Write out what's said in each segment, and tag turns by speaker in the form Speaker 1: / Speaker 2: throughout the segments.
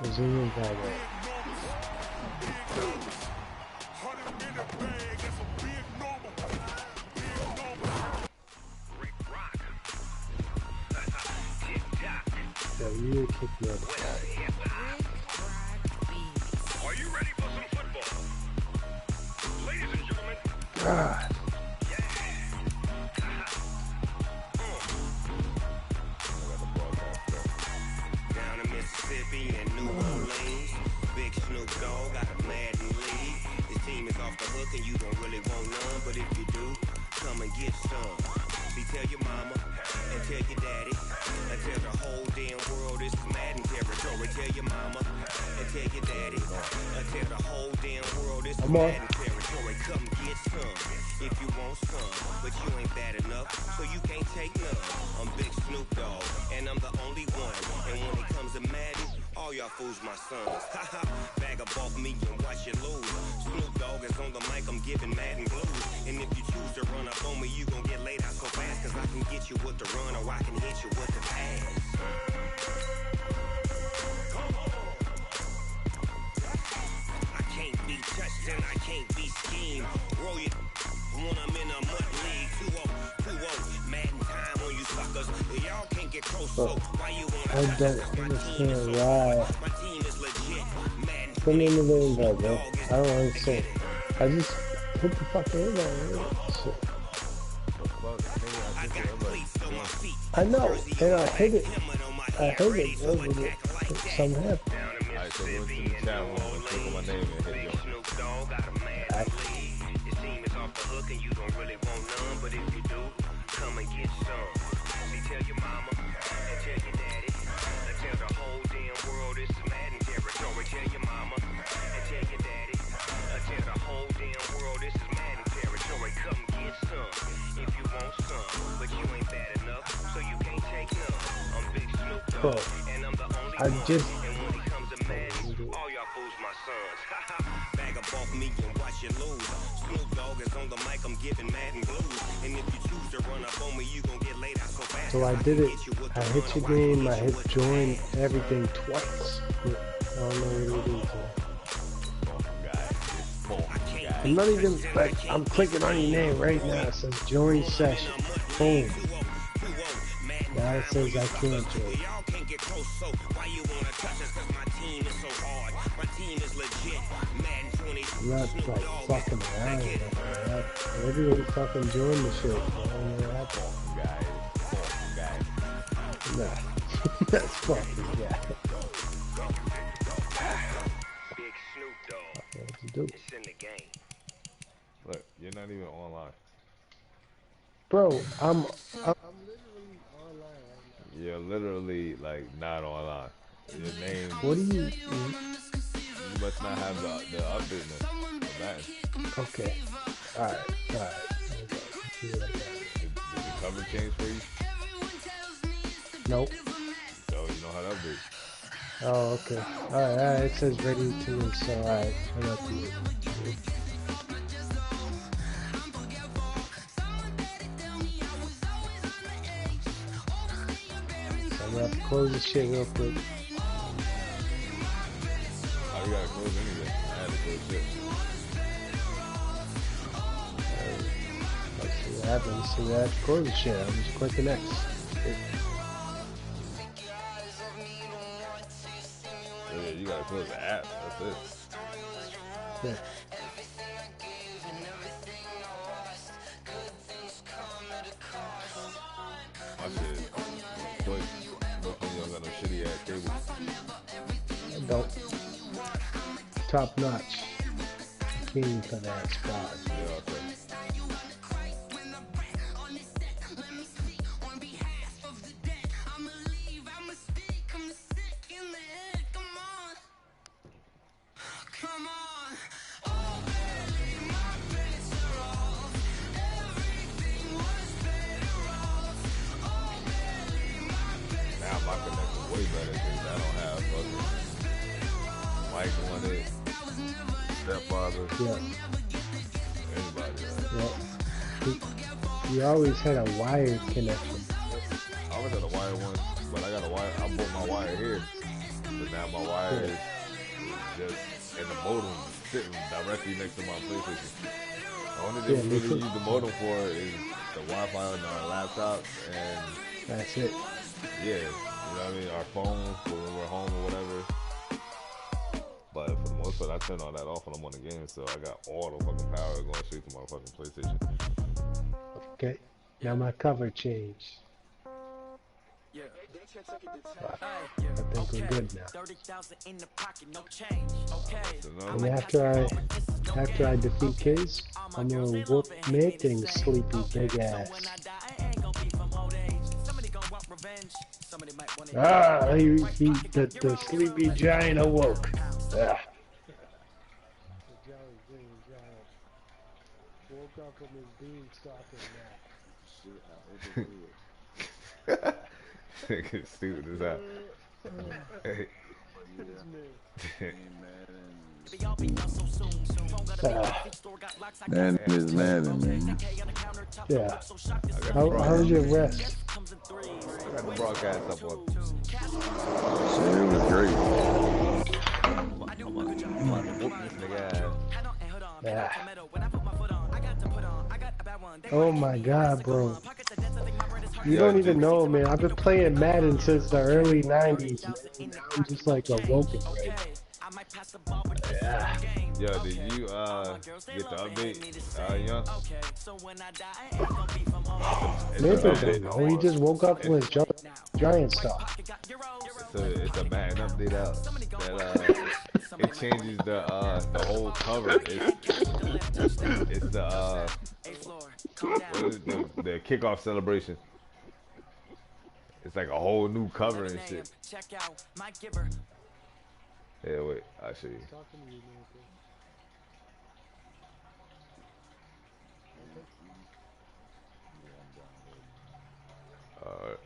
Speaker 1: Brazilian guy there. Yeah, you need to kick the other guy.
Speaker 2: Are you ready for some football? Ladies and gentlemen.
Speaker 1: God.
Speaker 2: Down in Mississippi and New Orleans, Big Snoop Dogg got a Madden league. This team is off the hook and you don't really want none, but if you do, come and get some. See, tell your mama and tell your daddy and tell the whole damn world it's Madden territory. Tell your mama and tell your daddy and tell the whole damn world it's Madden territory. Come get some if you want some, but you ain't bad enough, so you can't take none. I'm Big Snoop Dogg and I'm the only one. And when it comes to Madden, all y'all fools my sons. Haha, bag up off me and watch you lose. Snoop Dogg is on the mic, I'm giving Madden blues. And if you choose to run up on me, you gon' get laid out so fast, cause I can get you with the run or I can hit you with the pass. I can't be touched and I can't be schemed. Roll you when I'm in a mud league. 2-0, Madden time on you suckers. Y'all can't get close, so why you wanna
Speaker 1: I don't understand why.
Speaker 2: My team is legit. Madden
Speaker 1: Put me in the invite, bro. I don't understand. I just hit the fucking invite, man. Shit. I know, and I hit it. I heard it earlier. Something happened.
Speaker 3: Alright, so go to the chat room and click on my name and hit yo.
Speaker 2: This team is off the hook and you don't really want none, but if you do, come and get some. See, tell your mama and tell your daddy and tell the whole damn world it's Madden territory. Tell your mama and tell your daddy and tell the whole damn world this is Madden territory. Come get some if you want some, but you ain't bad enough, so you can't take none. I'm Big Snoop Dogg and I'm the only one. And when it comes to Madden, all y'all fools my sons. Bag up off me and watch you lose. Snoop Dogg is on the mic, I'm giving Madden blues. And if you choose to run up on me, you gon' get laid out so fast.
Speaker 1: So I did it. I hit your game, I hit join everything twice. I don't know what it is. I'm not even, like, I'm clicking on your name right now. It says join session. Boom. Now it says I can't join.
Speaker 2: Y'all can't get close, so why you wanna touch us? Cause my team is so hard. My team is legit. Madden 20.
Speaker 1: I'm not like fucking around. Everybody fucking join the shit. I don't know what happened. Nah. That's fucking guy.
Speaker 2: Big Snoop Dogg.
Speaker 1: What to do?
Speaker 2: It's in the game.
Speaker 3: Look, you're not even online.
Speaker 1: Bro, I'm literally online right now.
Speaker 3: You're literally like not online. Your name.
Speaker 1: What do you?
Speaker 3: You must not have the update for Madden.
Speaker 1: Okay. Alright.
Speaker 3: Did the cover change for you?
Speaker 1: Nope.
Speaker 3: So you know how to update.
Speaker 1: Oh, okay. Alright. It says ready to install. Alright. I got to it. So I'm gonna have to close this shit real quick.
Speaker 3: Oh, you gotta close anyway. I had to close shit.
Speaker 1: Let's see what happens. See, I have to close the shit. I'm just clicking X.
Speaker 3: Yeah, you gotta close the app. That's it.
Speaker 1: Yeah.
Speaker 3: My shit. Quick. Look when you don't got no shitty ass cable.
Speaker 1: I don't. Top notch. King for that spot.
Speaker 3: Yeah, okay. Now my connection way better because I don't have fucking Mike on it, stepfather,
Speaker 1: Yeah.
Speaker 3: anybody.
Speaker 1: Yeah. You always had a wired connection.
Speaker 3: I always had a wire one, but I got a wire. I bought my wire here. But now my wire is just in the modem sitting directly next to my PlayStation. The only thing we really use the modem for is the Wi-Fi on our laptops and
Speaker 1: that's it.
Speaker 3: Yeah, you know what I mean? Our phones when we're home or whatever. But for the most part, I turn all that off when I'm on the game, so I got all the fucking power going straight to my fucking PlayStation.
Speaker 1: Okay, now my cover changed. I think we're good now. And after I defeat KiZz, I'm gonna whoop Manting's sleepy big ass. Ah, the sleepy giant awoke. Ah. The jolly green giant woke up from his beanstalk and
Speaker 3: Nigga stupid as hell. Hey.
Speaker 4: Madden is Madden, man.
Speaker 1: Yeah. How was your rest?
Speaker 3: I got the broadcast up on.
Speaker 4: Shit, it was great.
Speaker 1: Yeah. Oh my god, bro. You don't even know, man. I've been playing Madden since the early 90s. Man. I'm just like awoken right now. Yeah.
Speaker 3: Yo, did you get the update, Young?
Speaker 1: Nathan didn't know. He just woke up from his giant stuff.
Speaker 3: So it's a Madden update out that it changes the whole cover. It's the kickoff celebration. It's like a whole new cover and shit. Yeah, wait, I'll show you. Alright.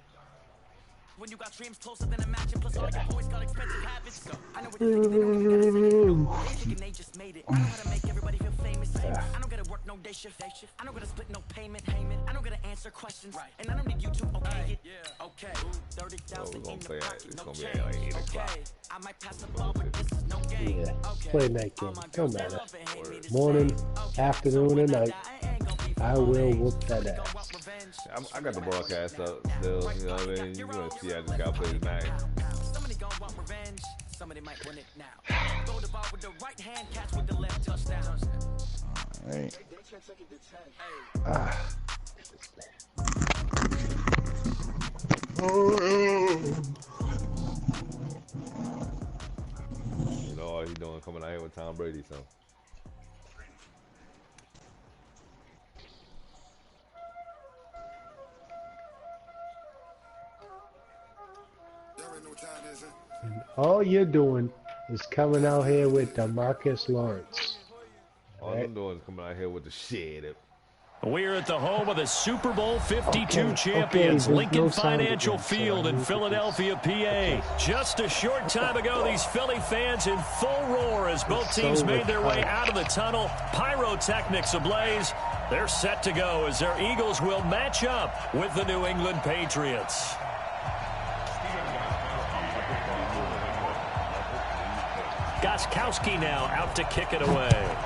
Speaker 3: When you got dreams closer than a match and plus all your boys got expensive habits. I know what you're thinking, they don't even gotta say it, no. They thinking they just made it. I know how to make everybody feel famous. I don't gotta work no day shift. I don't gotta split no payment. I don't gotta answer questions. And I don't need you to okay it. Okay. 30,000 in the pocket, no change. Okay. I might pass the ball, but this is no game.
Speaker 1: Play night game. Don't matter. Morning, afternoon, and night. I will whoop that ass.
Speaker 3: I got the broadcast up still, you know what I mean? You're gonna see I just gotta play the Madden. Somebody gonna want revenge, somebody might win it now. Go the ball with the right hand, catch with the left touchdown.
Speaker 4: Alright.
Speaker 3: You know all he doing coming out here with Tom Brady, so.
Speaker 1: And all you're doing is coming out here with DeMarcus Lawrence.
Speaker 3: All I'm doing is coming out here with the shit.
Speaker 5: We're at the home of the Super Bowl 52 champions, Lincoln Financial Field in Philadelphia, PA. Just a short time ago, these Philly fans in full roar as both teams made their way out of the tunnel. Pyrotechnics ablaze. They're set to go as their Eagles will match up with the New England Patriots. Gostkowski now out to kick it away.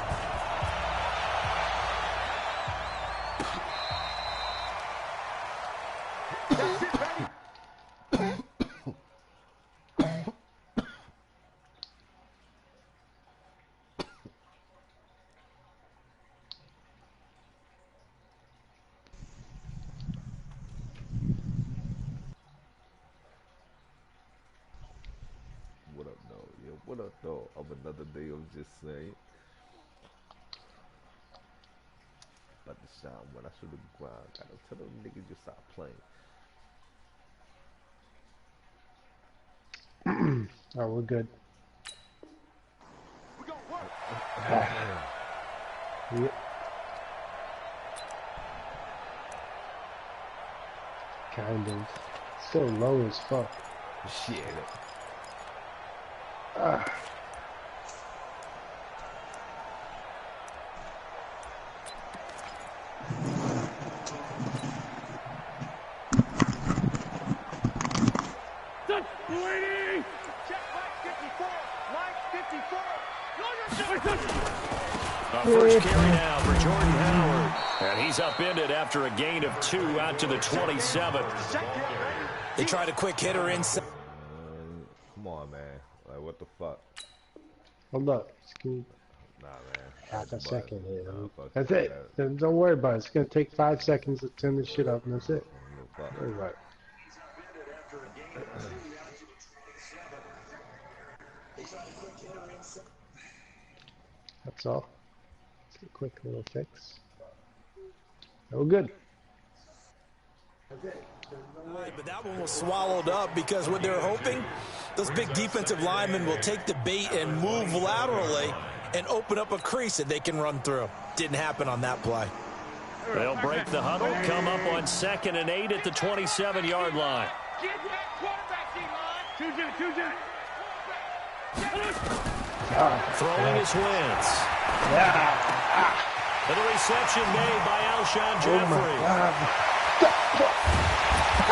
Speaker 3: What up, though? Yeah, what up, though? Of another day of just saying. About to shine when I should have grind. Gotta tell them niggas just stop playing.
Speaker 1: Oh, we're good. Yep. Kind of. Still low as fuck.
Speaker 3: Shit.
Speaker 5: First carry now for Jordan Howard. And he's upended after a gain of 2 out to the 27.
Speaker 3: They tried a quick hitter inside.
Speaker 6: Come on, man. Like, what the fuck?
Speaker 1: Hold up. Scoop.
Speaker 6: Nah, man.
Speaker 1: Half a second here.
Speaker 6: Nah,
Speaker 1: That's it. Then don't worry about it. It's going to take 5 seconds to turn this shit up, and that's it. Don't worry about it. That's all. It's a quick little fix. Oh, good.
Speaker 3: But that one was swallowed up because what they're hoping, those big defensive linemen will take the bait and move laterally and open up a crease that they can run through. Didn't happen on that play.
Speaker 5: They'll break the huddle, come up on 2nd and 8 at the 27-yard line. Throwing his Wentz. And the reception made by Alshon Jeffrey.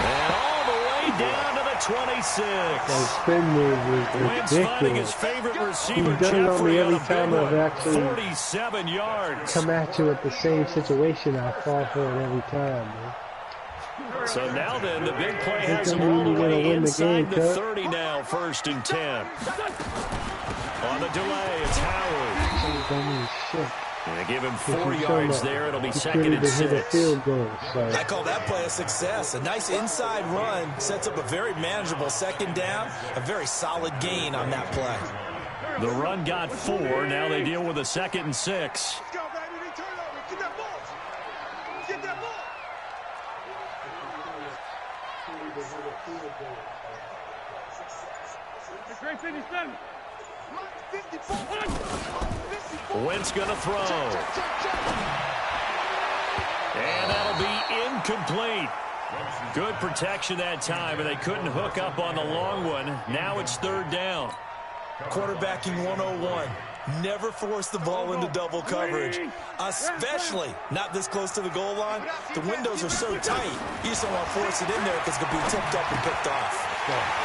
Speaker 5: And all the way down to the 26.
Speaker 1: That spin move was
Speaker 5: Wentz finding his
Speaker 1: ridiculous.
Speaker 5: favorite receiver,
Speaker 1: He's done it on me
Speaker 5: Jeffrey,
Speaker 1: every
Speaker 5: on a
Speaker 1: time
Speaker 5: big
Speaker 1: I've
Speaker 5: one.
Speaker 1: actually
Speaker 5: 47 yards.
Speaker 1: come at you with the same situation. I fall for it every time, man.
Speaker 5: So now then, the big play has
Speaker 1: doesn't
Speaker 5: him all
Speaker 1: mean
Speaker 5: the
Speaker 1: you're gonna
Speaker 5: way
Speaker 1: win the
Speaker 5: inside
Speaker 1: game,
Speaker 5: the
Speaker 1: Cut.
Speaker 5: 30 now, 1st and 10. On the delay, it's Howard.
Speaker 1: Dumb as shit.
Speaker 5: And they give him 4
Speaker 1: If you show
Speaker 5: yards
Speaker 1: that,
Speaker 5: there. It'll be
Speaker 1: you
Speaker 5: 2nd
Speaker 1: couldn't
Speaker 5: and
Speaker 1: even hit a
Speaker 5: 6.
Speaker 1: field goal. So
Speaker 3: I call that play a success. A nice inside run sets up a very manageable 2nd down, a very solid gain on that play.
Speaker 5: The run got 4. Now they deal with a 2nd and 6. Wentz going to throw. And that'll be incomplete. Good protection that time, and they couldn't hook up on the long one. Now it's 3rd down.
Speaker 3: Quarterbacking 101. Never force the ball into double coverage, especially not this close to the goal line. The windows are so tight, you just don't want to force it in there because it could be tipped up and picked off.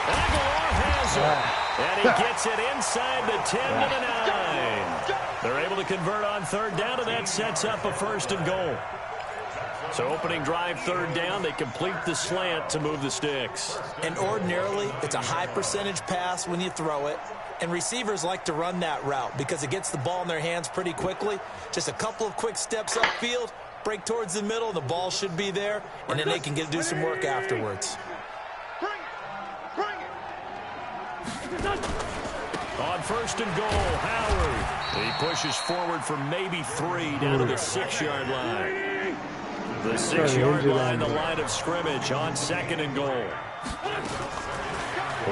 Speaker 5: Aguilar has it, and he gets it inside the 10 to the 9. They're able to convert on 3rd down, and that sets up a 1st and goal. So opening drive, 3rd down, they complete the slant to move the sticks.
Speaker 3: And ordinarily, it's a high percentage pass when you throw it. And receivers like to run that route because it gets the ball in their hands pretty quickly. Just a couple of quick steps upfield, break towards the middle, the ball should be there, and then they can do some work afterwards.
Speaker 5: On 1st and goal, Howard. He pushes forward for maybe 3 down to the 6-yard line. The 6-yard line, the line of scrimmage on 2nd and goal.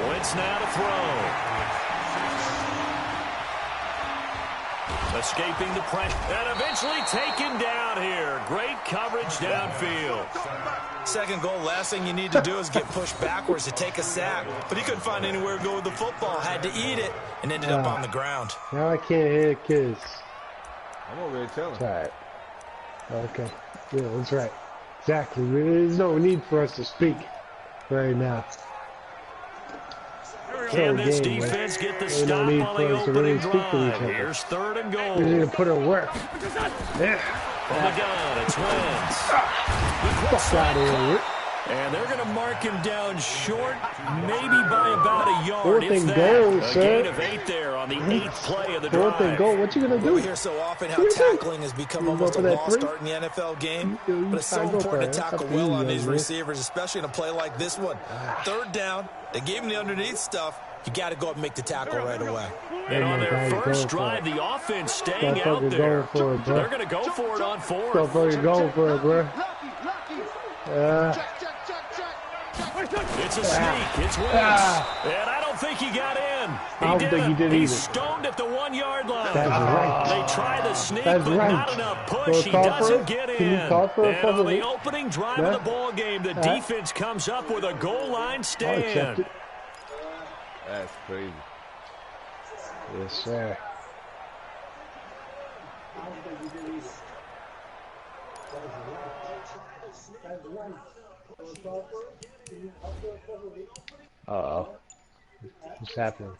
Speaker 5: Wentz now to throw. Escaping the pressure and eventually taken down here. Great coverage downfield.
Speaker 3: 2nd goal, last thing you need to do is get pushed backwards to take a sack. But he couldn't find anywhere to go with the football. Had to eat it and ended up on the ground.
Speaker 1: now I can't hear KiZz.
Speaker 6: I'm over here telling.
Speaker 1: It's alright. Okay. Yeah, that's right. Exactly. There's no need for us to speak right now.
Speaker 5: Can this
Speaker 1: game,
Speaker 5: defense get the
Speaker 1: There's no
Speaker 5: stop
Speaker 1: need
Speaker 5: on
Speaker 1: for
Speaker 5: the
Speaker 1: us to
Speaker 5: opening
Speaker 1: really speak to each
Speaker 5: drive?
Speaker 1: other.
Speaker 5: Here's 3rd and goal.
Speaker 1: We need to put in work. Yeah.
Speaker 5: From the gun, it's Wentz.
Speaker 1: Fuck out of here.
Speaker 5: And they're going to mark him down short, maybe by about a yard.
Speaker 1: 4th
Speaker 5: If
Speaker 1: and
Speaker 5: that.
Speaker 1: goal,
Speaker 5: A
Speaker 1: sir.
Speaker 5: gain of 8 there on the 8th play of the
Speaker 1: 4th and
Speaker 5: drive.
Speaker 1: goal. What you gonna do?
Speaker 3: We hear so often how
Speaker 1: What do you do?
Speaker 3: tackling has become
Speaker 1: You
Speaker 3: almost
Speaker 1: go
Speaker 3: a
Speaker 1: for that
Speaker 3: lost
Speaker 1: 3?
Speaker 3: art in the NFL game.
Speaker 1: You
Speaker 3: But it's so
Speaker 1: try to go for
Speaker 3: important to
Speaker 1: it.
Speaker 3: tackle
Speaker 1: That's
Speaker 3: well
Speaker 1: easy,
Speaker 3: on these
Speaker 1: man.
Speaker 3: receivers, especially in a play like this one. 3rd down, they gave him the underneath stuff. You got to go up and make the tackle right away.
Speaker 5: And on their
Speaker 1: Guys,
Speaker 5: first
Speaker 1: go for
Speaker 5: drive,
Speaker 1: it.
Speaker 5: the offense staying
Speaker 1: Motherfucker
Speaker 5: out there.
Speaker 1: going for it, bro.
Speaker 5: They're going to go for it on 4th.
Speaker 1: Motherfucker going for it, bro.
Speaker 5: It's a sneak. It's Wentz. And I don't think he got in.
Speaker 1: I don't think he did
Speaker 5: He's
Speaker 1: either.
Speaker 5: stoned at the 1-yard line.
Speaker 1: That's right.
Speaker 5: They try the sneak,
Speaker 1: That's
Speaker 5: but
Speaker 1: right.
Speaker 5: not enough
Speaker 1: So
Speaker 5: push. He
Speaker 1: call for
Speaker 5: doesn't
Speaker 1: it?
Speaker 5: get
Speaker 1: Can you
Speaker 5: in.
Speaker 1: call for it,
Speaker 5: And on
Speaker 1: Papa?
Speaker 5: the opening drive
Speaker 1: Yeah.
Speaker 5: of the ball game, the
Speaker 1: Yeah.
Speaker 5: defense comes up with a goal line
Speaker 1: I'll
Speaker 5: stand.
Speaker 1: accept it.
Speaker 6: That's crazy.
Speaker 1: Yes, sir. Uh-oh. What's happening?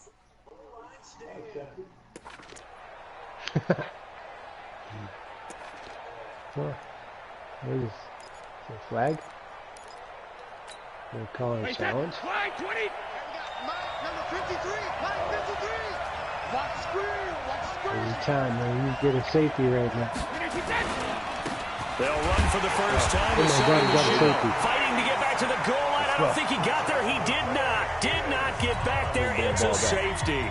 Speaker 1: What is this? A flag? They're calling a challenge?
Speaker 3: Flag 20. Number 53. Flag 53. Watch screen. Watch screen.
Speaker 1: Every time, man. You get a safety right now.
Speaker 5: They'll run for the first time.
Speaker 1: Oh my God, he got a safety.
Speaker 5: Fighting to get back to the goal line. I don't think he got there. He did not. Did not get back there. It's a safety.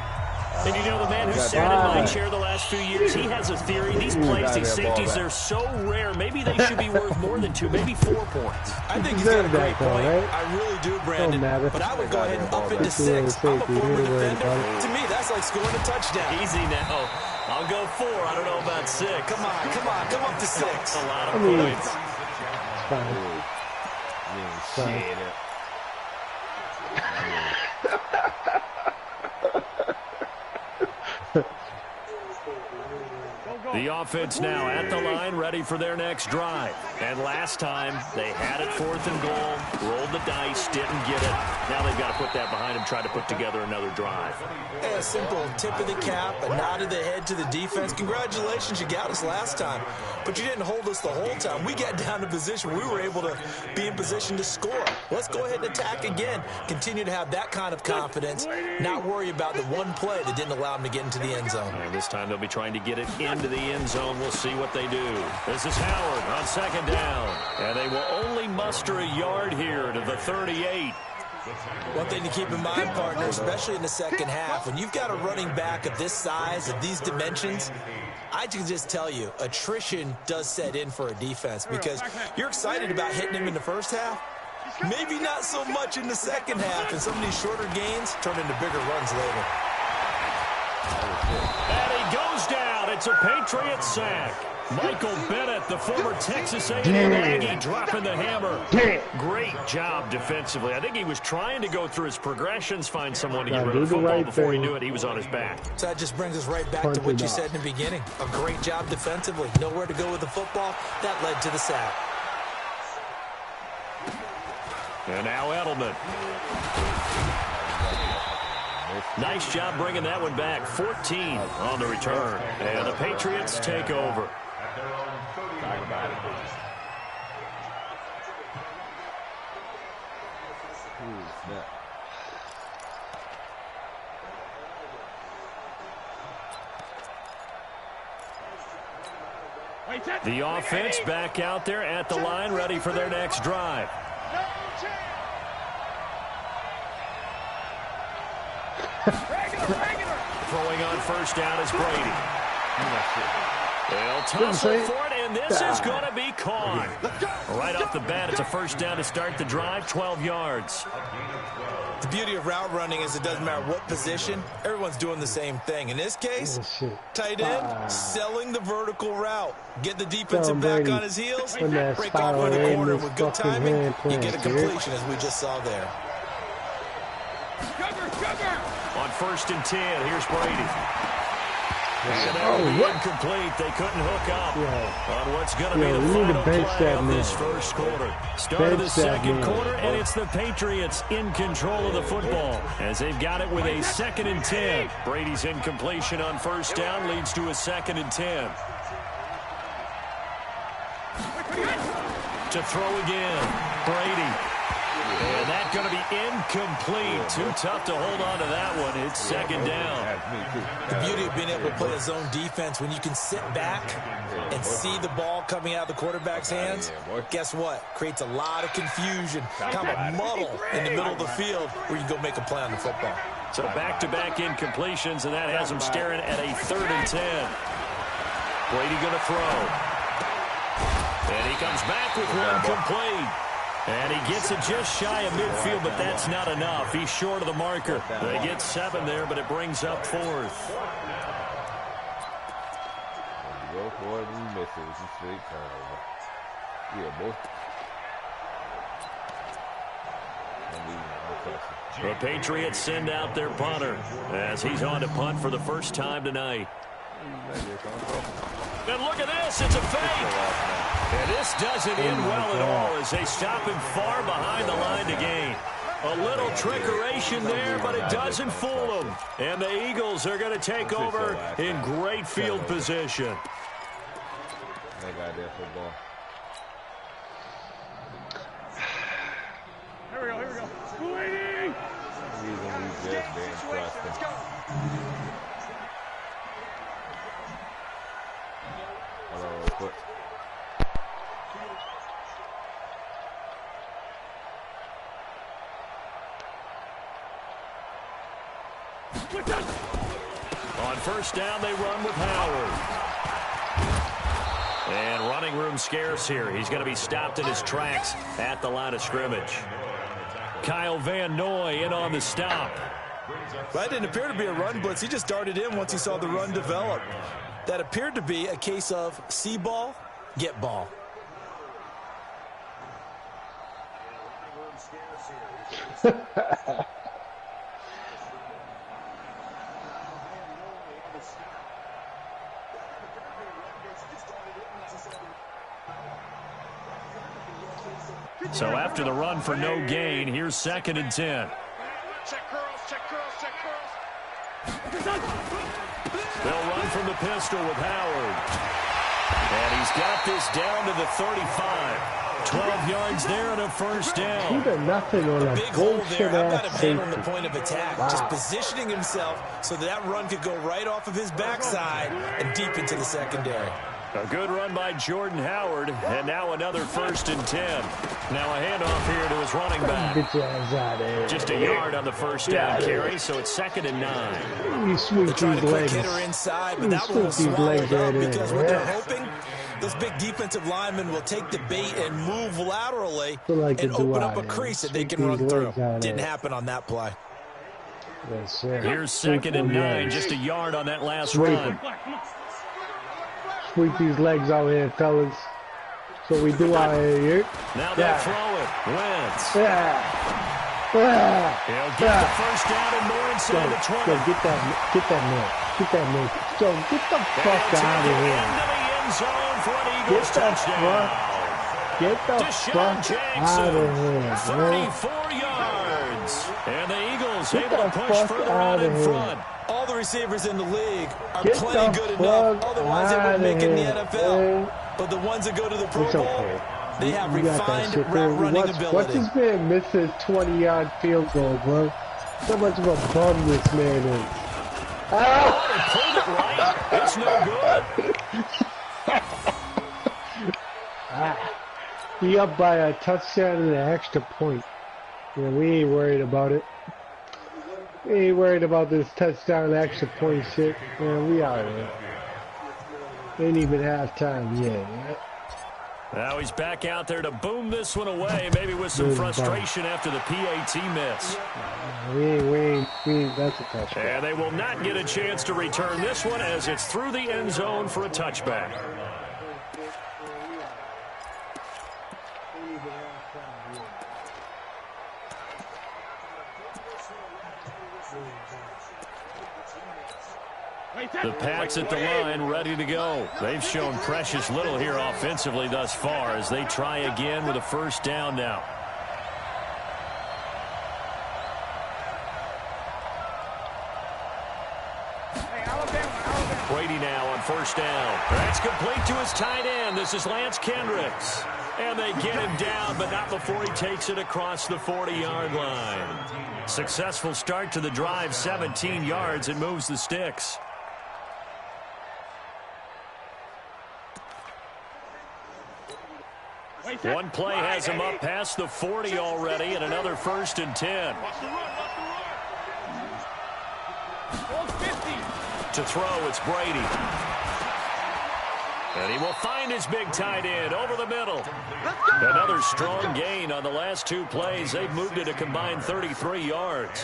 Speaker 5: And you know, the man who sat in my chair the last few years, he has a theory. These plays, these safeties, they're so rare. Maybe they should be worth more than 2, maybe 4 points.
Speaker 7: I think he's got a great point. I really do, Brandon. But I would go ahead and up into 6. I'm a former defender. To me, that's like scoring a touchdown.
Speaker 5: Easy now. I'll go 4. I don't know about 6.
Speaker 7: Come on. Come up to 6.
Speaker 5: That's a lot of points.
Speaker 1: Fine.
Speaker 5: The offense now at the line, ready for their next drive. And last time, they had it 4th and goal, rolled the dice, didn't get it. Now they've got to put that behind them, try to put together another drive.
Speaker 7: Hey, a simple tip of the cap, a nod of the head to the defense. Congratulations, you got us last time. But you didn't hold us the whole time. We got down to position. We were able to be in position to score. Let's go ahead and attack again. Continue to have that kind of confidence. Not worry about the one play that didn't allow them to get into the end zone.
Speaker 5: And this time they'll be trying to get it into the end zone. We'll see what they do. This is Howard on 2nd down. And they will only muster a yard here to the 38.
Speaker 7: One thing to keep in mind, partner, especially in the second half, when you've got a running back of this size, of these dimensions, I can just tell you, attrition does set in for a defense because you're excited about hitting him in the first half. Maybe not so much in the second half, and some of these shorter gains turn into bigger runs later.
Speaker 5: And he goes down. It's a Patriot sack. Michael Bennett, the former Texas A&M Aggie, dropping the hammer. Great job defensively. I think he was trying to go through his progressions, find someone to get rid of the football. Before he knew it, he was on his back.
Speaker 7: So that just brings us right back to what you said in the beginning. A great job defensively. Nowhere to go with the football. That led to the sack.
Speaker 5: And now Edelman. Nice job bringing that one back. 14 on the return. And the Patriots take over. The offense back out there at the line, ready for their next drive. Throwing on 1st down is Brady. They'll tussle for it, and this is going to be caught. Right off the bat, it's a 1st down to start the drive, 12 yards.
Speaker 7: The beauty of route running is it doesn't matter what position, everyone's doing the same thing. In this case, tight end, selling the vertical route. Get the defensive back on his heels, break off with a corner with good timing, you get a completion as we just saw there.
Speaker 5: On 1st and 10, here's Brady. And incomplete. They couldn't hook up on what's going to be the final play of this first quarter. Start of the second quarter, and it's the Patriots in control of the football as they've got it with a 2nd and 10. Brady's incompletion on 1st down leads to a 2nd and 10. To throw again, Brady. And that's going to be incomplete. Too tough to hold on to that one. It's 2nd down.
Speaker 7: The beauty of being able to play a zone defense when you can sit back and see the ball coming out of the quarterback's hands, guess what? Creates a lot of confusion, kind of a muddle in the middle of the field where you can go make a play on the football.
Speaker 5: So back-to-back incompletions, and that has them staring at a 3rd and 10. Brady going to throw. And he comes back with one complete. And he gets it just shy of midfield, but that's not enough. He's short of the marker. They get 7 there, but it brings up 4th.
Speaker 6: Go for it and miss it. It's a straight turnover. Yeah, boy.
Speaker 5: The Patriots send out their punter as he's on to punt for the first time tonight. And look at this. It's a fake. And this doesn't end well at all as they stop him far behind the line to gain. A little trickeration there, but it doesn't fool them. And the Eagles are going to take over in great field position.
Speaker 6: They got their football.
Speaker 3: Here we go, here we go. Waiting!
Speaker 6: Reason we just didn't trust him.
Speaker 3: Let's go.
Speaker 6: Hold on real quick.
Speaker 5: On first down, they run with Howard. And running room scarce here. He's going to be stopped in his tracks at the line of scrimmage. Kyle Van Noy in on the stop.
Speaker 7: That didn't appear to be a run blitz. He just darted in once he saw the run develop. That appeared to be a case of see ball, get ball.
Speaker 5: So after the run for no gain, here's 2nd and 10.
Speaker 3: Check curls, check curls, check curls.
Speaker 5: They'll run from the pistol with Howard. And he's got this down to the 35. 12 yards there and a first down.
Speaker 1: Keep it nothing on a
Speaker 7: Big hole there. How about
Speaker 1: bullshit-ass
Speaker 7: him on the
Speaker 1: safety.
Speaker 7: point of attack?
Speaker 1: Wow.
Speaker 7: Just positioning himself so that run could go right off of his backside and deep into the secondary.
Speaker 5: A good run by Jordan Howard, and now another 1st and 10. Now a handoff here to his running back.
Speaker 1: Get your ass out of here.
Speaker 5: Just a yard on the first down carry, so it's 2nd and 9.
Speaker 1: You sweep
Speaker 7: Trying
Speaker 1: these
Speaker 7: to quick
Speaker 1: legs.
Speaker 7: hitter inside, but
Speaker 1: You
Speaker 7: that one will
Speaker 1: sweep these
Speaker 7: swallow
Speaker 1: legs
Speaker 7: it up
Speaker 1: right in.
Speaker 7: because what they're
Speaker 1: Yeah.
Speaker 7: hoping, this big defensive lineman will take the bait and move laterally
Speaker 1: Feel like
Speaker 7: and
Speaker 1: the
Speaker 7: open up a
Speaker 1: Dwight.
Speaker 7: crease that they
Speaker 1: Sweep
Speaker 7: can run
Speaker 1: these
Speaker 7: through.
Speaker 1: legs out of
Speaker 7: Didn't
Speaker 1: there.
Speaker 7: happen on that play.
Speaker 1: Yes, sir.
Speaker 5: Here's
Speaker 1: Sweep
Speaker 5: 2nd and
Speaker 1: them
Speaker 5: 9,
Speaker 1: legs.
Speaker 5: just a yard on that last
Speaker 1: Sweep
Speaker 5: run.
Speaker 1: Sweep these legs out here, fellas. So we do out here.
Speaker 5: Now they'll throw it. Wentz.
Speaker 1: Yeah.
Speaker 5: He'll get the first down and more inside the 20.
Speaker 1: Go, get that man. Get that man. Go, get the fuck
Speaker 5: They'll
Speaker 1: out
Speaker 5: take
Speaker 1: of
Speaker 5: it
Speaker 1: here.
Speaker 5: into the end zone for an
Speaker 1: Get
Speaker 5: Eagles
Speaker 1: the
Speaker 5: touchdown.
Speaker 1: Get the
Speaker 5: Deshaun
Speaker 1: fuck out of
Speaker 5: Jackson,
Speaker 1: here, man.
Speaker 5: 34 yards. And the Eagles
Speaker 1: Get
Speaker 5: able to
Speaker 1: the
Speaker 5: push
Speaker 1: fuck
Speaker 5: further
Speaker 1: out
Speaker 5: out in
Speaker 1: of here.
Speaker 5: front.
Speaker 7: All the receivers in the league are
Speaker 1: Get
Speaker 7: plenty
Speaker 1: the
Speaker 7: good enough.
Speaker 1: fuck
Speaker 7: Otherwise, they
Speaker 1: outta
Speaker 7: wouldn't make it in the
Speaker 1: here,
Speaker 7: NFL.
Speaker 1: man.
Speaker 7: But the ones that go to the Pro
Speaker 1: It's
Speaker 7: Bowl,
Speaker 1: okay.
Speaker 7: they have
Speaker 1: You got that
Speaker 7: refined
Speaker 1: shit,
Speaker 7: route
Speaker 1: man.
Speaker 7: running
Speaker 1: What's
Speaker 7: ability.
Speaker 1: this man misses 20-yard field goal, bro? So much of a bum this man is.
Speaker 5: Oh, he pulled it right. It's no good.
Speaker 1: He up by a touchdown and an extra point. Yeah, we ain't worried about it. We ain't worried about this touchdown and extra point shit. Man, we out here. Ain't even halftime yet. Right?
Speaker 5: Now he's back out there to boom this one away, maybe with some
Speaker 1: Good
Speaker 5: frustration after the PAT miss.
Speaker 1: We ain't, that's a touchdown.
Speaker 5: And they will not get a chance to return this one as it's through the end zone for a touchback. The Pats at the line, ready to go. They've shown precious little here offensively thus far as they try again with a first down now. Brady now on first down. That's complete to his tight end. This is Lance Kendricks. And they get him down, but not before he takes it across the 40-yard line. Successful start to the drive, 17 yards, and moves the sticks. One play has him up past the 40 already, and another 1st and 10. To throw, it's Brady. And he will find his big tight end over the middle. Another strong gain on the last two plays. They've moved it a combined 33 yards.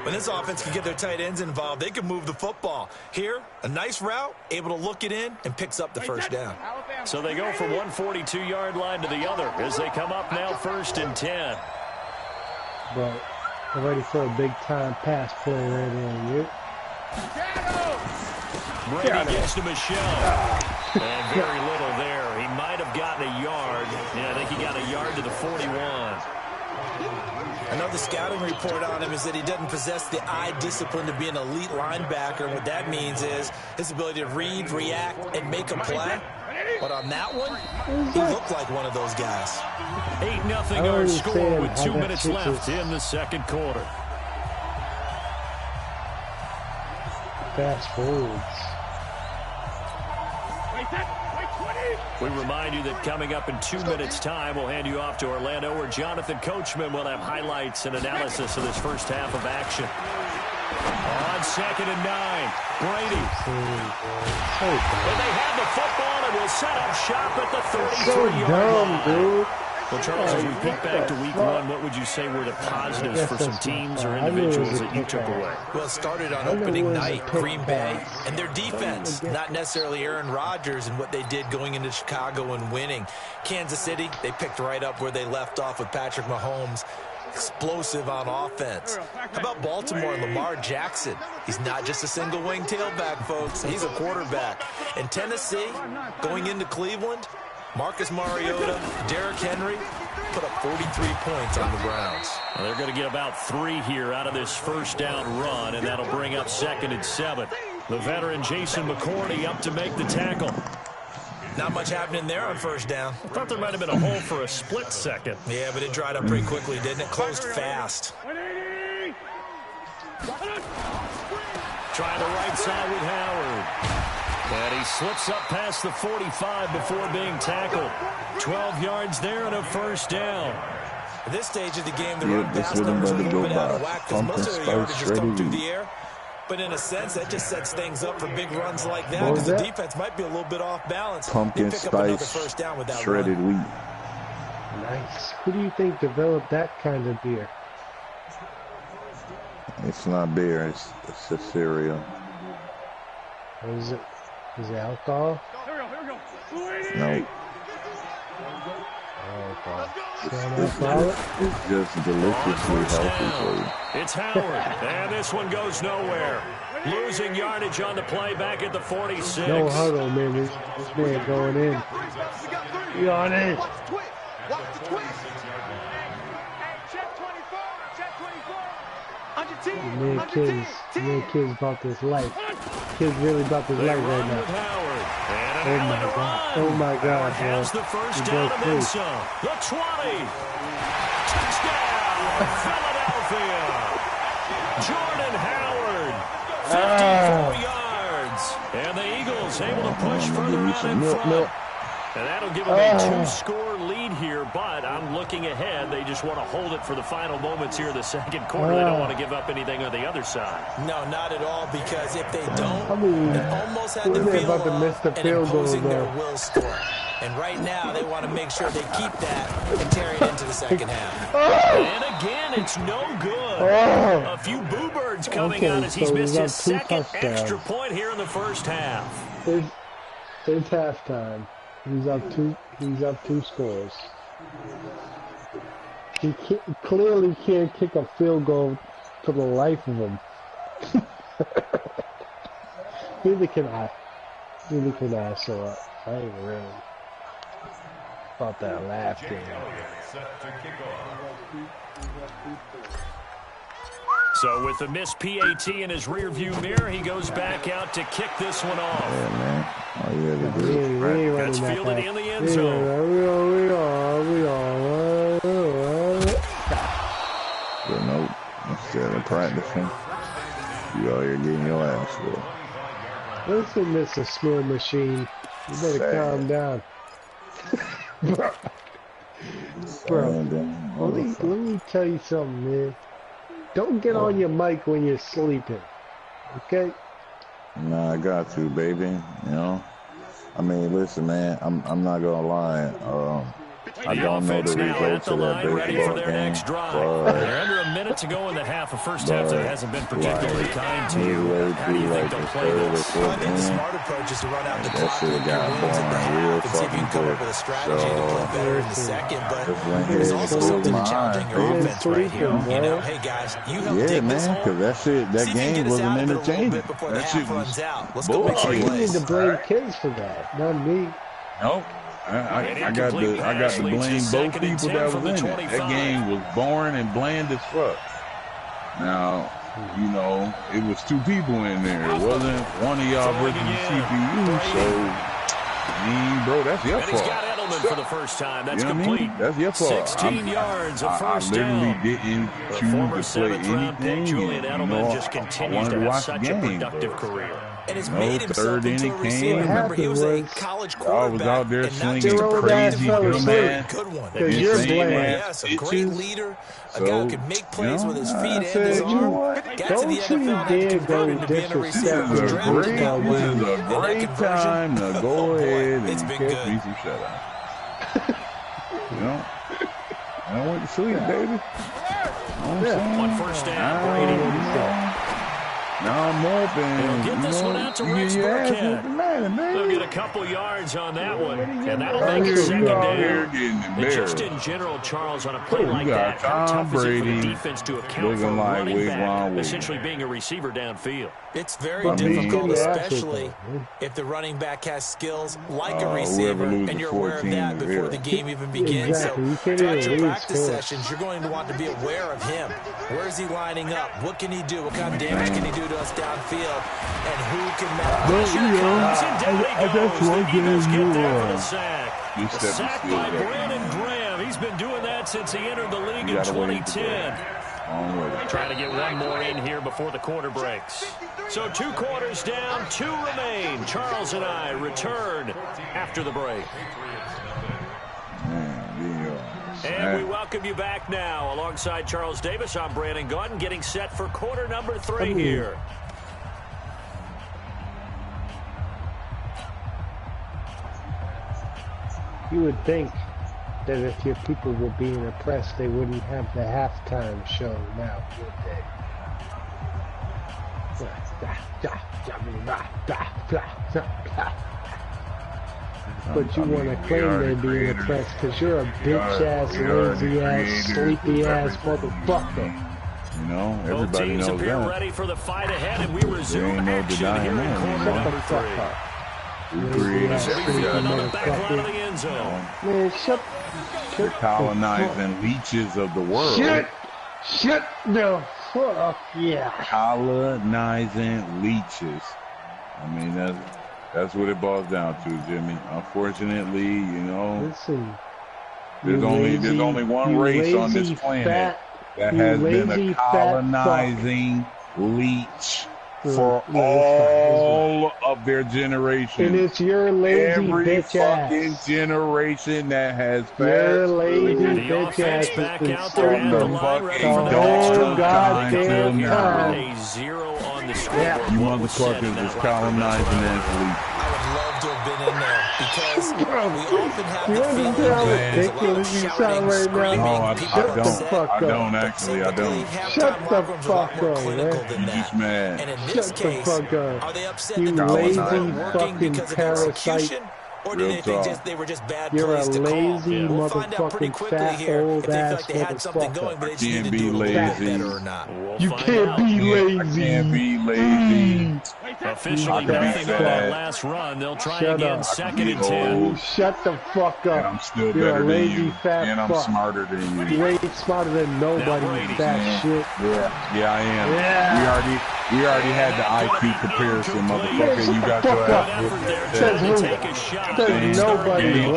Speaker 7: When this offense can get their tight ends involved, they can move the football. Here, a nice route, able to look it in, and picks up the first down.
Speaker 5: So they go from one 42-yard line to the other as they come up now 1st and 10.
Speaker 1: But I'm ready for a big-time pass play right here.
Speaker 5: Brady gets to Michelle. And very little there. He might have gotten a yard. Yeah, I think he got a yard to the 41.
Speaker 7: Another scouting report on him is that he doesn't possess the eye discipline to be an elite linebacker. And what that means is his ability to read, react, and make a play. But on that one, he looked like one of those guys.
Speaker 5: 8-0 our score with 2 minutes left in the second quarter.
Speaker 1: Fast forwards.
Speaker 5: We remind you that coming up in 2 minutes' time, we'll hand you off to Orlando, where Jonathan Coachman will have highlights and analysis of this first half of action. On 2nd and 9, Brady. And they have the football and will set up shop at the 33-yard line. Well, Charles, as we peek back to week 1, what would you say were the positives for some teams or individuals that you took away?
Speaker 7: Well, it started on opening night, Green Bay, and their defense, not necessarily Aaron Rodgers and what they did going into Chicago and winning. Kansas City, they picked right up where they left off with Patrick Mahomes. Explosive on offense. How about Baltimore and Lamar Jackson? He's not just a single-wing tailback, folks. He's a quarterback. And Tennessee, going into Cleveland, Marcus Mariota, Derrick Henry put up 43 points on the Browns.
Speaker 5: Well, they're going to get about 3 here out of this first down run, and that'll bring up 2nd and 7. The veteran Jason McCourty up to make the tackle.
Speaker 7: Not much happening there on first down.
Speaker 5: I thought there might have been a hole for a split second.
Speaker 7: Yeah, but it dried up pretty quickly, didn't it? Closed fast.
Speaker 5: Trying the right side with Howard. And he slips up past the 45 before being tackled. 12 yards there and a first down.
Speaker 7: At this stage of the game, the run pass numbers are a little bit out of whack because most of the yardage just come through the air. But in a sense, that just sets things up for big runs like that because the defense might be a little bit off balance.
Speaker 4: Pumpkin spice,
Speaker 7: first down with that
Speaker 4: shredded
Speaker 7: run.
Speaker 4: wheat.
Speaker 1: Nice. Who do you think developed that kind of beer?
Speaker 4: It's not beer, it's a cereal.
Speaker 1: What is it? Is it alcohol?
Speaker 4: No. It's just deliciously healthy for you.
Speaker 5: It's Howard, and this one goes nowhere. Losing yardage on the play back at the 46.
Speaker 1: No huddle, man. This man going in. He on it. Me and kids about this life. Kids really about this life right now. Oh my God. Oh my God, man.
Speaker 5: The first down and then some. The 20. Touchdown, Philadelphia. Jordan Howard, 54 yards. And the Eagles able to push further out in front. And that'll give them a 2-score lead here, but I'm looking ahead. They just want to hold it for the final moments here in the second quarter. They don't want to give up anything on the other side.
Speaker 7: No, not at all, because if they don't, it almost had the feel
Speaker 1: about to miss the field goal
Speaker 7: their will score. And right now, they want to make sure they keep that and carry it into the second half.
Speaker 5: And again, it's no good. A few boo birds coming out as he's missed his second extra point here in the first half.
Speaker 1: It's halftime. He's up two scores. He clearly can't kick a field goal for the life of him. Neither can I. So I ain't really about that laugh game.
Speaker 5: So with the missed PAT in his rearview mirror, he goes back out to kick this one off.
Speaker 4: Yeah, man. Oh, yeah, they do.
Speaker 5: That's fielded in the end zone.
Speaker 4: But nope. Instead of practicing, you out here getting your ass whooped.
Speaker 1: Listen, Mr. Small Machine. You better calm down. Bro, let me tell you something, man. Don't get on your mic when you're sleeping, okay?
Speaker 4: Nah, I got to, baby. You know? I mean, listen, man, I'm not gonna lie. I don't know the results of that baseball game, but
Speaker 5: they're under a minute to go in the half. The first half that hasn't been particularly kind to you. How do you think they'll play this?
Speaker 7: I think the smart approach is to run out the clock and get wins in the half and see if you can come up with a strategy to play better in the second. But there's also something to challenging your offense right here. You know, hey guys, you help dig this hole.
Speaker 4: Because that shit, that game wasn't entertaining.
Speaker 7: That shit runs out. Let's go make some
Speaker 1: You
Speaker 7: plays.
Speaker 1: need to blame kids for that, not me.
Speaker 4: Nope. I got to blame both people that was in it. That game was boring and bland as fuck. Now, you know, it was two people in there. It wasn't one of y'all versus the CPU. So, I mean, bro, that's your fault.
Speaker 5: For the first time, that's
Speaker 4: you know
Speaker 5: complete.
Speaker 4: I mean? That's your fault.
Speaker 5: 16 yards of first
Speaker 4: down. I literally
Speaker 5: down.
Speaker 4: didn't choose to play anything.
Speaker 5: Julian Edelman just continues to have such a productive career.
Speaker 7: And has made himself into a receiver. Remember, he was a college quarterback.
Speaker 4: I was out there slinging
Speaker 7: crazy
Speaker 4: good man.
Speaker 7: Good one.
Speaker 4: Yes,
Speaker 7: a great leader. A guy who can make plays with his feet and his arm. Got to the NFL and converted to being a receiver.
Speaker 4: This is a great time to go ahead and catch me some shutout. You know, I went to sleep, baby.
Speaker 5: One first down, Brady.
Speaker 4: Now I'm open.
Speaker 5: They'll get this one out to Rex Burkhead. They'll get a couple yards on that one, and that'll make it second down. And just in general, Charles, on a play like that, how tough is it for the defense to account for a running back essentially being a receiver downfield?
Speaker 7: It's very difficult, especially if the running back has skills like a receiver, and you're aware of that before the game even begins. So throughout your practice sessions, you're going to want to be aware of him. Where is he lining up? What can he do? What kind of damage can he do to us downfield? And who can
Speaker 5: that's one game sack by Brandon Graham. He's been doing that since he entered the league in 2010. Trying to get one more in here before the quarter breaks. So 2 quarters down, 2 remain. Charles and I return after the break. And we welcome you back now. Alongside Charles Davis, I'm Brandon Gunn, getting set for quarter number 3 here.
Speaker 1: You would think that if your people were being oppressed, they wouldn't have the halftime show now, would they? But you want to claim they're being oppressed because you're a bitch-ass, lazy-ass, sleepy-ass motherfucker.
Speaker 4: You know, everybody knows that.
Speaker 5: Ready for the fight ahead, and we resume action here in quarter number 3.
Speaker 4: We created
Speaker 5: on the back line of the end zone.
Speaker 1: Man, shut
Speaker 4: colonizing leeches of the world.
Speaker 1: Shut the fuck, yeah.
Speaker 4: Colonizing leeches. I mean, that's what it boils down to, Jimmy. Unfortunately, you know,
Speaker 1: listen,
Speaker 4: there's only one race on this planet that has been a colonizing leech for all of their generation.
Speaker 1: And it's your lazy bitch ass.
Speaker 4: Every fucking generation that has passed.
Speaker 1: Your lazy bitch ass has been sitting the whole goddamn time.
Speaker 5: A 0 on the scoreboard.
Speaker 4: You motherfuckers is colonizing that leech.
Speaker 7: I would love to have been in there because we often have the feeling that there's a lot of shouting, screaming, people upset.
Speaker 4: I don't actually.
Speaker 1: Shut the fuck up, man.
Speaker 4: You just mad.
Speaker 7: And in this case, are they upset that the
Speaker 1: lazy
Speaker 7: weren't working because of execution? Or do they think they were just bad plays to call? We'll find out pretty quickly here if they feel like they had something going, but they just need to do that better or not.
Speaker 1: You can't be lazy.
Speaker 4: I can't be lazy.
Speaker 5: Officially nothing on that last run. They'll try again, 2nd and 10.
Speaker 1: Shut the fuck up.
Speaker 4: And I'm still
Speaker 1: You're
Speaker 4: better
Speaker 1: a lazy
Speaker 4: than you.
Speaker 1: fat
Speaker 4: And I'm
Speaker 1: fuck.
Speaker 4: smarter than you.
Speaker 1: You ain't smarter than nobody, you fat shit.
Speaker 4: Yeah, I am.
Speaker 1: Yeah.
Speaker 4: We already had the IQ comparison, motherfucker. You got your ass.
Speaker 1: Says nobody,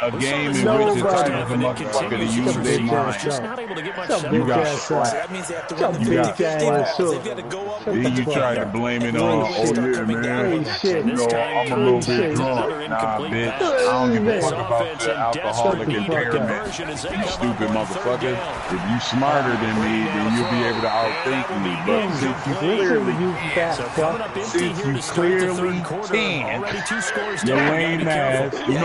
Speaker 4: a game in which it's time for the motherfucker to use their mind. You got slapped.
Speaker 7: That means they have to win the 50-50. They've got to go up.
Speaker 4: Then you try to blame it on, man.
Speaker 1: Shit.
Speaker 4: You know, I'm a little bit drunk. Nah, bitch. I don't give a fuck about the alcoholic impairment. You stupid motherfucker. If you smarter than me, then you'll be able to outthink me. But since you clearly can't, your lame ass, you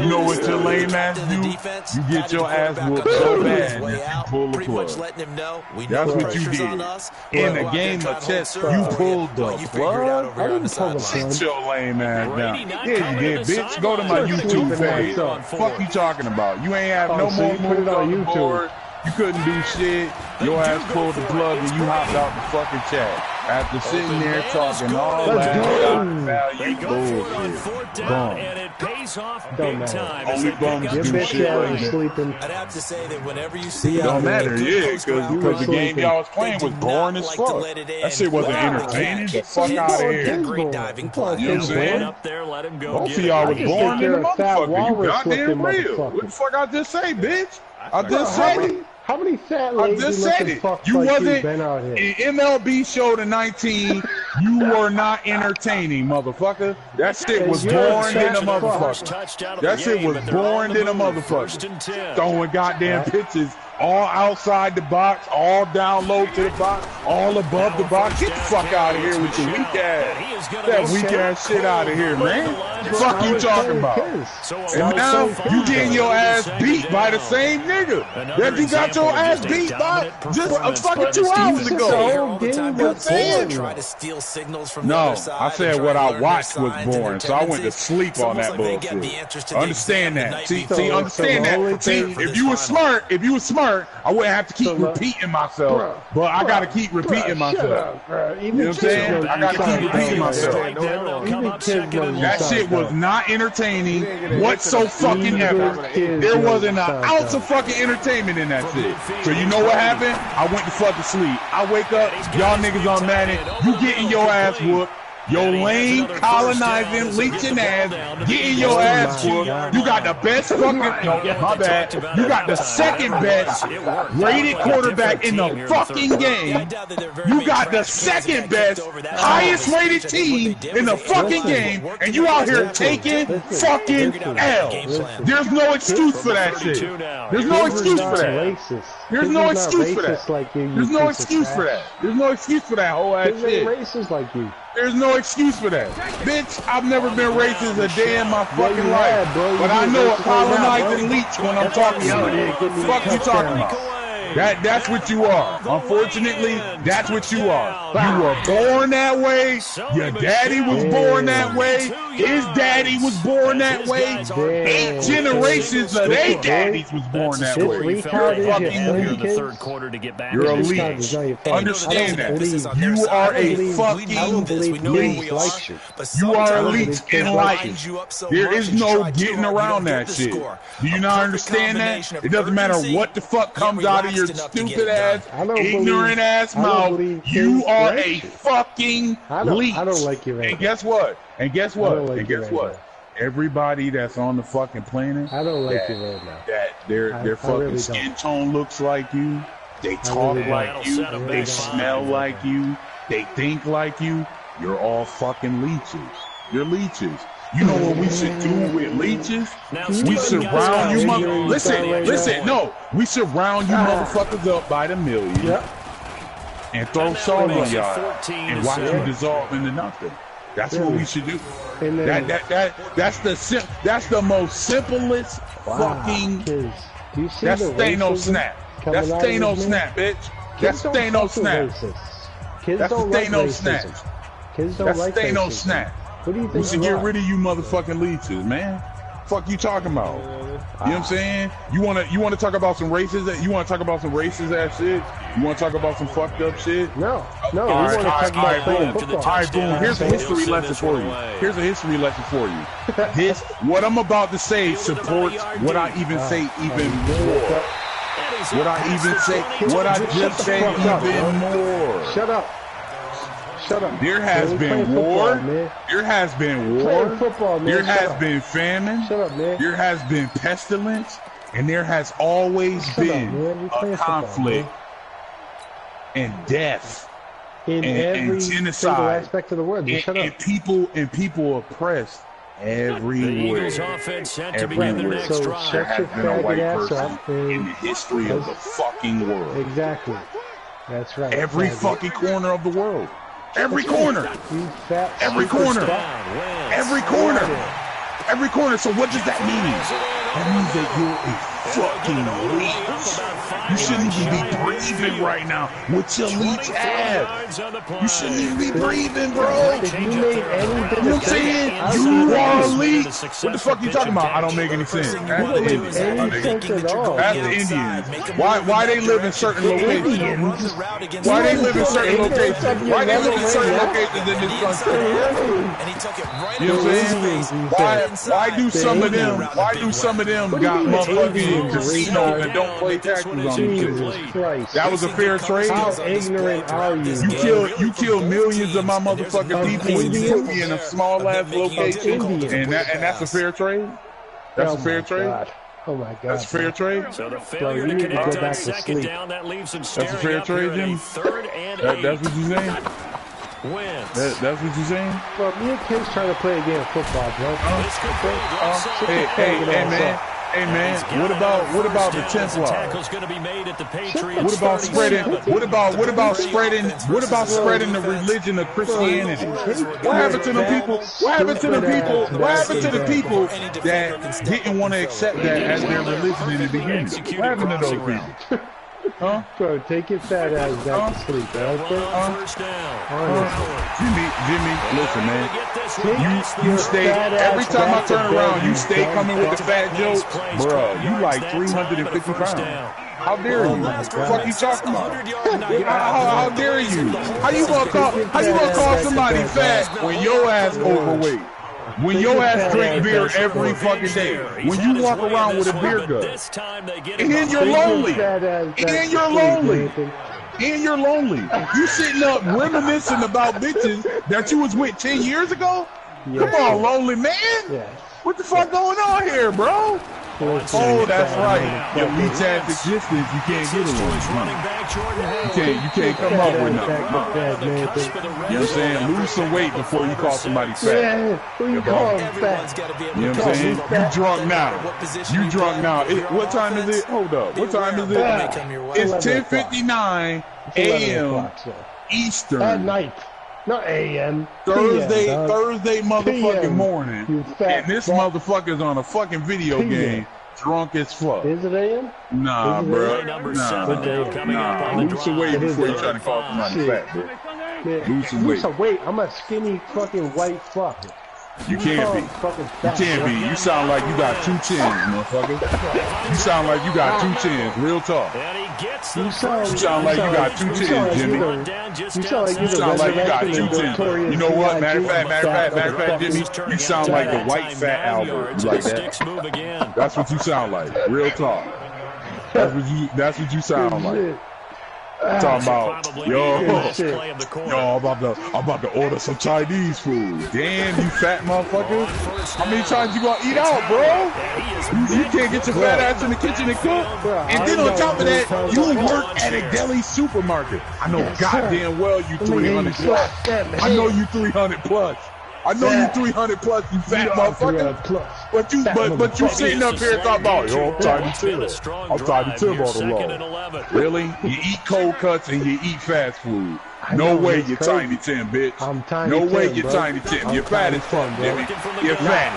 Speaker 4: know what your lame ass do? You get your ass whooped so bad that you pull the plug. That's what you did. In a game of chess, you pulled the plug.
Speaker 1: I didn't pull the plug.
Speaker 4: Sit your lame ass down. Yeah, you did, bitch. Go to my YouTube page. Fuck you talking about? You ain't have no more moves on the board. You couldn't do shit. Your ass pulled the plug and you hopped out the fucking chat. After sitting there talking all that value bullshit.
Speaker 5: Pays off
Speaker 1: Don't
Speaker 5: big
Speaker 1: matter.
Speaker 5: time.
Speaker 4: Only bums
Speaker 1: Your
Speaker 4: do
Speaker 1: bitch
Speaker 4: shit
Speaker 1: ass
Speaker 4: like
Speaker 1: is
Speaker 4: that.
Speaker 1: sleeping.
Speaker 7: I'd have to say that whenever you see
Speaker 4: Don't matter, yeah, because the game
Speaker 1: sleeping.
Speaker 4: y'all was playing was boring as fuck. That shit wasn't entertaining. The fuck out of here.
Speaker 7: Great diving
Speaker 1: play.
Speaker 4: You know what I'm saying?
Speaker 5: Up there, let him go.
Speaker 4: Both of y'all was
Speaker 1: just
Speaker 4: boring
Speaker 1: think
Speaker 4: in the
Speaker 1: you're a fat
Speaker 4: motherfucker. You
Speaker 1: walrus
Speaker 4: goddamn
Speaker 1: looking
Speaker 4: real.
Speaker 1: motherfucker.
Speaker 4: What the fuck I just say, bitch? I
Speaker 1: Bro,
Speaker 4: just said it.
Speaker 1: how many fat
Speaker 4: I
Speaker 1: lazy
Speaker 4: just said
Speaker 1: looking
Speaker 4: it.
Speaker 1: fucks
Speaker 4: You
Speaker 1: like
Speaker 4: wasn't
Speaker 1: you been out here?
Speaker 4: in MLB show to 19. You were not entertaining, motherfucker. That shit was
Speaker 1: you're a
Speaker 4: boring
Speaker 1: fat
Speaker 4: than a
Speaker 1: fuck.
Speaker 4: motherfucker. That shit was boring than a motherfucker. Throwing goddamn pitches all outside the box, all down low to the box, all above the box. Get the fuck out of here with your weak ass. That weak ass shit out of here, man. Fuck you talking about? And now you getting your ass beat by the same nigga that you got your ass beat by just a fucking 2 hours ago.
Speaker 7: Try to steal signals from
Speaker 4: No, I said what I watched was boring, so I went to sleep on that bullshit. Understand that. See, understand that. See, if you were smart, I wouldn't have to keep repeating myself. But I gotta keep repeating myself. You know what I'm saying? I gotta keep repeating myself. That shit was not entertaining whatsoever. There wasn't an ounce of fucking entertainment in that shit. So you know what happened? I went to fucking sleep. I wake up, y'all niggas on Madden, you getting your ass whooped. Your lame, colonizing, leeching ass, getting your ass whooped. You got the best fucking, no, my bad. You got the second best rated quarterback in the fucking game. You got the second best, highest rated team in the fucking game, and you out here taking fucking L's. There's no excuse for that shit. There's no excuse for that. There's no excuse for that. There's no excuse for that. There's no excuse for that whole ass shit.
Speaker 1: Racist like you.
Speaker 4: There's no excuse for that. Bitch, I've never been racist a day in my fucking life. But I know a colonizing leech when I'm talking to you. Fuck you talking about? That's what you are. Unfortunately, that's what you are. You were born that way. Your daddy was born that way. His daddy was born that way. 8 generations of their daddies was born that way. You're a fucking leech. You're a leech. Understand that. You are a fucking leech. You are a leech in life. There is no getting around that shit. Do you not understand that? It doesn't matter what the fuck comes out of your stupid ass, ignorant ass mouth. You are a fucking leech.
Speaker 1: I don't like you right
Speaker 4: And guess what? And guess what? And guess what? Everybody that's on the fucking planet,
Speaker 1: I don't like you right now.
Speaker 4: that their fucking skin tone looks like you, they talk like you, they smell like you, they think like you. You're all fucking leeches. You're leeches. You know what we should do with leeches? We surround you listen, no. We surround you motherfuckers up by the million and throw salt on y'all and watch you dissolve into nothing. That's what we should do. That's the most simplest fucking. That's Thanos snap. That's Thanos snap, bitch. That's Thanos snap. That's the Thanos snap. That's Thanos snap.
Speaker 1: What do you think?
Speaker 4: We should get rid of you motherfucking leeches, man. Fuck you talking about? You know what I'm saying? You wanna talk about some racist? You wanna talk about some racist ass shit? You wanna talk about some fucked up shit?
Speaker 1: No. We want to talk about playing football.
Speaker 4: All right, boom. Here's a history lesson for you. Here's a history lesson for you. What I'm about to say supports what I even say even more. What I even say, what I just said even more.
Speaker 1: Shut up. Shut up.
Speaker 4: There has been war. There has been war. There has been famine.
Speaker 1: Shut up, man.
Speaker 4: There has been pestilence. And there has always been a conflict and death
Speaker 1: in every
Speaker 4: genocide
Speaker 1: aspect of the world. Shut up.
Speaker 4: And people oppressed everywhere. Everywhere.
Speaker 1: So shut your faggot ass up.
Speaker 4: In the history of the fucking world.
Speaker 1: Exactly. That's right.
Speaker 4: Every fucking corner of the world. Every corner. Every corner. Every corner. Every corner. So what does that mean? That means that you're a fucking leech. You shouldn't even be breathing right now with your leech ass. You shouldn't even be breathing, bro.
Speaker 1: If you made any
Speaker 4: You know what I'm saying? You are a leech. What the fuck are you talking about? I don't make any sense. That's the Indians. That's the Indians. Why they live in certain locations? Why they live in certain locations? Why they live in certain locations in this country? You know what I'm saying? Why do some of them got motherfucking casinos and don't play taxes on them shit? That was a fair trade?
Speaker 1: How ignorant are you?
Speaker 4: You kill millions of my motherfucking people and you put me in a small ass location and that's a fair trade? That's a fair trade?
Speaker 1: Oh my God.
Speaker 4: That's a fair trade?
Speaker 5: So the failure to connect on second down, that leaves him staring
Speaker 4: That's a fair trade, Jim?
Speaker 5: third and
Speaker 4: That's what you're saying? That's what you're saying?
Speaker 1: Bro, me and Kid's trying to play a game of football, bro.
Speaker 4: Hey, man. Hey man, what about the 10th law? What about spreading the religion of Christianity? What happened to the people? What happened to the people that didn't want to accept that as their religion in the beginning? What happened to those people? Huh?
Speaker 1: Bro, take your fat ass back to sleep, okay?
Speaker 4: Jimmy, listen, man. You stay, every time I turn around, you stay coming with the fat joke. Bruh, you like 350 pounds. How dare you? What the fuck you talking about? How dare you? How you gonna call somebody fat when your ass overweight? When your ass drink beer every fucking day, when you walk around with a beer gut, and you're lonely, you sitting up reminiscing about bitches that you was with 10 years ago? Come on, lonely man. What the fuck going on here, bro? Oh, that's right. Your leech ass existence, you can't get along. You can't come up with nothing. You know what I'm saying? Lose some weight before you call somebody fat.
Speaker 1: Who you call fat?
Speaker 4: You know what I'm saying? You drunk now. What time is it? Hold up. What time is it? It's 10:59 a.m. Eastern.
Speaker 1: At night. Not a.m.
Speaker 4: Thursday motherfucking morning. And this motherfucker's on a fucking video game, drunk as fuck.
Speaker 1: Is it a.m.?
Speaker 4: Nah, bro. Nah. Lose some weight before you try to call somebody fat, bro. Lose some weight.
Speaker 1: I'm a skinny fucking white fuck.
Speaker 4: You can't be. You sound like you got 2 chins, motherfucker. You sound like you got 2 chins. Real talk. You sound like you got 2 chins, Jimmy. You sound like you got 2 chins. You know what? Matter of fact, Jimmy, you sound like the white fat Albert. You like that? That's what you sound like. Real talk. That's what you sound like. Talking about, I'm about to order some Chinese food. Damn, you fat motherfucker. How many times you gonna eat out, bro? You can't get your fat ass in the kitchen and cook. And then on top of that, you work at a deli supermarket. I know goddamn well you 300 plus. I know you 300 plus. I know you 300 plus, you fat motherfucker. But you sitting up here talking about, yo, I'm Tiny Tim. I'm Tiny Tim on the law. Really? You eat cold cuts and you eat fast food. No way you're Tiny Tim, bitch. No way you're Tiny Tim. You're fat as fuck, Jimmy. You're fat.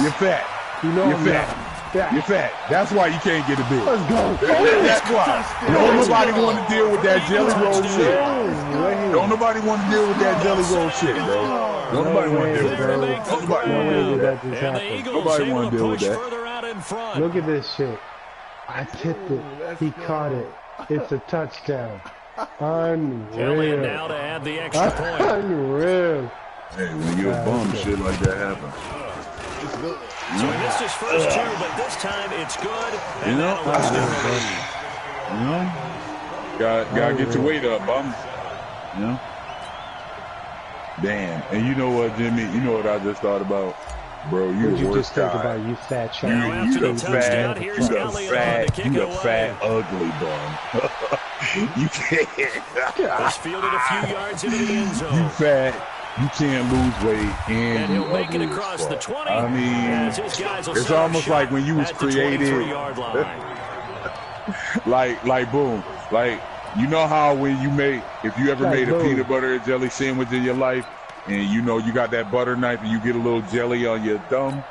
Speaker 4: You're fat. You're fat. You're fat. That's why you can't get a bitch.
Speaker 1: Let's go.
Speaker 4: That's why. Don't nobody want to deal with that jelly roll shit. Don't nobody want to deal with that jelly roll shit, bro. Nobody want to deal with that. Nobody want to deal with that. Nobody want to deal with that.
Speaker 1: Look at this shit. I tipped it. He caught it. It's a touchdown. Unreal.
Speaker 5: Now to add the extra point.
Speaker 1: Unreal.
Speaker 4: Hey, when you're a bum, shit like that happens.
Speaker 5: So he missed his first 2, but this time it's good. And
Speaker 4: gotta get your weight up, bum. You know? Damn. And you know what, Jimmy? You know what I just thought about? Bro, you the worst guy.
Speaker 1: You fat shot.
Speaker 4: You the fat, ugly bum. You can't.
Speaker 5: He's fielded a few yards into the end zone.
Speaker 4: You fat. You can't lose weight and
Speaker 5: he'll make it across the 20.
Speaker 4: I mean, it's almost like when you was created. like boom. Like, you know how when you if you ever made a peanut butter and jelly sandwich in your life, and you know you got that butter knife and you get a little jelly on your thumb,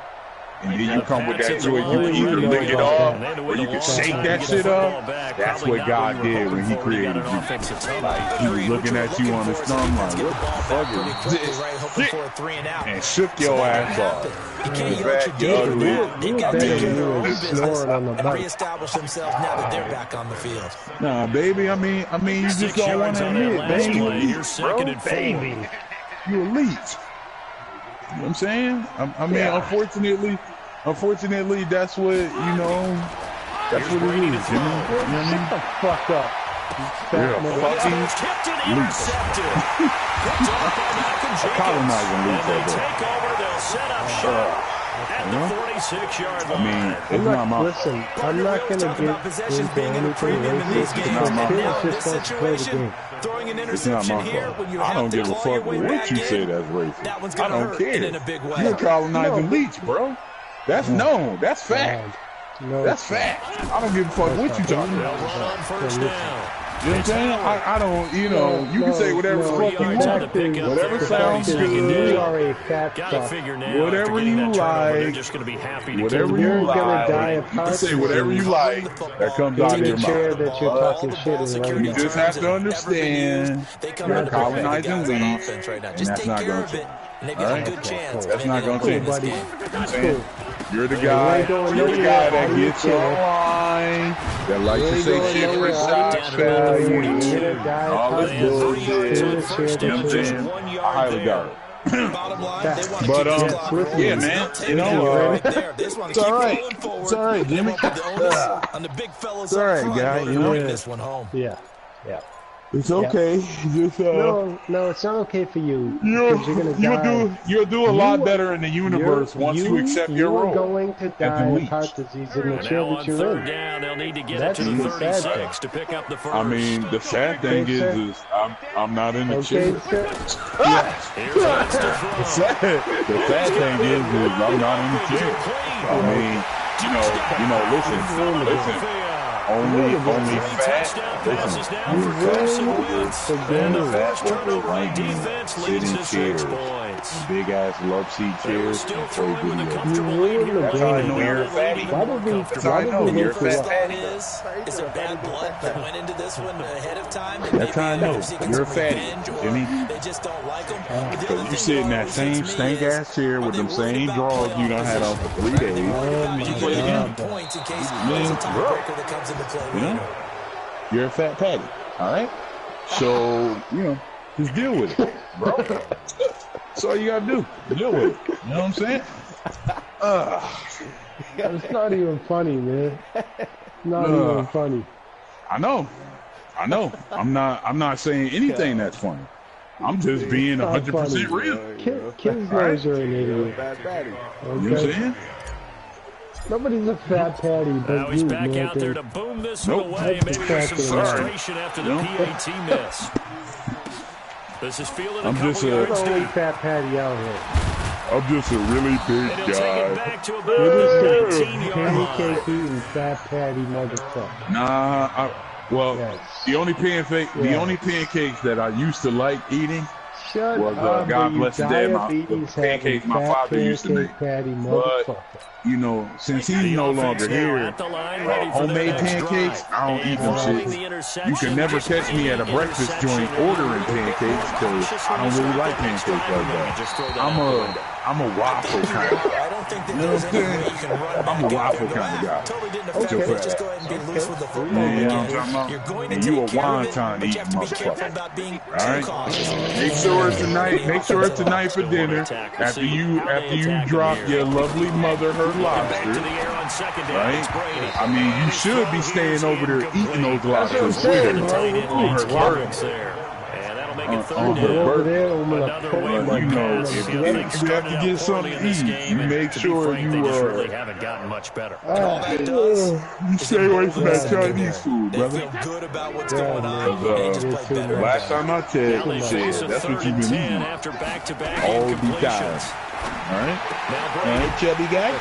Speaker 4: and then you come with that joy, you can either lick it off or you can shake that shit up. That's what God did when he created you. Like, he was looking at you on his thumb like, what the fuck is this? And shook your ass off.
Speaker 7: Reestablish themselves now that they're back on the field.
Speaker 4: Nah, baby, I mean, you just don't want to admit, baby, you elite, bro. Baby, you elite. You know what I'm saying? I mean, unfortunately, that's what, you know, that's what it is, you know what I mean?
Speaker 1: Shut the fuck up.
Speaker 4: Colonizing leads,
Speaker 5: at the 46-yard line.
Speaker 4: I mean, it's not my
Speaker 1: listen, I'm not going to get
Speaker 7: possessions being in a premium in these games.
Speaker 1: because
Speaker 7: And
Speaker 1: kids
Speaker 7: now in
Speaker 1: just
Speaker 7: this
Speaker 1: want to play the
Speaker 7: situation,
Speaker 1: game.
Speaker 7: throwing an
Speaker 4: It's not
Speaker 7: interception
Speaker 4: my
Speaker 7: here
Speaker 4: fault.
Speaker 7: when you
Speaker 4: I
Speaker 7: have
Speaker 4: don't
Speaker 7: to
Speaker 4: give a
Speaker 7: claw your
Speaker 4: fuck
Speaker 7: way
Speaker 4: what
Speaker 7: back
Speaker 4: you
Speaker 7: in,
Speaker 4: say that's racist.
Speaker 7: that one's
Speaker 4: I
Speaker 7: gonna
Speaker 4: don't
Speaker 7: hurt
Speaker 4: care.
Speaker 7: in a big way.
Speaker 4: You're colonizing leech, bro. That's known. That's fact.
Speaker 1: No,
Speaker 4: That's fact. I don't give a fuck what you talking about.
Speaker 5: On first down.
Speaker 4: You know what I'm saying? I don't, you know, you can say whatever the fuck you want. Whatever sounds good.
Speaker 1: You are a fat fuck.
Speaker 4: Whatever you like. Whatever you like. You can say whatever you like. That comes out of your mouth.
Speaker 1: That you're talking shit in
Speaker 4: You just have to understand you're colonizing leads, and that's not going to change. All right? That's not going to change.
Speaker 1: buddy.
Speaker 4: You know what I'm saying? You're the guy that gets online, that likes to say shit for shock value, all this bullshit. You know what I'm saying? I highly doubt it. But yeah, man, you know, it's all right. It's all right, Jimmy. It's all right, guy. You know,
Speaker 7: this one home.
Speaker 1: Yeah.
Speaker 4: it's okay. Just
Speaker 1: No, it's not okay for you. Because you're gonna die.
Speaker 4: You'll do a lot better in the universe once you accept your role.
Speaker 1: You're going to die of heart disease in the chair that you're in.
Speaker 5: Down, they'll need to get
Speaker 1: That's
Speaker 5: it to the
Speaker 1: the sad
Speaker 5: 36 to pick up the first.
Speaker 4: I mean, the sad thing is I'm not in the chair.
Speaker 1: Okay,
Speaker 4: The sad thing is I'm not in the chair. I mean, you know, listen. Only fat. Listen, sit in chairs, big ass love seat chairs, and play video. That's how I know you're a fatty. That's how I know you're a fat fatty.
Speaker 7: Is there bad blood that went into this one ahead of time?
Speaker 4: That's how I know you're a fatty, Jimmy.
Speaker 7: They just don't like them.
Speaker 4: Because you sit in that same stank ass chair with them same drawers you done had on for 3 days. You play the game.
Speaker 7: Points in case there's a tiebreaker that comes into play.
Speaker 4: You know, you're a fat patty. All right. So just deal with it, bro. That's all you gotta do. Deal with it. You know what I'm saying?
Speaker 1: It's not even funny, man. Not even funny.
Speaker 4: I know. I'm not saying anything that's funny. I'm just being 100% real.
Speaker 1: KiZz knows you're an idiot.
Speaker 4: You know what I'm saying?
Speaker 1: Nobody's a fat patty but
Speaker 5: he's
Speaker 1: you,
Speaker 5: back
Speaker 1: man.
Speaker 5: out there to boom this
Speaker 4: Nope.
Speaker 5: one away. Maybe there's some
Speaker 1: Sorry.
Speaker 5: frustration after the PAT miss. This is fielded a
Speaker 4: I'm
Speaker 5: couple
Speaker 4: just a-
Speaker 5: yards
Speaker 1: You're the only
Speaker 5: deep.
Speaker 1: fat patty out here.
Speaker 4: I'm just a really big
Speaker 5: And he'll take it
Speaker 4: guy.
Speaker 5: back to about
Speaker 1: You're
Speaker 5: the
Speaker 1: just a
Speaker 5: 19-yard line.
Speaker 1: pancake eating fat patty motherfucker.
Speaker 4: Nah, well,
Speaker 1: Yes.
Speaker 4: the only pancakes that I used to like eating
Speaker 1: Shut
Speaker 4: was
Speaker 1: up,
Speaker 4: God
Speaker 1: you
Speaker 4: bless his dad, the
Speaker 1: diabetes
Speaker 4: pancakes
Speaker 1: having
Speaker 4: my
Speaker 1: fat
Speaker 4: father used to make.
Speaker 1: pancake patty
Speaker 4: But
Speaker 1: motherfucker.
Speaker 4: you know, since he's no longer here,
Speaker 5: At the line, ready for their
Speaker 4: homemade
Speaker 5: next
Speaker 4: pancakes,
Speaker 5: drive.
Speaker 4: I don't eat them
Speaker 5: And following
Speaker 4: shits.
Speaker 5: the interception,
Speaker 4: You can never catch me at a breakfast joint ordering pancakes because I don't really like pancakes like that. I'm a waffle kind of guy.
Speaker 7: I don't think that
Speaker 4: You know
Speaker 7: there's
Speaker 4: what
Speaker 7: any
Speaker 4: I'm
Speaker 7: way
Speaker 4: saying?
Speaker 7: you can run
Speaker 4: I'm a
Speaker 7: back
Speaker 4: waffle
Speaker 7: after
Speaker 4: kind of
Speaker 7: that.
Speaker 4: guy.
Speaker 7: Totally didn't affect
Speaker 4: Okay.
Speaker 7: it. Just go ahead and be loose with the football.
Speaker 4: Yeah, you know what I'm
Speaker 7: again.
Speaker 4: talking about?
Speaker 7: You're going to
Speaker 4: You
Speaker 7: take
Speaker 4: a
Speaker 7: care of it,
Speaker 4: wonton
Speaker 7: but you have to be
Speaker 4: eating
Speaker 7: careful
Speaker 4: motherfucker.
Speaker 7: about being
Speaker 4: All
Speaker 7: too
Speaker 4: right.
Speaker 7: cautious.
Speaker 4: Make sure it's tonight for dinner. After you drop your lovely mother her lobster, right? I mean, you should be staying over there eating those lobsters with her on her birthday. On her birthday. But you know, if you have to get something to eat, you make sure you
Speaker 5: haven't gotten much better.
Speaker 4: you stay away from that Chinese food,
Speaker 7: They
Speaker 4: brother.
Speaker 7: feel good about what's going on. They just play better.
Speaker 4: Last time I checked, shit, that's what you've been eating
Speaker 5: After back-to-back
Speaker 4: all the
Speaker 5: incompletions.
Speaker 4: time. All right, chubby guy.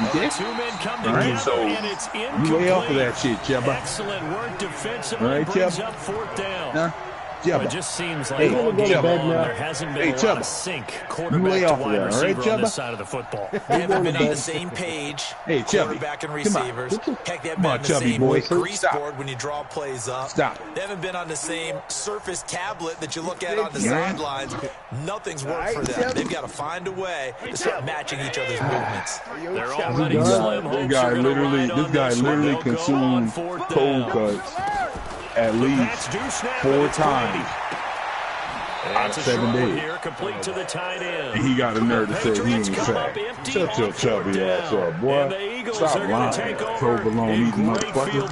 Speaker 4: Okay.
Speaker 5: Two men come
Speaker 4: All right,
Speaker 5: together,
Speaker 4: so
Speaker 5: and it's
Speaker 4: you lay off of that
Speaker 5: incomplete.
Speaker 4: shit, Chubba.
Speaker 5: Excellent work defensively.
Speaker 4: All right,
Speaker 5: brings
Speaker 4: Chubb.
Speaker 5: up fourth down.
Speaker 4: Huh?
Speaker 5: Well, it just seems like all game long, there hasn't been a lot of sync quarterback to wide receiver on this side of the football.
Speaker 7: They haven't been on the same page, quarterback and receivers. Heck, they haven't been on the same grease board when you draw plays up. They haven't been on the same Surface tablet that you look at on the sidelines. Nothing's worked for them. They've got to find a way to start matching each other's movements.
Speaker 5: They're already slim.
Speaker 4: This guy literally consumed cold cuts at least 4 times out of 7 days.
Speaker 5: Complete to the tight end.
Speaker 4: He got a nerve to say he ain't fat. Shut your chubby ass up, boy. Stop lying, provolone eating motherfucker.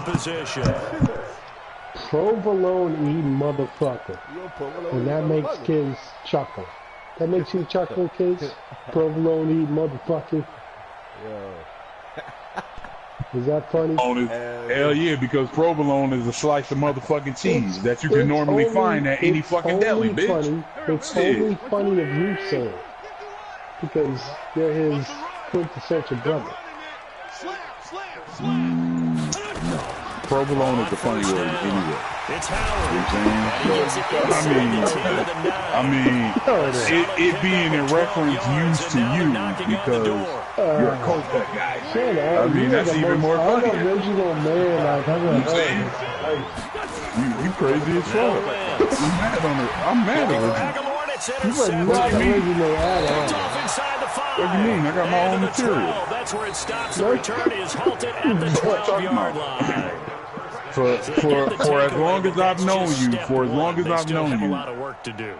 Speaker 1: Provolone eating motherfucker. And that makes kids chuckle. That makes you chuckle, kids? Provolone eating motherfucker. Is that funny?
Speaker 4: Hell yeah, because provolone is a slice of motherfucking cheese that you can normally find at any fucking deli, bitch.
Speaker 1: It's only funny of you, sir. Because they're his quintessential brother.
Speaker 4: No. Provolone is the funny word anyway.
Speaker 5: It's Howard.
Speaker 4: It being in reference used to you because you're a cold cut guy. I mean, that's even more funny.
Speaker 1: I'm an original man.
Speaker 4: You crazy as fuck. I'm mad at you.
Speaker 1: You are not original at all.
Speaker 4: What do you mean? I got my own material.
Speaker 5: That's where it stops. The return is halted at the 12-yard line.
Speaker 4: For as long as I've known you,
Speaker 5: a lot of work to do.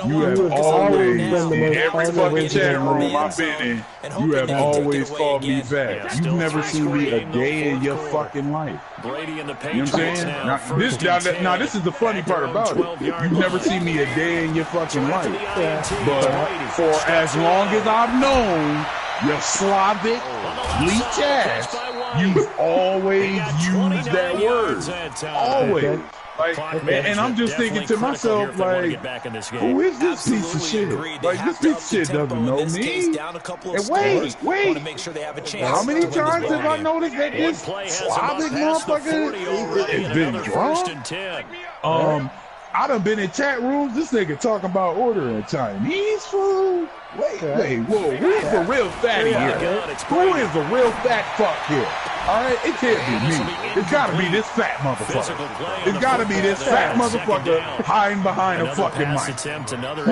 Speaker 4: You have always, in every fucking chat room I've been in, you have always called me fat. You've never seen me a day in your fucking life. You know what I'm saying? Now, this is the funny part about it. You've never seen me a day in your fucking life. But for as long as I've known your Slavic leech ass, you've always used that word. Always. Like, and I'm just thinking to myself, like, who is this piece of shit? Like, this piece of shit doesn't know me. And wait, how many times have I noticed that this Slavic motherfucker has been drunk? I done been in chat rooms, this nigga talking about ordering Chinese food. Wait, whoa, who's the real fatty here? Who is the real fat fuck here? Alright, it can't be me. It's gotta be this fat motherfucker. It's gotta be this fat motherfucker hiding behind a fucking mic. You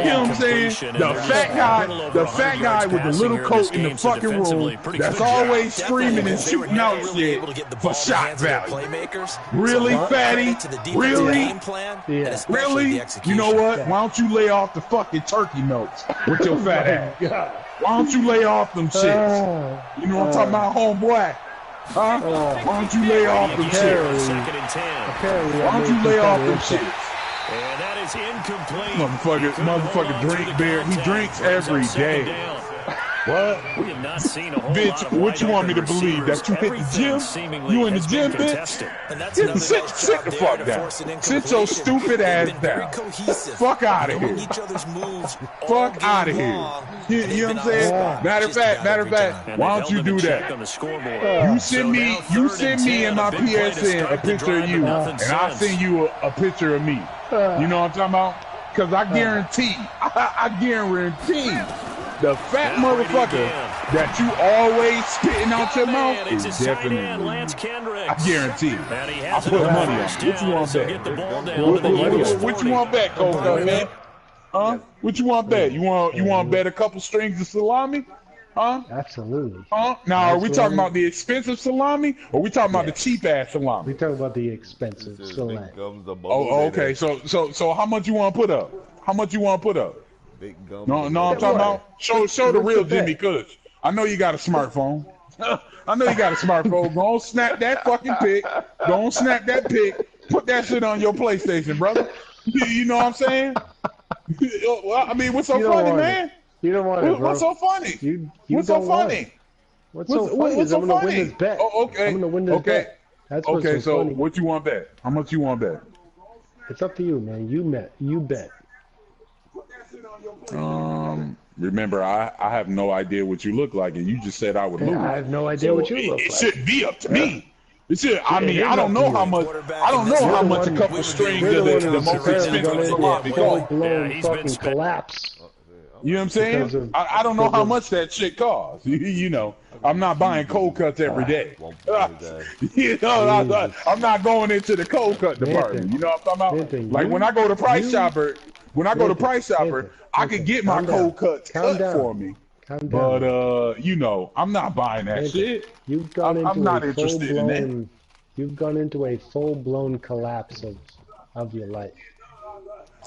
Speaker 4: know what I'm saying? The fat guy with the little coat in the fucking room that's always screaming and shooting out shit for shot value. Really, fatty? Really? Really? You know what? Why don't you lay off the fucking turkey melts with your fat ass? Why don't you lay off them shits? You know what I'm talking about, homeboy? Huh? Why don't you lay off them shits? Why don't you lay off them shits?
Speaker 5: And that is incomplete.
Speaker 4: Motherfucker drink beer. He drinks every day. What?
Speaker 5: We have not seen a whole
Speaker 4: bitch,
Speaker 5: lot of
Speaker 4: what you want me to believe? That you hit the gym? You in the gym, bitch? Sit the fuck down. Sit your stupid ass down. Fuck out of here. Fuck out of here. You know what I'm saying? Matter of fact, why don't you do that? You send me in my PSN a picture of you, and I'll send you a picture of me. You know what I'm talking about? Because I guarantee, the fat motherfucker that you always spitting out your mouth is definitely me. I guarantee it. I put money on it. What you want bet? What you want bet, Coco, man? Huh? What you want bet? You want bet a couple strings of salami? Huh?
Speaker 1: Absolutely.
Speaker 4: Huh? Now, are we talking about the expensive salami, or are we talking about the cheap ass salami?
Speaker 1: We talking about the expensive salami.
Speaker 4: Oh, okay. So how much you want to put up? How much you want to put up? No, I'm talking about show the real Jimmy Kush. I know you got a smartphone. I know you got a smartphone. Go on, snap that fucking pic. Go on, snap that pic. Put that shit on your PlayStation, brother. You know what I'm saying? I mean, what's so funny, man?
Speaker 1: You don't want it, bro.
Speaker 4: What's so funny? What's so funny?
Speaker 1: What's so funny is I'm gonna win this bet.
Speaker 4: Oh, okay.
Speaker 1: I'm gonna win this bet. That's what's
Speaker 4: okay, so
Speaker 1: funny.
Speaker 4: what you want bet? How much you want bet?
Speaker 1: It's up to you, man. You bet.
Speaker 4: Remember, I have no idea what you look like, and you just said I would lose.
Speaker 1: I have no idea what you look like.
Speaker 4: It shouldn't be up to me. Shit, I mean, I don't know how much. I don't know how much a couple strings of the most expensive salami cost.
Speaker 1: Full-blown fucking collapse.
Speaker 4: You know what I'm saying? I don't know how much that shit costs. You know, I'm not buying cold cuts every day. You know, I'm not going into the cold cut department. You know what I'm talking about? Like when I go to Price Chopper, I could get my cold cuts cut for me. But you know, I'm not buying that shit. I'm not interested in that.
Speaker 1: You've gone into a full-blown collapse of your life.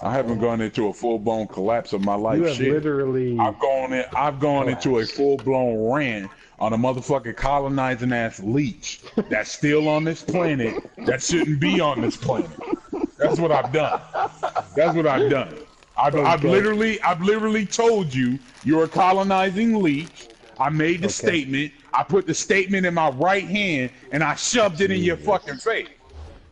Speaker 4: I haven't gone into a full-blown collapse of my life.
Speaker 1: You have literally.
Speaker 4: I've gone into a full-blown rant on a motherfucking colonizing ass leech that's still on this planet that shouldn't be on this planet. That's what I've done. That's what I've done. I've literally told you you're a colonizing leech. I made the statement. I put the statement in my right hand and I shoved it in your fucking face.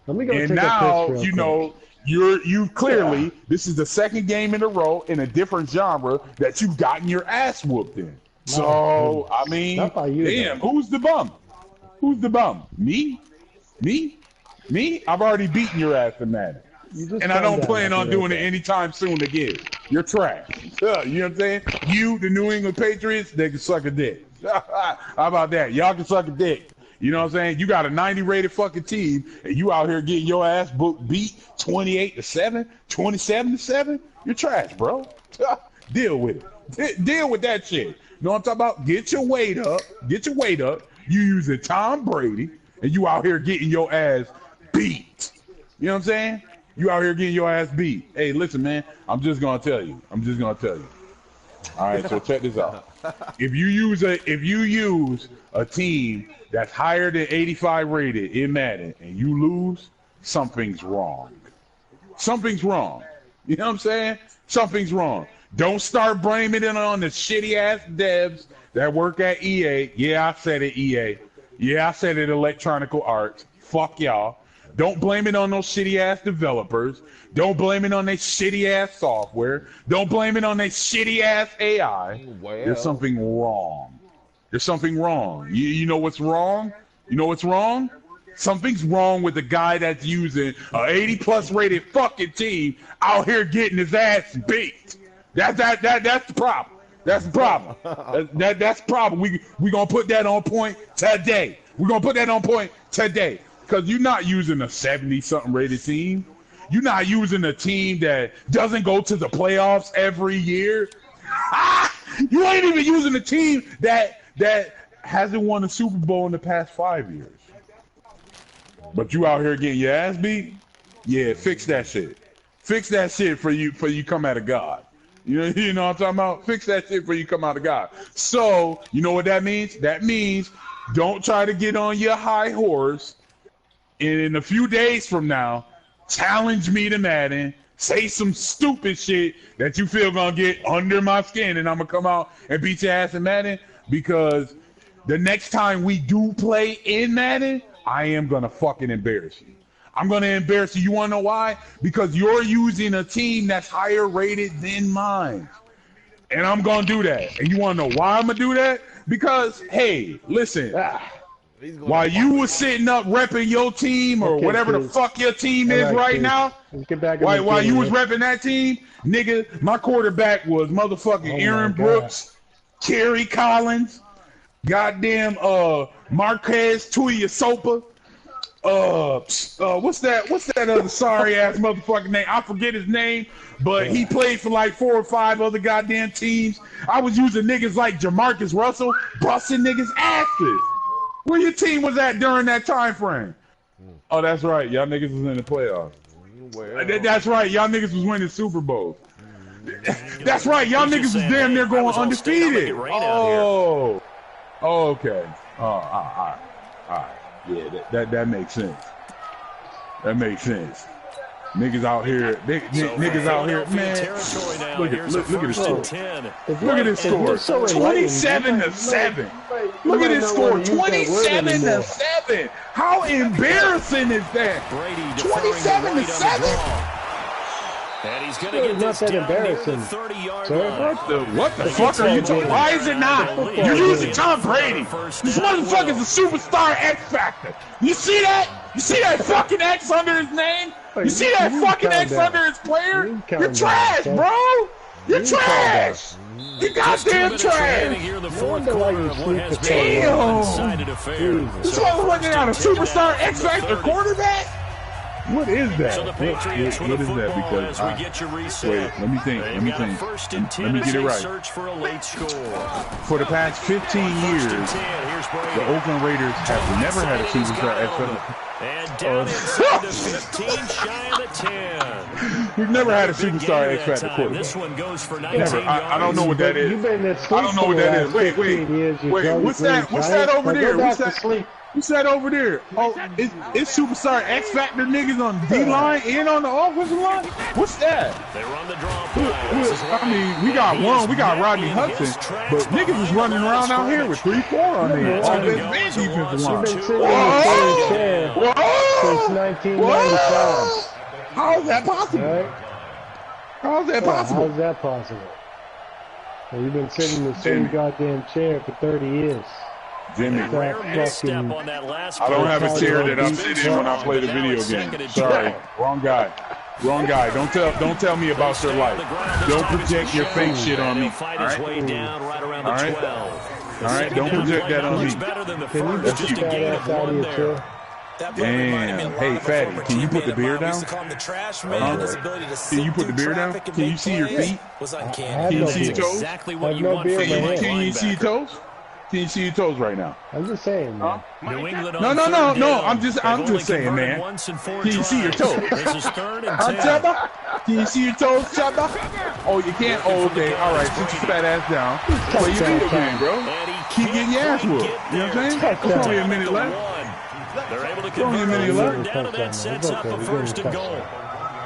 Speaker 1: Let me go
Speaker 4: and
Speaker 1: take
Speaker 4: now
Speaker 1: a piss real
Speaker 4: you know. You clearly, this is the second game in a row in a different genre that you've gotten your ass whooped in. So, I mean, damn, who's the bum? Who's the bum? Me? I've already beaten your ass in Madden. And I don't plan on doing it anytime soon again. You're trash. You know what I'm saying? You, the New England Patriots, they can suck a dick. How about that? Y'all can suck a dick. You know what I'm saying? You got a 90 rated fucking team, and you out here getting your ass beat 28-7, 27-7. You're trash, bro. Deal with it. Deal with that shit. You know what I'm talking about? Get your weight up. Get your weight up. You using Tom Brady, and you out here getting your ass beat. You know what I'm saying? You out here getting your ass beat. Hey, listen, man. I'm just gonna tell you. All right, so check this out. If you use a team that's higher than 85 rated in Madden and you lose, something's wrong. Something's wrong. You know what I'm saying? Something's wrong. Don't start blaming it on the shitty ass devs that work at EA. Yeah, I said it, EA. Yeah, I said it, Electronic Arts. Fuck y'all. Don't blame it on those shitty ass developers. Don't blame it on their shitty ass software. Don't blame it on their shitty ass AI. There's something wrong. There's something wrong. You know what's wrong? You know what's wrong? Something's wrong with the guy that's using a 80+ rated fucking team out here getting his ass beat. That's the problem. That's the problem. That's the problem. We gonna put that on point today. We're gonna put that on point today. Because you're not using a 70-something rated team. You're not using a team that doesn't go to the playoffs every year. You ain't even using a team that hasn't won a Super Bowl in the past 5 years. But you out here getting your ass beat? Yeah, fix that shit. Fix that shit for you come out of God. You know what I'm talking about? Fix that shit for you come out of God. So, you know what that means? That means don't try to get on your high horse. And in a few days from now, challenge me to Madden, say some stupid shit that you feel gonna get under my skin, and I'm gonna come out and beat your ass in Madden, because the next time we do play in Madden, I am gonna fucking embarrass you. I'm gonna embarrass you. You wanna know why? Because you're using a team that's higher rated than mine. And I'm gonna do that. And you wanna know why I'm gonna do that? Because, hey, listen. While you was sitting up repping your team or whatever the fuck your team is right now, while you was repping that team, nigga, my quarterback was motherfucking Aaron Brooks, Kerry Collins, goddamn Marquez Tuiasopa, what's that other sorry ass motherfucking name? I forget his name, but he played for like 4 or 5 other goddamn teams. I was using niggas like Jamarcus Russell, busting niggas' asses. Where your team was at during that time frame? Oh, that's right. Y'all niggas was in the playoffs. That's right. Y'all niggas was winning Super Bowls. That's right. Y'all niggas was damn near going undefeated. Oh, okay. All right. Yeah, that makes sense. That makes sense. Niggas out here, niggas out here, man. Look at this score. Look at this score. 27-7. Look at this score. 27-7. How embarrassing is that? 27-7.
Speaker 5: And he's going to get this down near the 30-yard line.
Speaker 4: What the fuck are you talking? Why is it not? You're using Tom Brady. This motherfucker's a superstar X Factor. You see that? You see that fucking X under his name? You see that fucking X under his player? You're trash, bro. You're trash. You goddamn trash.
Speaker 5: Here the fourth quarter of what has been
Speaker 4: Damn.
Speaker 5: a one-sided affair.
Speaker 4: This motherfucker got a superstar X Factor quarterback? What is that?
Speaker 5: So the Patriots
Speaker 4: what is that? Because
Speaker 5: as we get your reset.
Speaker 4: wait, let me think. Let me think. Let me get it right.
Speaker 5: Search for a late score.
Speaker 4: For the past 15 years, the Oakland Raiders have never had a superstar X Factor.
Speaker 5: And down inside the 15, shy of the 10.
Speaker 4: We've never had a superstar X Factor quarterback.
Speaker 5: This one goes for 19
Speaker 4: never. I don't know what that is.
Speaker 1: I
Speaker 4: don't know what that is. Wait. What's that? What's that over there? What's that? What's that over there? Oh, it's superstar X Factor niggas on the D line and on the offensive line. What's that?
Speaker 5: They run the draw.
Speaker 4: I mean, we got one. We got Rodney Hudson, but niggas is running around out here with 3-4 on there. Offense and defensive line.
Speaker 1: Since 1995.
Speaker 4: How is that possible? How is that possible?
Speaker 1: How is that possible? Well, you've been sitting in the same goddamn chair for 30 years.
Speaker 4: Jimmy,
Speaker 5: I
Speaker 4: don't have a chair that I'm sitting in when I play the video game. Sorry, wrong guy. Wrong guy. Don't tell me about your life. Don't project your fake shit on me. All right? All right. Don't project that on me. That's you. Damn. Hey, Fatty, can you put the beard down? Can you put the beard down? Can you see your feet? Can you see your toes? Can you see your toes? Can you see your toes right now?
Speaker 1: I'm just saying, man.
Speaker 4: No. I'm just saying, man. Can you see your toes? Can you see your toes, Chaba? Oh, you can't? Oh, okay. All right. Sit your fat ass down. Play your video game, bro. Keep getting your ass whooped. You know what I'm saying? There's only a minute left.
Speaker 5: They're able to convert down, and that sets up a first and goal.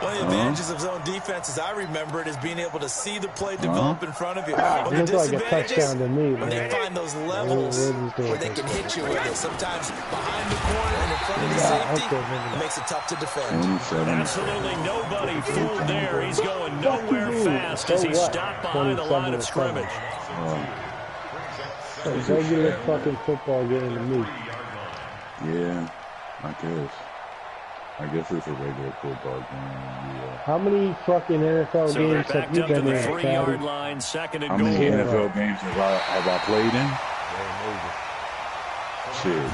Speaker 7: One of the advantages of zone defense, as I remember it, is being able to see the play develop in front of you. But the disadvantage is when they find those levels where they can hit you with it. Sometimes behind the corner and in front of the safety, it makes it tough to defend.
Speaker 5: Absolutely nobody fooled there. He's going nowhere fast as he stopped behind the line of scrimmage.
Speaker 1: Regular fucking football game to me.
Speaker 4: Yeah, I guess it's a regular football game. Yeah.
Speaker 1: How many fucking NFL games have you been in,
Speaker 5: Fatty? Line, second and
Speaker 4: how many NFL games have I played in? Shit,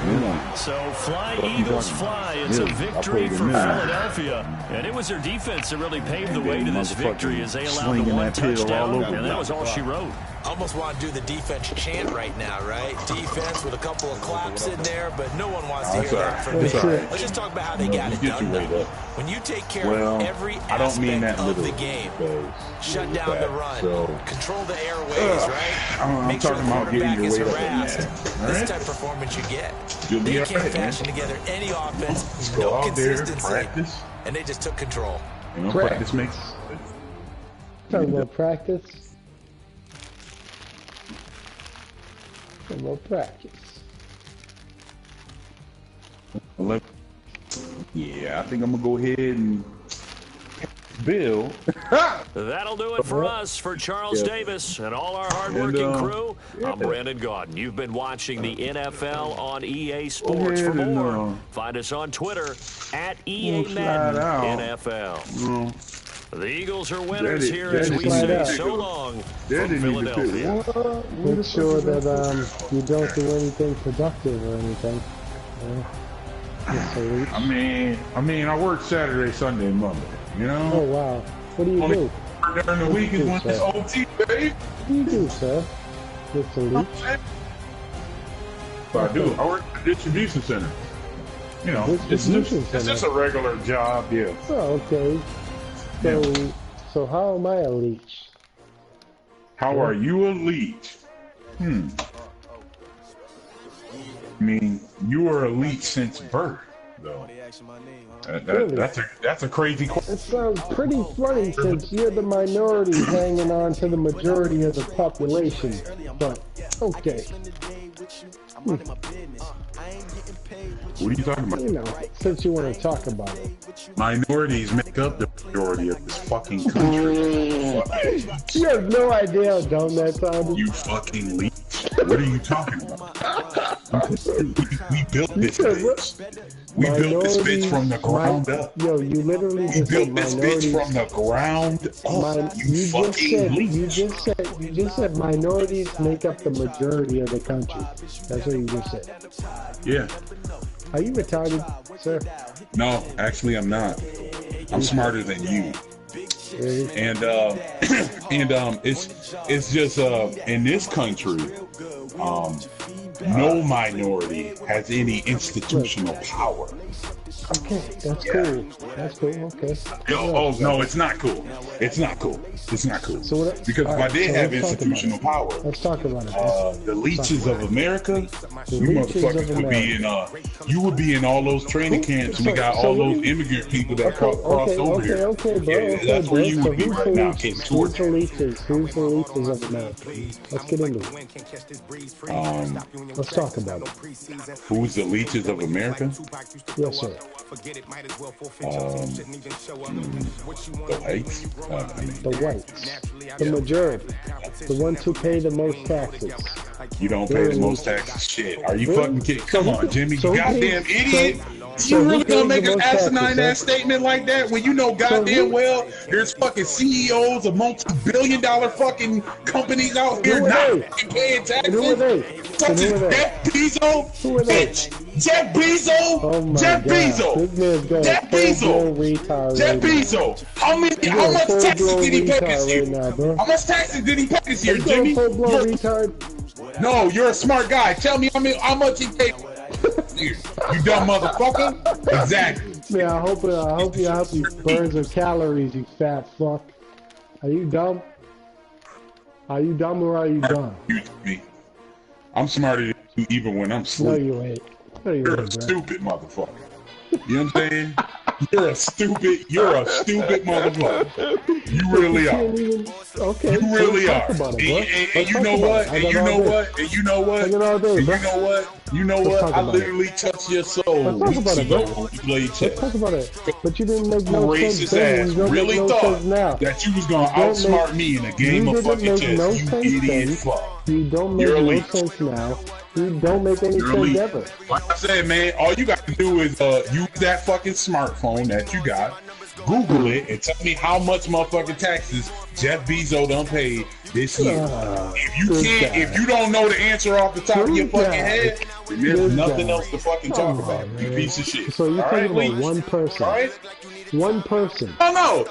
Speaker 5: so fly, Eagles fly. It's a victory for Philadelphia. And it was their defense that really paved the way to this victory as they allowed the one touchdown. And that was all she wrote.
Speaker 7: Almost want to do the defense chant right now, right? Defense with a couple of claps in there, but no one wants to hear that from me. Let's just talk about how they got it done, though. When you take care of every aspect of the game, shut down the run, control the airways, right? Make sure the quarterback is harassed. This type of performance you get. They can't fashion together any offense, no consistency, and they just took control.
Speaker 4: You know, practice makes.
Speaker 1: Talking about practice. More practice.
Speaker 4: Yeah, I think I'm gonna go ahead and Bill.
Speaker 5: That'll do it for us. For Charles Davis and all our hardworking crew, I'm Brandon Gaudin. You've been watching the NFL on EA Sports. For more, find us on Twitter at EA Madden NFL. The Eagles are winners here as we say so long from Philadelphia.
Speaker 1: Make sure that you don't do anything productive or anything.
Speaker 4: I mean, I work Saturday, Sunday, and Monday. You know?
Speaker 1: Oh wow! What do you do?
Speaker 4: During the week is when it's OT, babe.
Speaker 1: What do you do, sir? Mr. Leach?
Speaker 4: I do. I work at the distribution center. You know, it's just a regular job, yeah.
Speaker 1: Oh, okay. So how am I a leech?
Speaker 4: How are you a leech? I mean, you were a leech since birth, though. That's a crazy question.
Speaker 1: It sounds pretty funny since you're the minority hanging on to the majority of the population. But okay.
Speaker 4: What are you talking about?
Speaker 1: You know, since you want to talk about it.
Speaker 4: Minorities make up the majority of this fucking country.
Speaker 1: You have no idea how dumb that sounded.
Speaker 4: You fucking leech. What are you talking about? We built this bitch. We built this bitch from the ground up.
Speaker 1: Yo, you literally
Speaker 4: We
Speaker 1: just
Speaker 4: built
Speaker 1: said
Speaker 4: this
Speaker 1: minorities.
Speaker 4: bitch from the ground up.
Speaker 1: You just said minorities make up the majority of the country. That's what you just said.
Speaker 4: Yeah.
Speaker 1: Are you retarded, sir?
Speaker 4: No, actually I'm not. I'm smarter than you.
Speaker 1: Really?
Speaker 4: And it's just in this country, no minority has any institutional power.
Speaker 1: Okay, that's cool. That's cool. Okay.
Speaker 4: Oh no, it's not cool. It's not cool. It's not cool.
Speaker 1: So what,
Speaker 4: because if I did have
Speaker 1: let's
Speaker 4: institutional power,
Speaker 1: let's talk about it.
Speaker 4: the leeches of America,
Speaker 1: The
Speaker 4: you
Speaker 1: leeches of
Speaker 4: motherfuckers would be in you would be in all those training camps. We got all those immigrant people that crossed over here.
Speaker 1: Okay, bro.
Speaker 4: Yeah, that's where you would be right now, getting
Speaker 1: Who's
Speaker 4: tortured.
Speaker 1: the leeches? Who's the leeches of America? Let's get into it. Let's talk about it.
Speaker 4: Who's the leeches of America?
Speaker 1: Yes, sir.
Speaker 4: The whites.
Speaker 1: The whites. The majority. The ones who pay the most taxes.
Speaker 4: You don't pay the most taxes. Shit. Are you fucking kidding? Come on, Jimmy. You
Speaker 1: So who
Speaker 4: goddamn
Speaker 1: pays-
Speaker 4: idiot.
Speaker 1: so
Speaker 4: You
Speaker 1: who
Speaker 4: really
Speaker 1: pays
Speaker 4: gonna make
Speaker 1: the
Speaker 4: an
Speaker 1: most taxes,
Speaker 4: asinine
Speaker 1: huh?
Speaker 4: ass statement like that when you know goddamn well there's fucking CEOs of multi-billion-dollar fucking companies out here
Speaker 1: Who are
Speaker 4: not
Speaker 1: they?
Speaker 4: fucking paying taxes?
Speaker 1: Who are they?
Speaker 4: Fucking
Speaker 1: Who are they?
Speaker 4: Jeff Bezos,
Speaker 1: Who are they?
Speaker 4: bitch. Jeff Bezos,
Speaker 1: Oh my
Speaker 4: Jeff
Speaker 1: God.
Speaker 4: Bezos,
Speaker 1: This man's going
Speaker 4: Jeff
Speaker 1: full-blown
Speaker 4: Bezos,
Speaker 1: retard
Speaker 4: Jeff
Speaker 1: right now.
Speaker 4: Bezos. How much
Speaker 1: You're
Speaker 4: taxes
Speaker 1: full-blown
Speaker 4: did he pay
Speaker 1: retard
Speaker 4: this year?
Speaker 1: right now, bro.
Speaker 4: How much taxes did he pay this year,
Speaker 1: You're
Speaker 4: Jimmy?
Speaker 1: full-blown
Speaker 4: You're-
Speaker 1: retard.
Speaker 4: No, you're a smart guy. Tell me how much he paid. You dumb motherfucker. Exactly.
Speaker 1: Man, I hope you burn some calories, you fat fuck. Are you dumb? Are you dumb or are you dumb?
Speaker 4: Me. I'm smarter than you even when I'm
Speaker 1: No,
Speaker 4: asleep.
Speaker 1: you ain't. No, you
Speaker 4: You're a
Speaker 1: ain't, bro.
Speaker 4: stupid motherfucker. You know what I'm saying? You're a stupid motherfucker. You really are.
Speaker 1: Okay.
Speaker 4: You really
Speaker 1: so
Speaker 4: are.
Speaker 1: talk about it, bro.
Speaker 4: And
Speaker 1: Let's
Speaker 4: you
Speaker 1: talk
Speaker 4: know
Speaker 1: about
Speaker 4: what?
Speaker 1: it. I
Speaker 4: And
Speaker 1: got
Speaker 4: you
Speaker 1: all
Speaker 4: know
Speaker 1: day.
Speaker 4: what? And you know what?
Speaker 1: I got all day,
Speaker 4: And
Speaker 1: bro.
Speaker 4: you know what? You know
Speaker 1: Let's
Speaker 4: what?
Speaker 1: talk
Speaker 4: I
Speaker 1: about it.
Speaker 4: literally touched your soul
Speaker 1: Let's talk
Speaker 4: weeks
Speaker 1: about it,
Speaker 4: ago
Speaker 1: bro.
Speaker 4: when we played
Speaker 1: Let's
Speaker 4: chess.
Speaker 1: talk about it. But you didn't make no sense
Speaker 4: Racist
Speaker 1: then.
Speaker 4: ass
Speaker 1: You don't
Speaker 4: really
Speaker 1: make no
Speaker 4: thought
Speaker 1: sense now.
Speaker 4: that you was gonna
Speaker 1: You don't
Speaker 4: outsmart
Speaker 1: make-
Speaker 4: me in a game
Speaker 1: you
Speaker 4: of
Speaker 1: didn't
Speaker 4: fucking
Speaker 1: make
Speaker 4: chess.
Speaker 1: no
Speaker 4: You
Speaker 1: sense
Speaker 4: idiot
Speaker 1: then.
Speaker 4: fuck.
Speaker 1: You don't make
Speaker 4: You're a
Speaker 1: no
Speaker 4: leech.
Speaker 1: sense now. You don't make any
Speaker 4: You're a
Speaker 1: sense
Speaker 4: leech.
Speaker 1: ever.
Speaker 4: Like I said, man, all you got to do is use that fucking smartphone that you got, Google it, and tell me how much motherfucking taxes Jeff Bezos done paid this year. If you don't know the answer off the top of your fucking head, then there's nothing else to fucking talk about. You piece of shit.
Speaker 1: So you're
Speaker 4: All
Speaker 1: talking
Speaker 4: right,
Speaker 1: about
Speaker 4: leech?
Speaker 1: one person.
Speaker 4: All right?
Speaker 1: One person.
Speaker 4: No.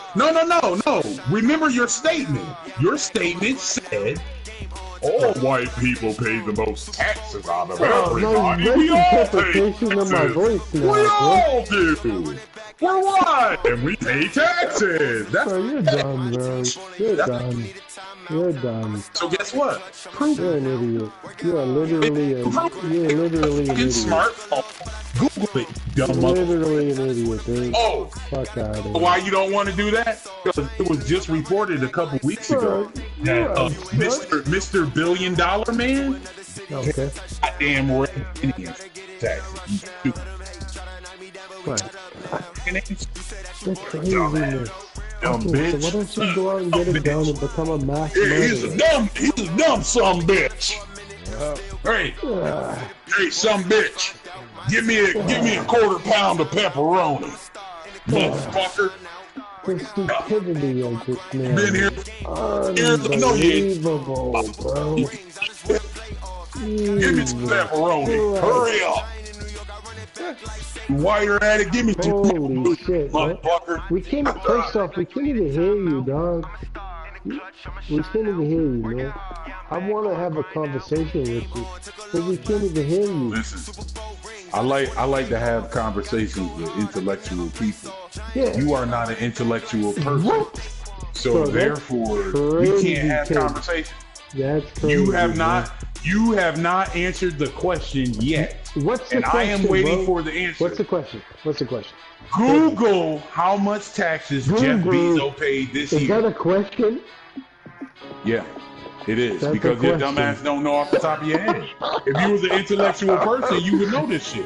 Speaker 4: Remember your statement. Your statement said, all white people pay the most taxes out of everybody.
Speaker 1: no,
Speaker 4: We all pay
Speaker 1: interpretation of my
Speaker 4: taxes.
Speaker 1: voice now,
Speaker 4: We
Speaker 1: bro.
Speaker 4: all do. We're white, and we pay taxes. That's
Speaker 1: Bro, you're dumb, bro. You're dumb. You're dumb.
Speaker 4: So guess what? Prove
Speaker 1: You're
Speaker 4: it.
Speaker 1: an idiot. You are literally an
Speaker 4: Fucking
Speaker 1: idiot.
Speaker 4: smartphone. Google it,
Speaker 1: You're
Speaker 4: dumb mother.
Speaker 1: literally an idiot, dude.
Speaker 4: Oh,
Speaker 1: Fuck out of here.
Speaker 4: why you don't want to do that? Because it was just reported a couple weeks ago that Mr. Billion Dollar Man
Speaker 1: Okay.
Speaker 4: goddamn red Indian taxes. You stupid.
Speaker 1: What? You're craziness.
Speaker 4: Dumb
Speaker 1: Okay,
Speaker 4: bitch.
Speaker 1: so why don't you go out and get it done and become a mass
Speaker 4: Yeah, he's a
Speaker 1: murderer?
Speaker 4: dumb son bitch. Hey, hey, some bitch. Give me a quarter pound of pepperoni, motherfucker.
Speaker 1: The stupidity of this man.
Speaker 4: Been here.
Speaker 1: Unbelievable, bro.
Speaker 4: Give me some pepperoni. Hurry up. While you're at it, give me some
Speaker 1: Holy shit, man.
Speaker 4: motherfucker.
Speaker 1: We can't, first off, we can't even hear you, dog. We can't even hear you, man. I want to have a conversation with you, but we can't even hear you.
Speaker 4: Listen, I like to have conversations with intellectual people.
Speaker 1: Yeah.
Speaker 4: You are not an intellectual person,
Speaker 1: What?
Speaker 4: so
Speaker 1: that's
Speaker 4: therefore we
Speaker 1: crazy,
Speaker 4: can't have
Speaker 1: kid.
Speaker 4: conversations.
Speaker 1: That's crazy.
Speaker 4: You have
Speaker 1: man.
Speaker 4: not answered the question yet.
Speaker 1: What's the
Speaker 4: And
Speaker 1: question,
Speaker 4: I am waiting
Speaker 1: bro?
Speaker 4: for the answer.
Speaker 1: What's the question? What's the question?
Speaker 4: Google how much taxes Jeff
Speaker 1: Google.
Speaker 4: Bezos paid this
Speaker 1: Is
Speaker 4: year.
Speaker 1: that a question?
Speaker 4: Yeah, it is.
Speaker 1: That's
Speaker 4: Because
Speaker 1: a
Speaker 4: your
Speaker 1: question.
Speaker 4: dumbass don't know off the top of your head. If you was an intellectual person, you would know this shit.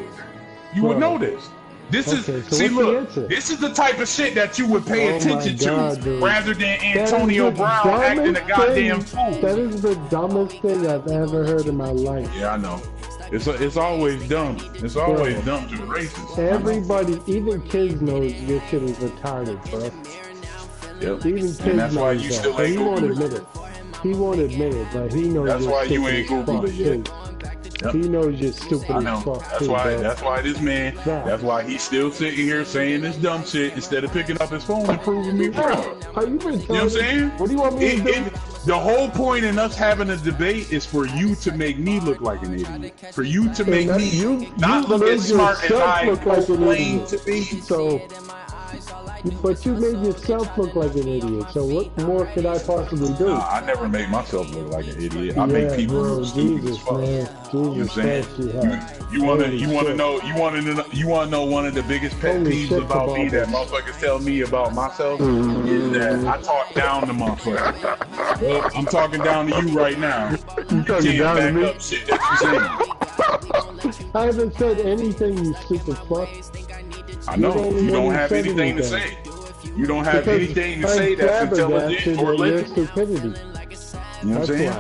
Speaker 4: You would know this. This is,
Speaker 1: so
Speaker 4: see, look,
Speaker 1: what's the answer?
Speaker 4: this is the type of shit that you would pay attention
Speaker 1: God,
Speaker 4: to
Speaker 1: dude.
Speaker 4: rather than Antonio Brown acting a goddamn fool.
Speaker 1: That is the dumbest thing I've ever heard in my life.
Speaker 4: Yeah, I know. It's always dumb. It's always dumb to the racists.
Speaker 1: Everybody, even KiZz knows your shit is retarded, bro.
Speaker 4: Yep.
Speaker 1: Even KiZz
Speaker 4: that's why
Speaker 1: knows
Speaker 4: you
Speaker 1: that,
Speaker 4: still
Speaker 1: but
Speaker 4: ain't
Speaker 1: he won't
Speaker 4: Googled
Speaker 1: admit it. He won't admit it, but he knows.
Speaker 4: That's
Speaker 1: you're
Speaker 4: why you
Speaker 1: stupid
Speaker 4: ain't
Speaker 1: as
Speaker 4: Googled
Speaker 1: fuck,
Speaker 4: it yet.
Speaker 1: too.
Speaker 4: Yep.
Speaker 1: He knows you're stupid
Speaker 4: I
Speaker 1: as
Speaker 4: know.
Speaker 1: fuck.
Speaker 4: That's
Speaker 1: too,
Speaker 4: why.
Speaker 1: bro.
Speaker 4: That's why this man. That's why he's still sitting here saying this dumb shit instead of picking up his phone and proving me wrong.
Speaker 1: Are you retarded?
Speaker 4: You know what I'm saying?
Speaker 1: What do you want me to do?
Speaker 4: The whole point in us having a debate is for you to make me look like an idiot. For you to make me not look as smart as I claim to be.
Speaker 1: So, but you made yourself look like an idiot. So what more could I possibly do?
Speaker 4: Nah, I never make myself look like an idiot. I make people look stupid as fuck.
Speaker 1: Man.
Speaker 4: You know what I'm saying? You wanna know one of the biggest pet peeves about me that motherfuckers tell me about myself is that I talk down to motherfuckers. Well, I'm talking down to you right now.
Speaker 1: You talking down to me?
Speaker 4: Up shit that you saying.
Speaker 1: I haven't said anything, you stupid fuck.
Speaker 4: I know you don't have anything to say. You don't have anything to say that's intelligent or legit.
Speaker 1: Stupidity.
Speaker 4: You know what I'm saying?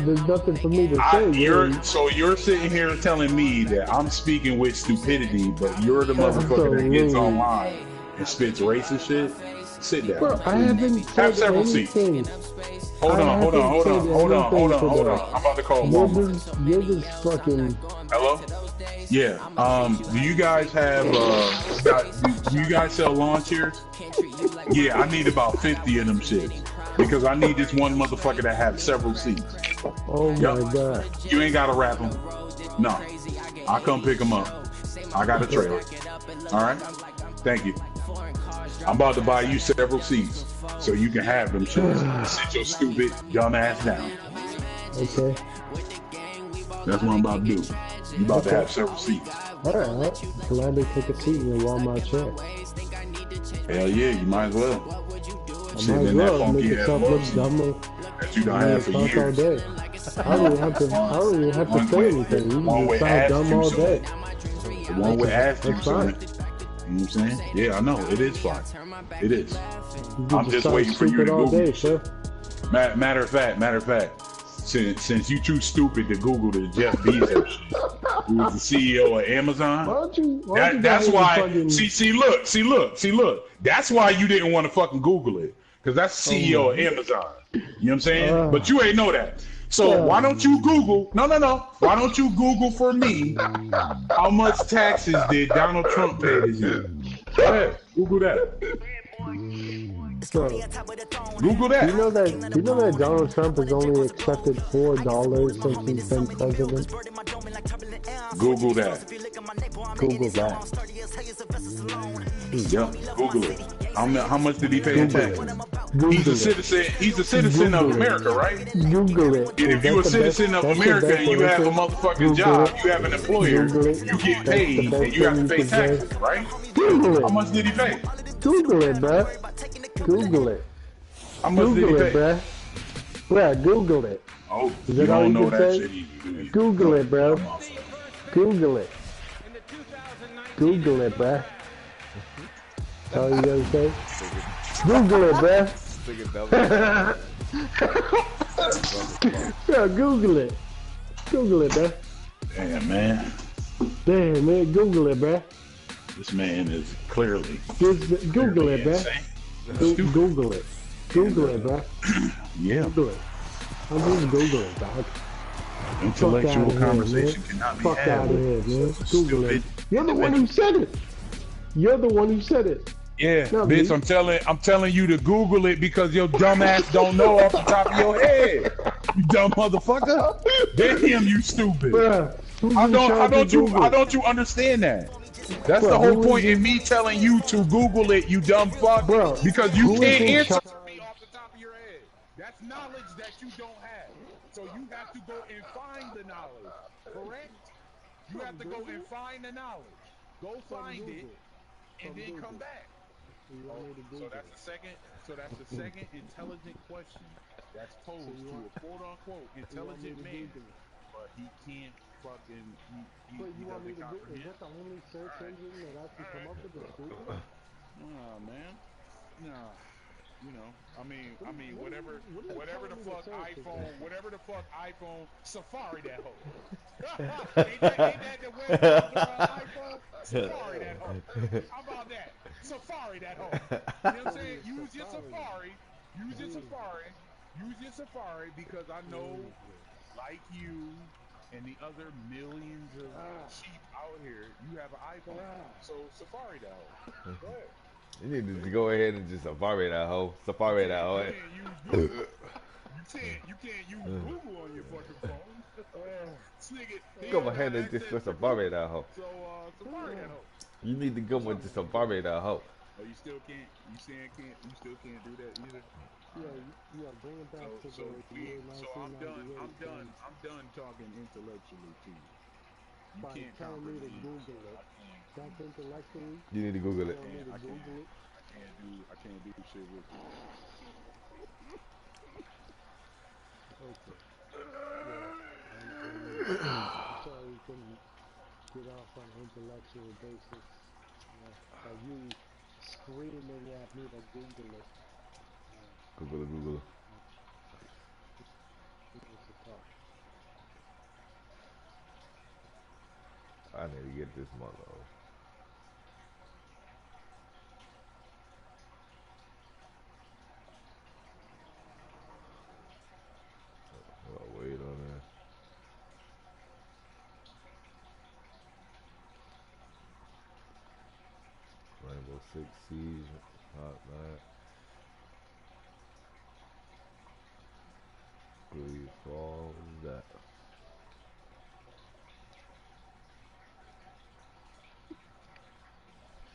Speaker 1: There's nothing for me to say.
Speaker 4: So you're sitting here telling me that I'm speaking with stupidity, but you're the motherfucker that gets online and spits racist shit. Sit down.
Speaker 1: Bro, I haven't
Speaker 4: have several seats. Hold on. I'm about to call Walmart.
Speaker 1: You're just fucking.
Speaker 4: Hello? Yeah. Do you guys have do you guys sell lawn chairs? Yeah, I need about 50 of them shits. Because I need this one motherfucker that has several seats.
Speaker 1: Oh my god.
Speaker 4: You ain't gotta wrap them. No. I'll come pick them up. I got a trailer. Alright? Thank you. I'm about to buy you several seats so you can have them shits. Sit your stupid dumb ass down.
Speaker 1: Okay.
Speaker 4: That's what I'm about to do. You about to have several seats.
Speaker 1: Alright. Glad they take a seat in your Walmart chair.
Speaker 4: Hell yeah, you might as well. Sitting in that funky ass love seat that you done had for years.
Speaker 1: I don't even have to say anything. You can just sound dumb all day.
Speaker 4: The one with ass juice on it. You know what I'm saying? Yeah, I know. It is fine. It is. I'm just waiting for you to Google it. Matter of fact, since you too stupid to Google the Jeff Bezos shit, who was the CEO of Amazon, that's why. See, look. That's why you didn't want to fucking Google it, because that's the CEO of Amazon. You know what I'm saying? But you ain't know that. So why don't you Google? No. Why don't you Google for me how much taxes did Donald Trump pay this year? Go ahead, Google that. Google that.
Speaker 1: You know that Donald Trump has only accepted $4 since he's been president?
Speaker 4: Google that.
Speaker 1: Google that.
Speaker 4: Yep, Google it. How much did he pay in taxes? He's a citizen of America, right?
Speaker 1: Google it.
Speaker 4: And if you're a citizen of America and you have a motherfucking job, you have an employer, you get paid and you have to pay taxes, right? How much did he pay?
Speaker 1: Google it, bruh. Google it.
Speaker 4: How much did he pay?
Speaker 1: Bruh. Yeah, Google it.
Speaker 4: Oh,
Speaker 1: you don't know that shit either. Google it, bro. Google it. Google it, bruh. That's all you gotta say? Google it, bruh. Yeah, Google it. Google it, bruh.
Speaker 4: Damn, man.
Speaker 1: Google it, bruh.
Speaker 4: This man is clearly.
Speaker 1: Google it, bruh. Google it. Google it, bruh.
Speaker 4: Yeah.
Speaker 1: Google it. I'm just Google it, dog.
Speaker 4: Intellectual conversation cannot be
Speaker 1: had. Fuck out of here, man. Google it. You're the one who said it. You're the one who said it.
Speaker 4: Yeah, bitch, I'm telling you to Google it because your dumb ass don't know off the top of your head. You dumb motherfucker. Damn, you stupid. How don't you understand that? That's the whole point in me telling you to Google it, you dumb fuck. Because you can't answer me off the top of your head. That's knowledge that you don't have. So you have to go and find the knowledge. Correct? You have to go and find the knowledge. Go find it and then come back. So that's the second intelligent question that's posed to a quote-unquote intelligent man, but he can't fucking
Speaker 1: Wait,
Speaker 4: he
Speaker 1: you want me
Speaker 4: doesn't
Speaker 1: to do? Is
Speaker 4: comprehend.
Speaker 1: that the only search engine that I can come up with is Google?
Speaker 4: Nah, man. Nah. You know, I mean,
Speaker 1: What are you
Speaker 4: whatever
Speaker 1: telling
Speaker 4: the
Speaker 1: me to
Speaker 4: fuck
Speaker 1: search?
Speaker 4: whatever the fuck iPhone, Safari that hoe. ain't that the web browser on iPhone? Safari that hoe. How about that? Safari that hoe. You know what I'm saying? Use your Safari. Use your Safari. Use your Safari because I know, like you and the other millions of sheep out here, you have an iPhone. So Safari that hoe. Go ahead.
Speaker 6: You need to go ahead and just Safari that hoe. Safari that hoe.
Speaker 4: You can't use Google. You can't use Google on your fucking phone.
Speaker 6: Go ahead and just Safari that hoe.
Speaker 4: So Safari that hoe.
Speaker 6: You need to go and just Safari that hoe.
Speaker 4: Oh, you still can't. You still can't do that either.
Speaker 1: Yeah, bring it back to the year 1998.
Speaker 4: I'm done talking intellectually to you. You
Speaker 1: By
Speaker 4: can't
Speaker 1: telling me to
Speaker 4: comprehend.
Speaker 1: Google it. That's intellectually.
Speaker 6: You need to Google it.
Speaker 4: I can't do shit with you.
Speaker 1: Okay. I'm sorry you couldn't get off on an intellectual basis. Like you screaming at me to Google it.
Speaker 6: Google it. I need to get this mother. I'll wait on that. Rainbow Six Siege, Hot Night. Greed Falls, that.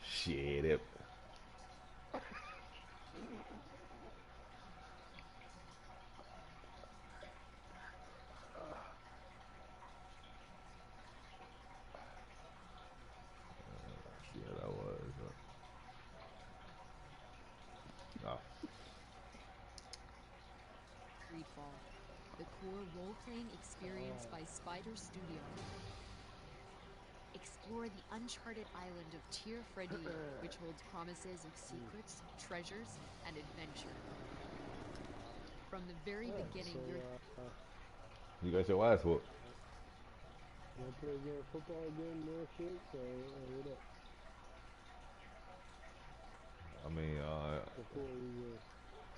Speaker 6: Shit it. Yeah, that was.
Speaker 8: Greedfall, the core role-playing experience by Spider Studio. Explore the uncharted island of Tier Freddy, which holds promises of secrets, treasures, and adventure. From the very beginning,
Speaker 6: you got your ass whooped.
Speaker 1: You want to play a football game, more shit? So, what up?
Speaker 6: I mean,
Speaker 1: before we were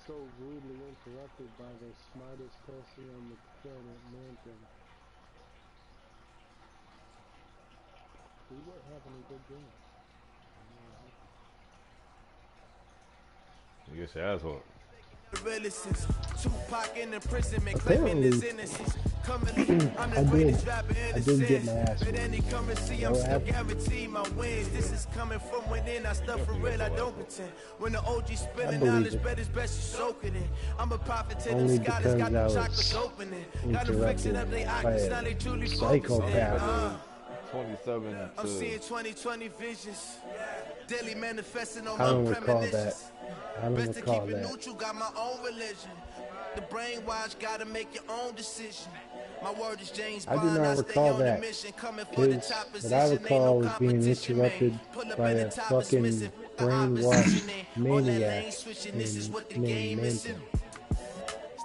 Speaker 1: so rudely interrupted by the smartest person on the planet, Manton. We were having a good game.
Speaker 6: you get your ass whooped.
Speaker 3: Tupac in imprisonment, claiming his innocence. I'm the greatest rapper in the sense. But any come and see, I'm still guaranteed my wins. This is coming from within. I stuff for real, I don't pretend. When the OG spilling knowledge, bet it's best you soak it in. I'm a prophet to them scholars, got the chocolates opening. Got them fixing up they eyes, now they truly focusing.
Speaker 6: 27.
Speaker 3: I'm seeing 2020 visions. Daily manifesting on my premonitions. Best to keep it neutral, got my own religion. The brainwash, gotta make your own decision. My word is James Bond, I stay on the mission, coming for the top position.
Speaker 1: What I recall was being interrupted by a fucking brainwashed maniac named Manton.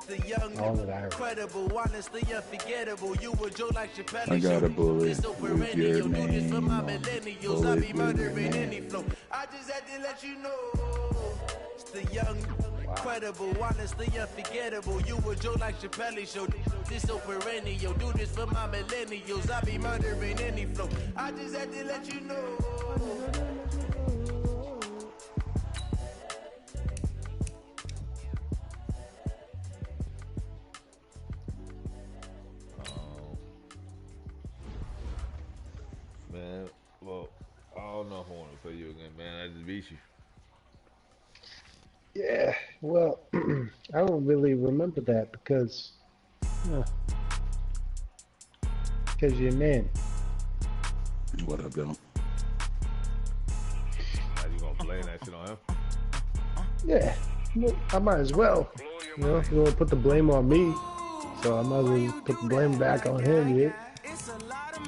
Speaker 3: The young, incredible, honestly unforgettable. You were Joe like Chappelle.
Speaker 4: I got a bullet
Speaker 3: so
Speaker 4: with your
Speaker 3: do this for my
Speaker 4: name
Speaker 3: millennials. I be murdering any flow. I just had to let you know. It's the young, incredible, honestly unforgettable. You were Joe like Chappelle. Show this so perennial. Do this for my millennials. I be murdering any flow. I just had to let you know.
Speaker 6: Man, well, I don't know if I want to play you again, man. I just beat you.
Speaker 1: Yeah, well, I don't really remember that because you're a man.
Speaker 4: What up, though?
Speaker 6: Now you gonna blame that shit on him?
Speaker 1: Yeah, I might as well. You know, if you want to put the blame on me, so I might as well put the blame back on him, yeah.
Speaker 3: It's a lot of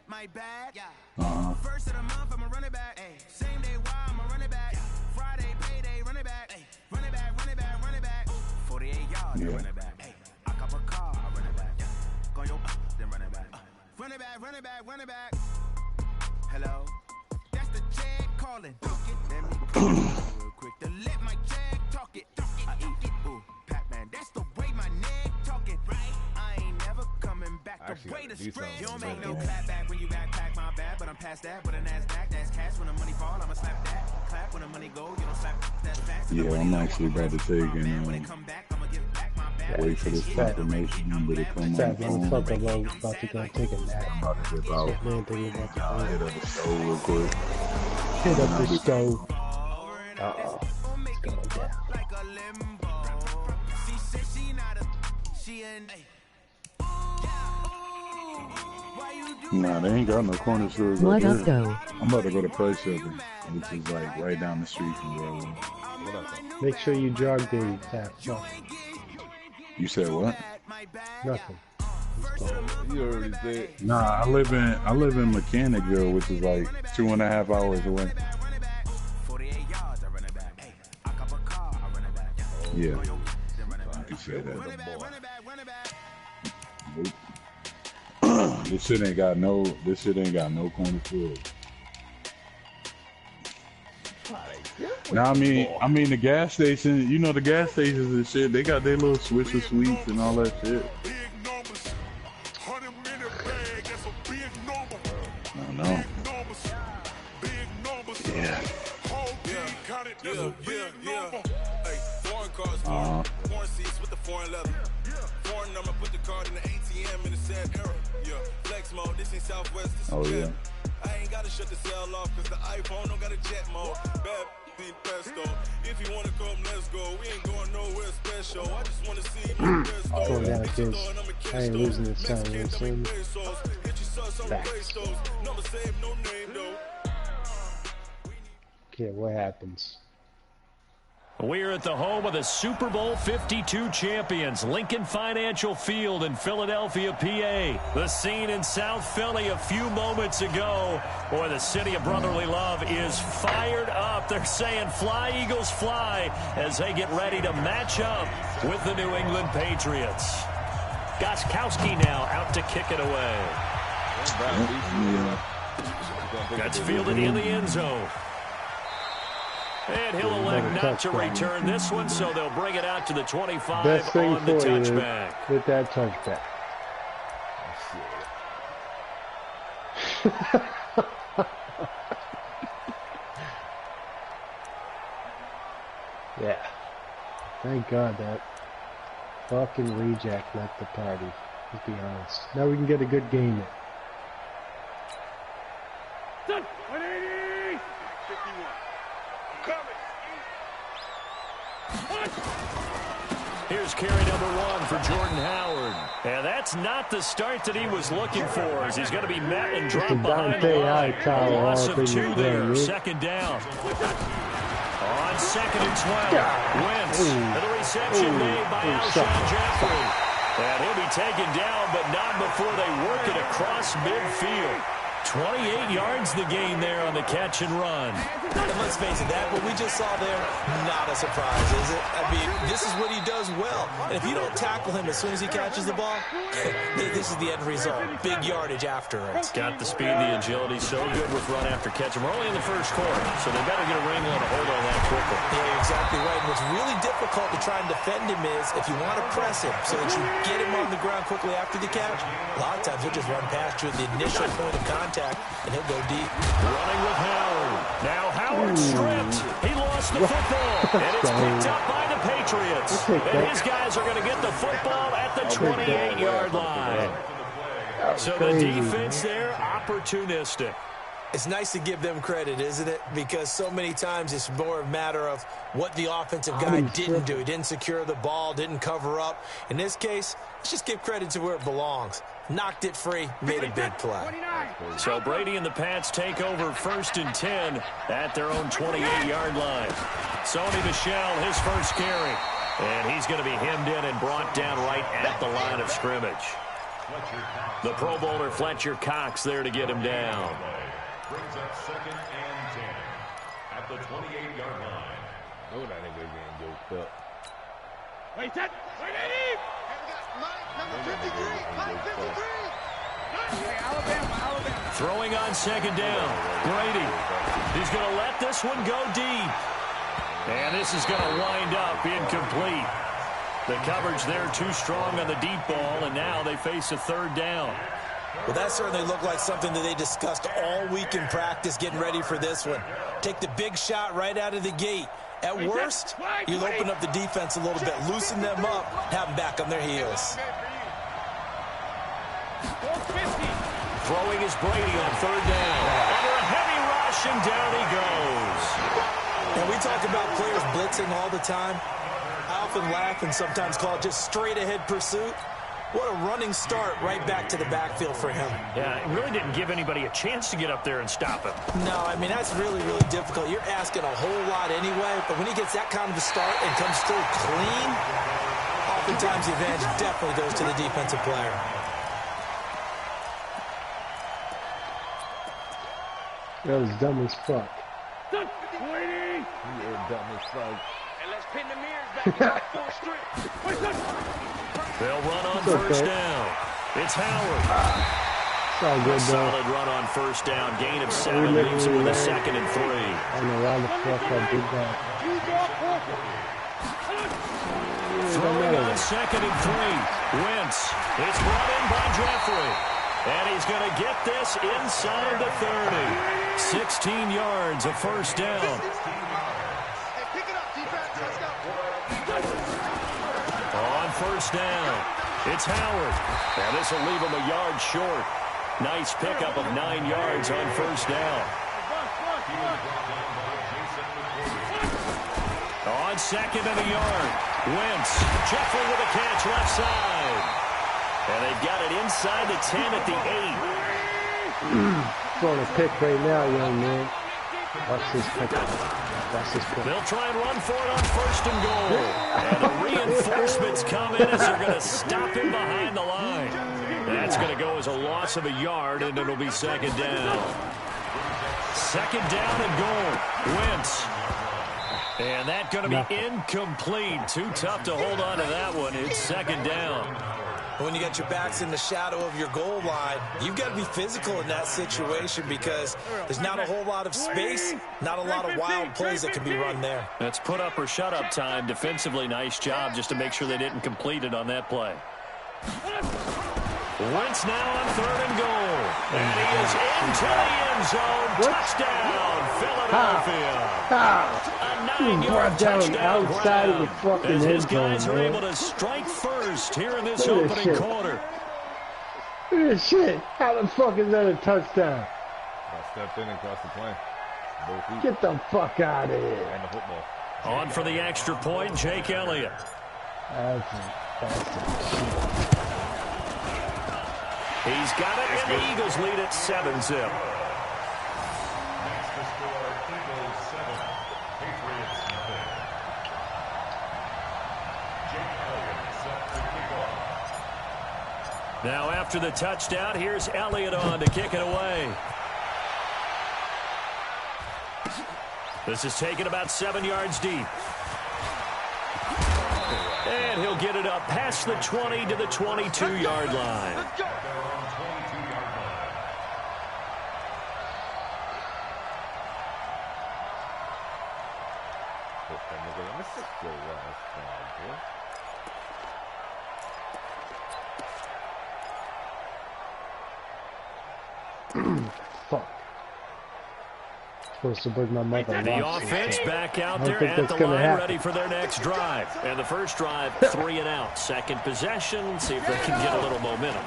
Speaker 3: My bad.
Speaker 2: First of the month, I'm a running back. Same day, why I'm a running back. Friday, payday, running back. Running back, running back, running back. 48 yards, running back. I cop a car, I run it back. Go yo, then run it back. Run it back, run it back, run it back. Hello? That's the jag calling. Let me go real quick to let my jag talk it. I eat it. Ooh, Pac-Man, that's the way my neck talking. Right? I ain't never coming back. The way to spread. You don't make no clap back when you backpack my bad, but I'm past that. But a NASDAQ, that's cash. When the money fall, I'ma slap that. Clap when the money go, you don't slap that fast.
Speaker 4: Yeah, I'm actually about to take and wait for this confirmation number to come on.
Speaker 1: I'm about to go take a nap.
Speaker 4: I'm about to dip out.
Speaker 1: Man, thinking about to
Speaker 4: I'll hit up the stove real quick.
Speaker 1: hit up the stove. Uh-oh. It's going down.
Speaker 4: Nah, they ain't got no corner stores.
Speaker 9: What up, though?
Speaker 4: I'm about to go to Price Shopping, which is like right down the street from where I live.
Speaker 1: Make sure you jog daily, Tap.
Speaker 4: You said what?
Speaker 1: Nothing.
Speaker 6: You already said.
Speaker 4: Nah, I live in Mechanicville, which is like 2.5 hours away. Yeah, I can say that. Nope. This shit ain't got no corner stores. Now I mean the gas station, you know the gas stations and shit, they got their little Swisher Sweets and all that shit. I know. Yeah.
Speaker 10: Foreign seats with the foreign leather. Foreign number, put the card in the ATM in the sad era. Yeah, flex mode, this ain't Southwest, this is jet. I ain't gotta shut the cell off, cause the iPhone don't got a jet mode. Bad being pesto. If you wanna come, let's go. We ain't going nowhere special. I just wanna see my best go.
Speaker 1: Going down, kids. I ain't losing this time real soon. Facts. Okay, what happens?
Speaker 5: We're at the home of the Super Bowl 52 champions, Lincoln Financial Field in Philadelphia, PA. The scene in South Philly a few moments ago. Boy, the city of brotherly love is fired up. They're saying, fly, Eagles, fly, as they get ready to match up with the New England Patriots. Gostkowski now out to kick it away. That's fielded in the end zone. And he'll elect not to return this one, so they'll bring it out to the 25
Speaker 1: Best thing
Speaker 5: on the
Speaker 1: for
Speaker 5: touchback.
Speaker 1: You with that touchback. Yeah. Thank God that fucking reject left the party. Let's be honest. Now we can get a good game in.
Speaker 10: Done. 180. 51.
Speaker 5: Here's carry number 1 for Jordan Howard. And that's not the start that he was looking for, as he's going to be met and dropped behind the line. A loss of 2 there, second down. On 2nd and 12, Wentz, and the reception made by Alshon Jeffrey. And he'll be taken down, but not before they work it across midfield. 28 yards the gain there on the catch and run.
Speaker 7: And let's face it, that what we just saw there, not a surprise, is it? I mean, this is what he does well. And if you don't tackle him as soon as he catches the ball, this is the end result. Big yardage after it.
Speaker 5: Got the speed, the agility, so good with run after catch. And we're only in the first quarter, so they better get a wrangle and a hold on that quickly.
Speaker 7: Yeah, you're exactly right. And what's really difficult to try and defend him is if you want to press him so that you get him on the ground quickly after the catch, a lot of times he'll just run past you at the initial point of contact, and he'll go deep.
Speaker 5: Running with Howard. Now Howard stripped. He lost the football. And it's picked up by the Patriots. And his guys are going to get the football at the 28-yard line. So the defense there, opportunistic.
Speaker 7: It's nice to give them credit, isn't it? Because so many times it's more a matter of what the offensive guy didn't do. He didn't secure the ball, didn't cover up. In this case, let's just give credit to where it belongs. Knocked it free, made a big play.
Speaker 5: So Brady and the Pats take over 1st and 10 at their own 28-yard line. Sony Michel, his first carry. And he's going to be hemmed in and brought down right at the line of scrimmage. The Pro Bowler Fletcher Cox there to get him down.
Speaker 10: Brings up 2nd and 10 at the 28-yard line.
Speaker 6: Oh, that nigga getting yoked up.
Speaker 3: Wait, that. Wait, Eddie! Number 53. Mike 53. Alabama.
Speaker 5: Throwing on 2nd down. Brady. He's going to let this one go deep. And this is going to wind up incomplete. The coverage there too strong on the deep ball, and now they face a 3rd down.
Speaker 7: Well, that certainly looked like something that they discussed all week in practice getting ready for this one. Take the big shot right out of the gate. At worst, you'll open up the defense a little bit, loosen them up, have them back on their heels.
Speaker 5: Throwing is Brady on 3rd down. Under a heavy rush, and down he goes.
Speaker 7: And we talk about players blitzing all the time. I often laugh and sometimes call it just straight-ahead pursuit. What a running start right back to the backfield for him.
Speaker 5: Yeah, it really didn't give anybody a chance to get up there and stop him.
Speaker 7: No, I mean, that's really, really difficult. You're asking a whole lot anyway, but when he gets that kind of a start and comes through clean, oftentimes the advantage definitely goes to the defensive player.
Speaker 1: That was dumb as fuck.
Speaker 6: You are dumb as fuck.
Speaker 3: And let's pin the mirrors back full strip.
Speaker 5: They'll run on 1st down. It's Howard.
Speaker 1: It's all good, though.
Speaker 5: Solid run on 1st down. Gain of 7 leaves him with a 2nd and 3.
Speaker 1: I don't know why the fuck I did that.
Speaker 5: Throwing on 2nd and 3. Wentz. It's brought in by Jeffrey. And he's going to get this inside the 30. 16 yards, a 1st down. On 1st down, it's Howard. And this will leave him a yard short. Nice pickup of 9 yards on 1st down. On 2nd and a yard, Wentz. Jeffrey with a catch left side. And they've got it inside the 10 at the 8.
Speaker 1: Throwing a pick right now, young man. Watch this pick. Watch this pick.
Speaker 5: They'll try and run for it on 1st and goal. And the reinforcements come in as they're going to stop him behind the line. That's going to go as a loss of a yard, and it'll be 2nd down. 2nd down and goal. Wentz. And that's going to be incomplete. Too tough to hold on to that one. It's 2nd down.
Speaker 7: When you got your backs in the shadow of your goal line, you've got to be physical in that situation because there's not a whole lot of space, not a lot of wild plays that can be run there.
Speaker 5: That's put up or shut up time. Defensively, nice job just to make sure they didn't complete it on that play. Wentz now on 3rd and goal. And he is into the end zone. Touchdown, Philadelphia. A 9-yard touchdown
Speaker 1: outside of the fucking
Speaker 5: as his
Speaker 1: end zone,
Speaker 5: guys are
Speaker 1: man.
Speaker 5: able to strike first here in this opening quarter.
Speaker 1: Look at this shit. How the fuck is that a touchdown?
Speaker 6: I stepped in and crossed the plane. Both feet.
Speaker 1: Get the fuck out of here.
Speaker 6: And the football.
Speaker 5: On for the extra point, Jake Elliott. He's got it, and the Eagles lead at 7-zip. Now after the touchdown, here's Elliott on to kick it away. This is taken about 7 yards deep. And he'll get it up past the 20 to the 22-yard line.
Speaker 1: Fuck. Supposed to bring my mother.
Speaker 5: The offense back out there at the line, ready for their next drive. And the first drive, 3 and out. Second possession, see if they can get a little momentum.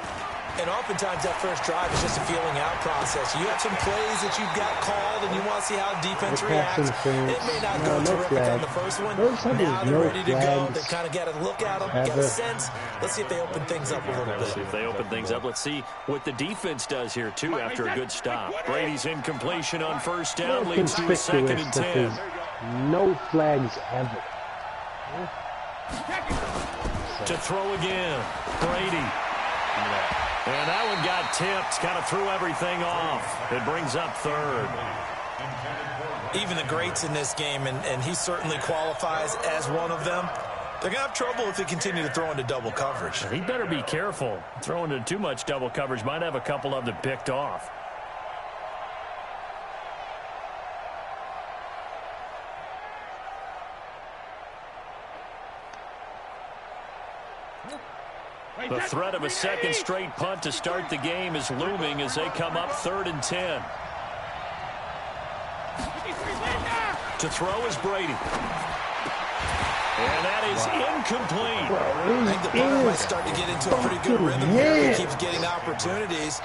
Speaker 7: And oftentimes that first drive is just a feeling out process. You have some plays that you've got called and you want to see how defense reacts. It may not go terrific on the first one. Now they're ready to go. They've kind of got to look at them, get a sense. Let's see if they open things up a little bit.
Speaker 5: See if they open things up. Let's see what the defense does here, too, after a good stop. Brady's incompletion on first down leads to a 2nd and 10.
Speaker 1: No flags ever.
Speaker 5: To throw again. Brady. And that one got tipped, kind of threw everything off. It brings up third.
Speaker 7: Even the greats in this game, and he certainly qualifies as one of them, they're going to have trouble if they continue to throw into double coverage.
Speaker 5: He better be careful. Throwing into too much double coverage might have a couple of them picked off. The threat of a second straight punt to start the game is looming as they come up 3rd and 10. To throw is Brady. And that is incomplete.
Speaker 7: I think the punter might start to get into a pretty good rhythm here. He keeps getting opportunities,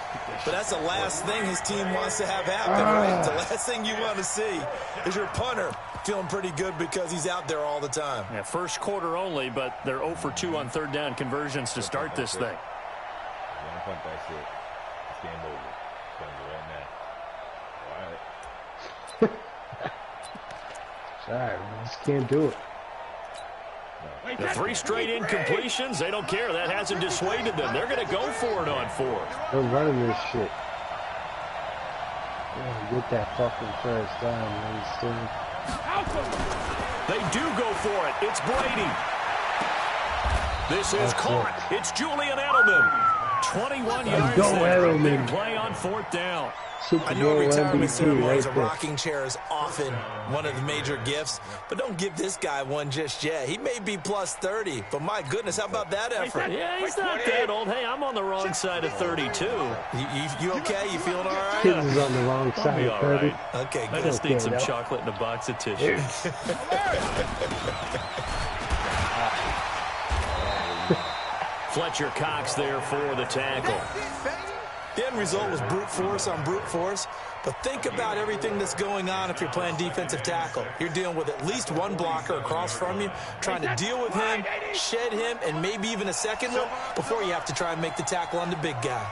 Speaker 7: but that's the last thing his team wants to have happen, right? The last thing you want to see is your punter feeling pretty good because he's out there all the time.
Speaker 5: Yeah, first quarter only, but they're 0 for 2 on 3rd down conversions to start this thing.
Speaker 6: One punt, that's it. It's game over. It's going to be right now. All right.
Speaker 1: Sorry, man. Just can't do it.
Speaker 5: The 3 straight incompletions, they don't care. That hasn't dissuaded them. They're going to go for it on 4th.
Speaker 1: They're running this shit. Yeah, get that fucking first down, man.
Speaker 5: They do go for it. It's Brady. This is caught. It's Julian Edelman. 21 yards there. Big play on 4th down.
Speaker 7: I know retirement ceremonies or rocking chair is often one of the major gifts, but don't give this guy one just yet. He may be plus 30, but my goodness, how about that effort?
Speaker 5: Yeah, he's not that old. Hey, I'm on the wrong side of 32.
Speaker 7: You okay? You feeling all right?
Speaker 1: KiZz is on the wrong side of 30.
Speaker 7: Right. Okay, good.
Speaker 5: I just need some chocolate and a box of tissue. Fletcher Cox there for the tackle.
Speaker 7: The end result was brute force on brute force, but think about everything that's going on if you're playing defensive tackle. You're dealing with at least one blocker across from you, trying to deal with him, shed him, and maybe even a second one before you have to try and make the tackle on the big guy.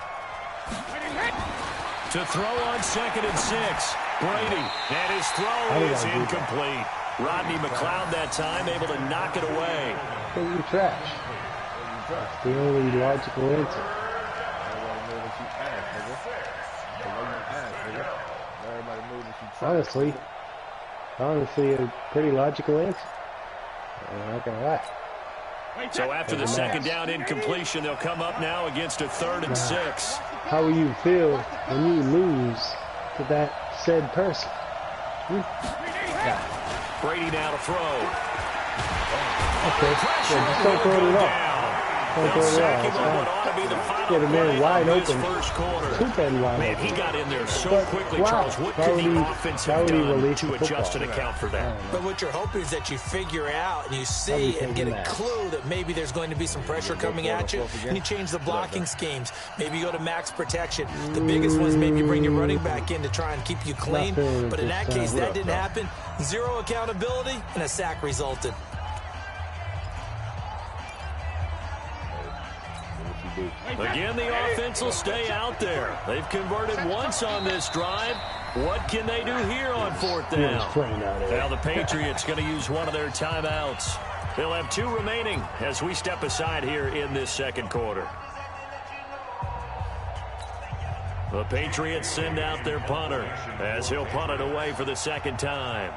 Speaker 5: To throw on 2nd and 6. Brady, and his throw is incomplete. Rodney McLeod that time able to knock it away.
Speaker 1: You're trash. That's the only logical answer. Honestly, a pretty logical answer. I'm not gonna lie.
Speaker 5: So after the second down incompletion, they'll come up now against a 3rd and 6.
Speaker 1: How will you feel when you lose to that said person?
Speaker 5: Brady now to throw.
Speaker 1: Okay, just don't throw it off. Don't throw it off. Get a man wide open. Two men wide open.
Speaker 5: He got in there so quickly, Charles. What could the offense have done to adjust and account for that?
Speaker 7: But what you're hoping is that you figure out and you see and get a clue that maybe there's going to be some pressure coming at you, and you change the blocking schemes. Maybe you go to max protection. The biggest one is maybe bring your running back in to try and keep you clean. But in that case, that didn't happen. Zero accountability, and a sack resulted.
Speaker 5: Again, the offense will stay out there. They've converted once on this drive. What can they do here on 4th down? Now the Patriots going to use one of their timeouts. They'll have 2 remaining as we step aside here in this second quarter. The Patriots send out their punter as he'll punt it away for the second time.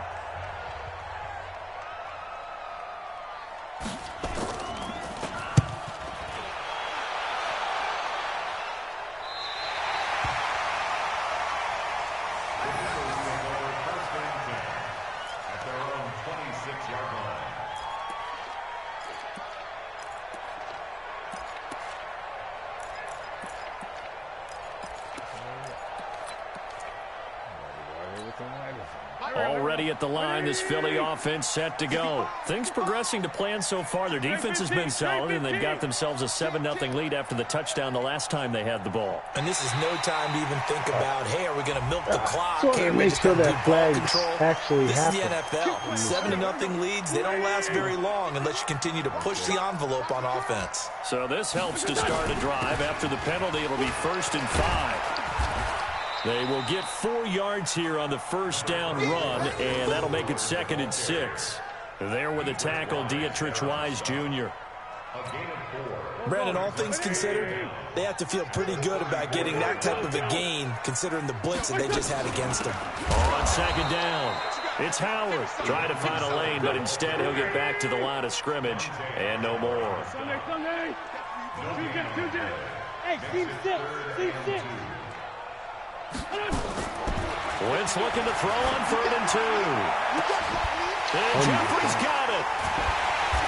Speaker 5: Already at the line, this Philly offense set to go. Things progressing to plan so far. Their defense has been solid, and they've got themselves a 7-0 lead after the touchdown the last time they had the ball.
Speaker 7: And this is no time to even think about, hey, are we going to milk the clock?
Speaker 1: So it makes sure that flags actually happen.
Speaker 7: This is the NFL. 7-0 leads, they don't last very long unless you continue to push the envelope on offense.
Speaker 5: So this helps to start a drive. After the penalty, it'll be 1st and 5. They will get 4 yards here on the first down run, and that'll make it 2nd and 6. There with the tackle, Dietrich Wise Jr.
Speaker 7: Brandon, all things considered, they have to feel pretty good about getting that type of a gain, considering the blitz that they just had against them.
Speaker 5: On second down, it's Howard trying to find a lane, but instead he'll get back to the line of scrimmage and no more.
Speaker 9: Hey, team six.
Speaker 5: Wentz looking to throw on 3rd and 2. And Jeffrey's got it.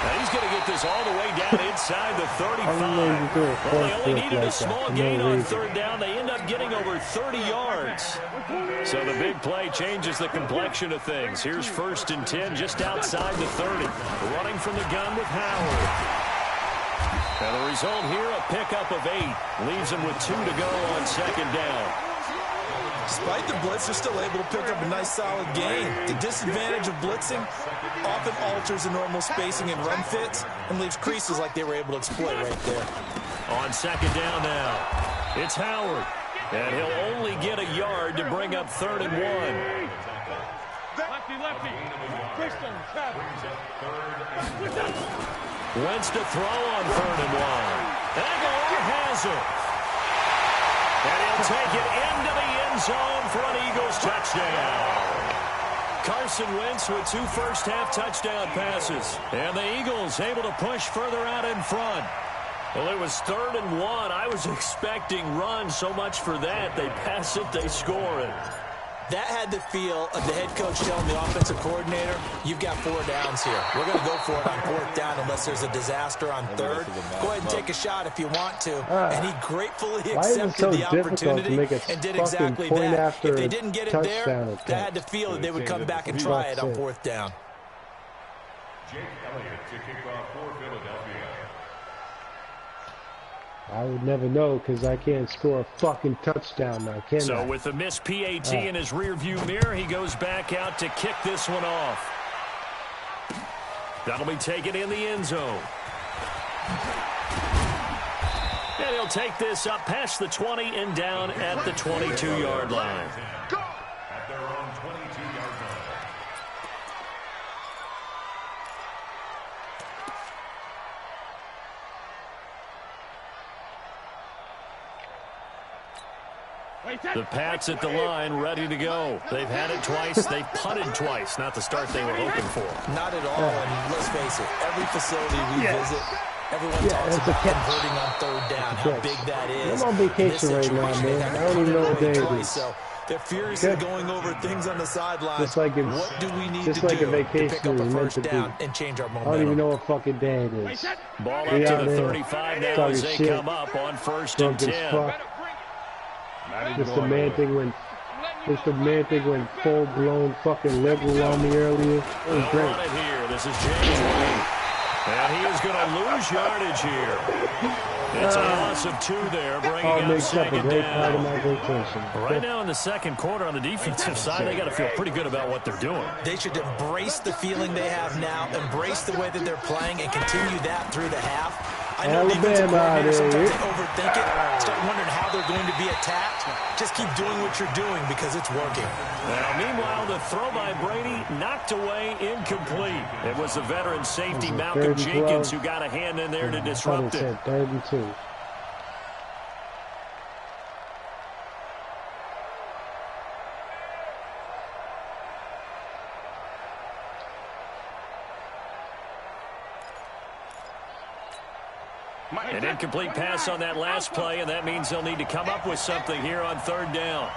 Speaker 5: Now he's going to get this all the way down inside the 35. Well, they only needed a small gain on 3rd down. They end up getting over 30 yards. So the big play changes the complexion of things. Here's 1st and 10 just outside the 30. Running from the gun with Howard. And the result here, a pickup of 8. Leaves him with 2 to go on 2nd down.
Speaker 7: Despite the blitz, they're still able to pick up a nice solid gain. The disadvantage of blitzing often alters the normal spacing and run fits and leaves creases like they were able to exploit right there.
Speaker 5: On 2nd down now, it's Howard. And he'll only get a yard to bring up 3rd and 1.
Speaker 9: Lefty. Christian,
Speaker 5: Wentz to throw on 3rd and 1. Aguilar has it. And he'll take it into the end zone for an Eagles touchdown. Carson Wentz with 2 first-half touchdown passes. And the Eagles able to push further out in front. Well, it was 3rd and 1. I was expecting run, so much for that. They pass it, they score it.
Speaker 7: That had the feel of the head coach telling the offensive coordinator, you've got 4 downs here. We're going to go for it on 4th down unless there's a disaster on 3rd. Go ahead and take a shot if you want to. And he gratefully accepted the opportunity and did exactly that. If they didn't get it there, they had to feel that they would come back and try it on 4th down.
Speaker 1: I would never know because I can't score a fucking touchdown now, can I?
Speaker 5: So with the missed PAT in his rearview mirror, he goes back out to kick this one off. That'll be taken in the end zone. And he'll take this up past the 20 and down at the 22-yard line.
Speaker 10: At their own 22-yard line.
Speaker 5: The Pats at the line, ready to go. They've had it twice. They've punted twice. Not the start they were hoping for.
Speaker 7: Not at all. And let's face it, every facility we visit, everyone talks about converting on 3rd down, how big that is.
Speaker 1: I'm on vacation right now, man. I don't even know what day it is.
Speaker 7: So they're furiously going over things on the sidelines.
Speaker 1: Just like it's,
Speaker 7: what do we need to
Speaker 1: like
Speaker 7: do
Speaker 1: a vacation
Speaker 7: to pick up a
Speaker 1: meant
Speaker 7: first down and change our momentum?
Speaker 1: I don't even know what fucking day it is.
Speaker 5: Ball up to the 35 now as they come up on 1st and 10.
Speaker 1: Just the man thing when full-blown fucking liberal on me earlier. It was great.
Speaker 5: Run it here. This is James White. And he is going to lose yardage here. It's a loss of 2 there, bringing up 2nd down. Right now in the 2nd quarter on the defensive side, they got to feel pretty good about what they're doing.
Speaker 7: They should embrace the feeling they have now, embrace the way that they're playing, and continue that through the half. I know defensive coordinators sometimes they overthink it, start wondering how they're going to be attacked. Just keep doing what you're doing because it's working.
Speaker 5: Now, meanwhile, the throw by Brady knocked away, incomplete. It was the veteran safety Malcolm Jenkins who got a hand in there to disrupt it.
Speaker 1: 3rd and 2.
Speaker 5: An incomplete pass on that last play, and that means they'll need to come up with something here on 3rd down.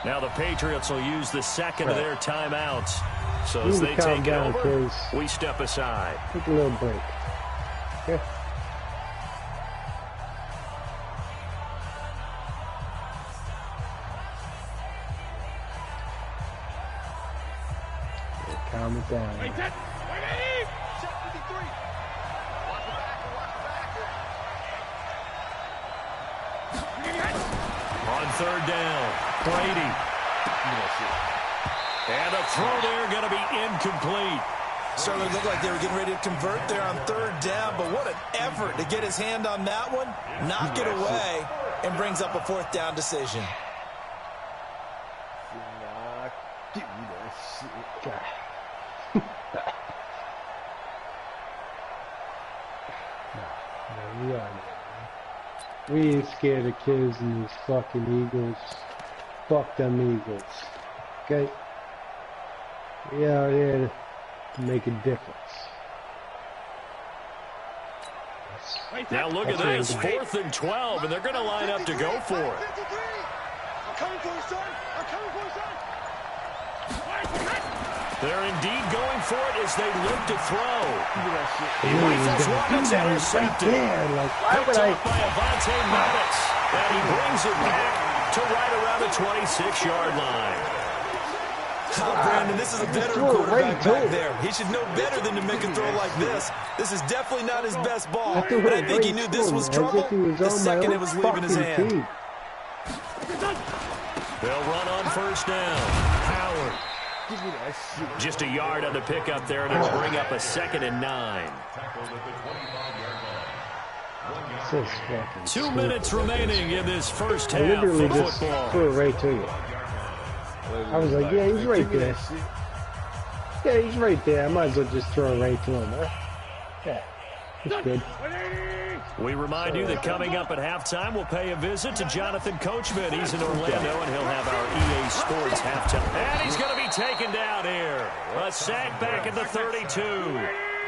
Speaker 5: Now the Patriots will use the 2nd of their timeouts. So as they take it over, we step aside.
Speaker 1: Take a little break. Okay. Calm it down.
Speaker 5: On 3rd down, Brady. And a throw there going to be incomplete.
Speaker 7: Certainly looked like they were getting ready to convert there on 3rd down, but what an effort to get his hand on that one, knock it away, and brings up a 4th down decision.
Speaker 1: We ain't scared of KiZz and these fucking Eagles. Fuck them Eagles. Okay? We out here to make a difference.
Speaker 5: Now look at this, 4th and 12, and they're going to line up to go for it. They're indeed going for it as they look to throw. He rifles one that's intercepted. Picked up by Avonte Maddox, and he brings it back to right around the 26-yard line.
Speaker 7: Brandon, this is a veteran quarterback back there. He should know better than to make a throw like this. This is definitely not his best ball, but I think he knew this was trouble the second it was leaving his hand.
Speaker 5: They'll run on first down. Howard. Just a yard on the pickup there, and it'll bring up a 2nd and 9. 2 minutes remaining in this first half of
Speaker 1: literally just
Speaker 5: football.
Speaker 1: threw it right to you. I was like, yeah, he's right there. Yeah, he's right there. I might as well just throw it right to him, huh? Yeah, it's good.
Speaker 5: We remind you that coming up at halftime, we'll pay a visit to Jonathan Coachman. He's in Orlando, and he'll have our EA Sports halftime. And he's going to be taken down here. A sack back at the 32.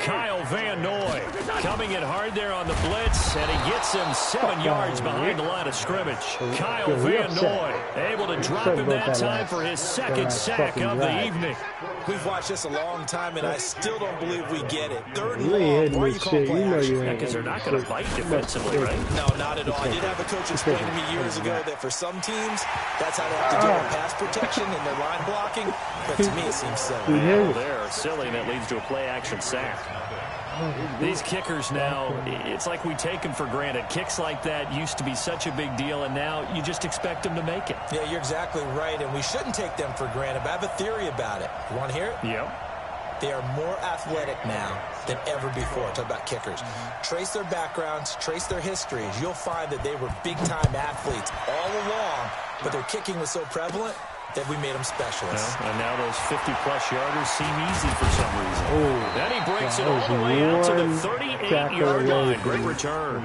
Speaker 5: Kyle Van Noy coming in hard there on the blitz, and he gets him 7 yards behind the line of scrimmage. Kyle Van Noy able to drop him that time for his 2nd sack of the evening.
Speaker 7: We've watched this a long time, and I still don't believe we get it. 3rd and long. Why are you calling play action?
Speaker 5: Because they're not going to bite defensively, right?
Speaker 7: No, not at all. I did have a coach explain to me years ago that for some teams, that's how they have to deal with pass protection and their line blocking. But to me, it seems silly.
Speaker 5: They're silly, and that leads to a play-action sack. These kickers now, it's like we take them for granted. Kicks like that used to be such a big deal, and now you just expect them to make it.
Speaker 7: Yeah, you're exactly right, and we shouldn't take them for granted, but I have a theory about it. You want to hear it?
Speaker 5: Yep.
Speaker 7: They are more athletic now than ever before. Talk about kickers. Trace their backgrounds, trace their histories. You'll find that they were big-time athletes all along, but their kicking was so prevalent that we made them specialists.
Speaker 5: And now those 50-plus yarders seem easy for some reason. Then he breaks it all the way out to the 38-yard line. Great return.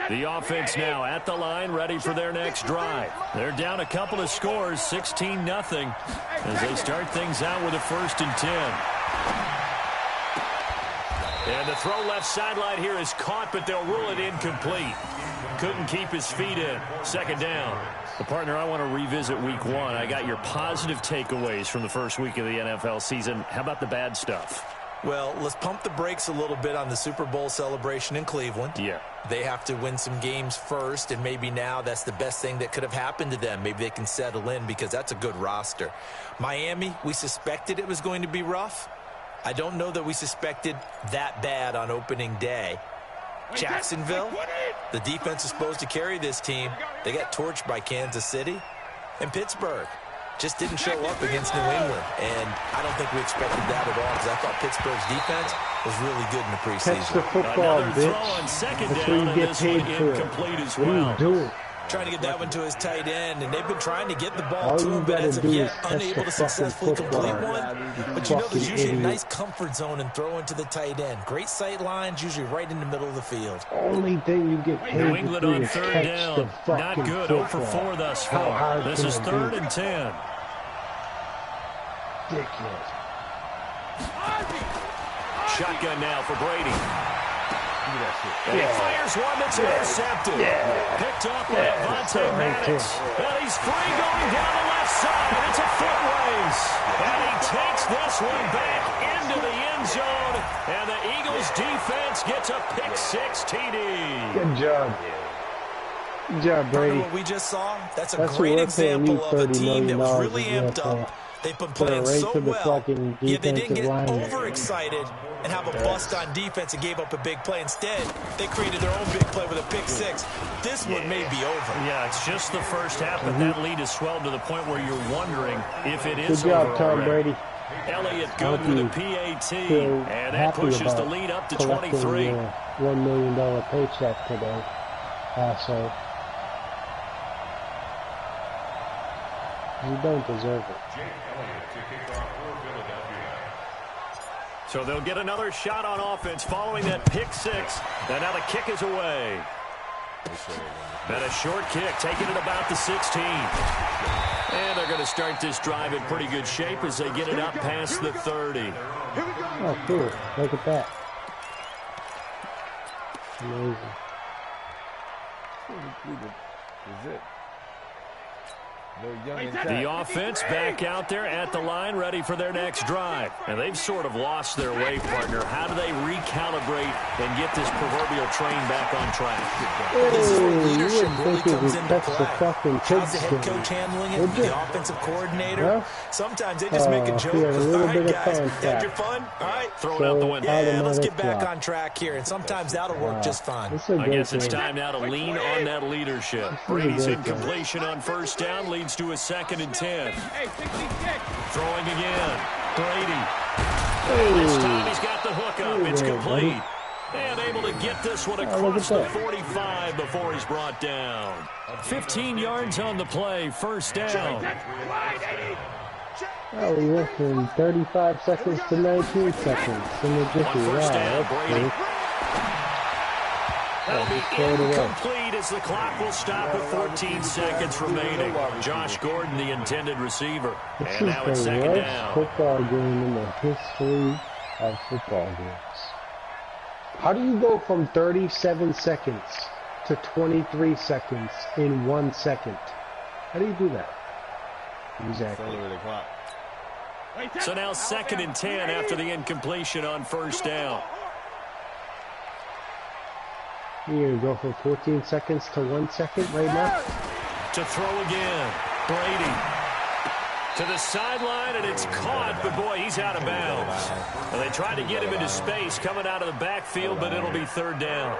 Speaker 5: The offense now at the line, ready for their next drive. They're down a couple of scores, 16-0, as they start things out with a 1st and 10. And the throw left sideline here is caught, but they'll rule it incomplete. Couldn't keep his feet in. 2nd down. Well, partner, I want to revisit week 1. I got your positive takeaways from the first week of the NFL season. How about the bad stuff?
Speaker 7: Well, let's pump the brakes a little bit on the Super Bowl celebration in Cleveland.
Speaker 5: Yeah.
Speaker 7: They have to win some games first, and maybe now that's the best thing that could have happened to them. Maybe they can settle in because that's a good roster. Miami, we suspected it was going to be rough. I don't know that we suspected that bad on opening day. Jacksonville, the defense is supposed to carry this team. They got torched by Kansas City. And Pittsburgh just didn't show up against New England. And I don't think we expected that at all because I thought Pittsburgh's defense was really good in the preseason.
Speaker 1: Catch the football, bitch. That's what you get paid for. What are you doing?
Speaker 7: Trying to get that one to his tight end, and they've been trying to get the ball to him, but as of yet, unable to successfully complete one. But you know, there's usually a nice comfort zone in throwing to the tight end. Great sight lines, usually right in the middle of the field.
Speaker 1: Only thing you get paid
Speaker 5: New England on 3rd down. Not good. 0 for 4 thus far. This is 3rd and 10.
Speaker 1: Ridiculous.
Speaker 5: Shotgun now for Brady. And he fires one that's intercepted. Picked up by Avonte Maddox. And he's free going down the left side. It's a foot race. And he takes this one back into the end zone. And the Eagles defense gets a pick-6 TD.
Speaker 1: Good job. Good job, Brady.
Speaker 7: What we just saw, that's a great example of a team that was really amped up. They've been playing
Speaker 1: right
Speaker 7: so
Speaker 1: to the
Speaker 7: well,
Speaker 1: fucking
Speaker 7: yet they didn't get
Speaker 1: defensive line.
Speaker 7: overexcited and have a bust on defense and gave up a big play. Instead, they created their own big play with a pick six. This one may be over.
Speaker 5: Yeah, it's just the first half, but that lead has swelled to the point where you're wondering if it is
Speaker 1: Good job,
Speaker 5: over
Speaker 1: Tom
Speaker 5: already.
Speaker 1: Brady.
Speaker 5: Elliott good with a PAT, and that pushes the lead up to 23.
Speaker 1: $1 million paycheck today, asshole. You don't deserve it.
Speaker 5: So they'll get another shot on offense following that pick six. And now the kick is away. And a short kick, taking it about the 16. And they're going to start this drive in pretty good shape as they get it up past the 30.
Speaker 1: Oh, cool. Look at that. Amazing.
Speaker 6: Is it?
Speaker 5: The offense back out there at the line, ready for their next drive. And they've sort of lost their way, partner. How do they recalibrate and get this proverbial train back on track?
Speaker 7: This is where leadership really comes into play.
Speaker 1: How's
Speaker 7: the head coach handling it? The offensive coordinator?
Speaker 1: Huh?
Speaker 7: Sometimes they just make a joke. All right, guys, had your fun? All right,
Speaker 5: throw it out the window.
Speaker 7: Yeah, let's get back on track here. And sometimes that'll work just fine.
Speaker 5: I guess it's time now to lean on that leadership. Brady's incompletion on first down leads to a 2nd and 10. Throwing again. Brady. This time he's got the hook up. It's complete. And able to get this one across the 45 before he's brought down. 15 yards on the play. First down.
Speaker 1: Oh, we went from 35 seconds to 19 seconds. In the jiffy.
Speaker 5: First down,
Speaker 1: Wow,
Speaker 5: Brady. That'll be incomplete as the clock will stop with 14 seconds remaining. Josh Gordon, the intended receiver. And now it's 2nd down.
Speaker 1: Football game in the history of football games. How do you go from 37 seconds to 23 seconds in 1 second? How do you do that? Exactly.
Speaker 5: So now 2nd and 10 after the incompletion on first down.
Speaker 1: You're going to go from 14 seconds to 1 second right now?
Speaker 5: To throw again. Brady. To the sideline, and it's caught, but boy, he's out of bounds. Well, they tried to get him into space coming out of the backfield, but it'll be 3rd down.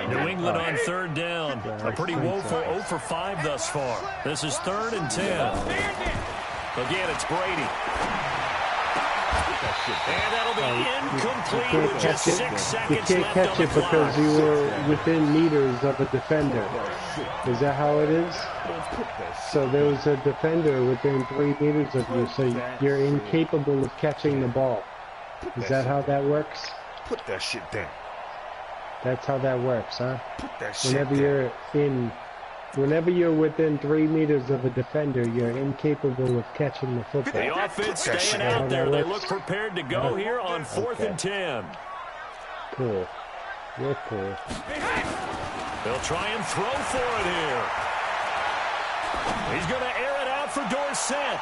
Speaker 5: New England on 3rd down. A pretty woeful 0 for 5 thus far. This is 3rd and 10. Again, it's Brady. And that'll be incomplete with just 6 seconds left on the clock.
Speaker 1: You can't catch it because you were within meters of a defender. Is that how it is? So there was a defender within 3 meters of you, so you're incapable of catching the ball. Is that how that works?
Speaker 6: Put that shit down.
Speaker 1: That's how that works, huh?
Speaker 6: Put that shit down.
Speaker 1: Whenever you're within 3 meters of a defender, you're incapable of catching the football.
Speaker 5: The offense staying out there. They look prepared to go here on 4th and 10.
Speaker 1: Cool. You're cool.
Speaker 5: They'll try and throw for it here. He's going to air it out for Dorsett.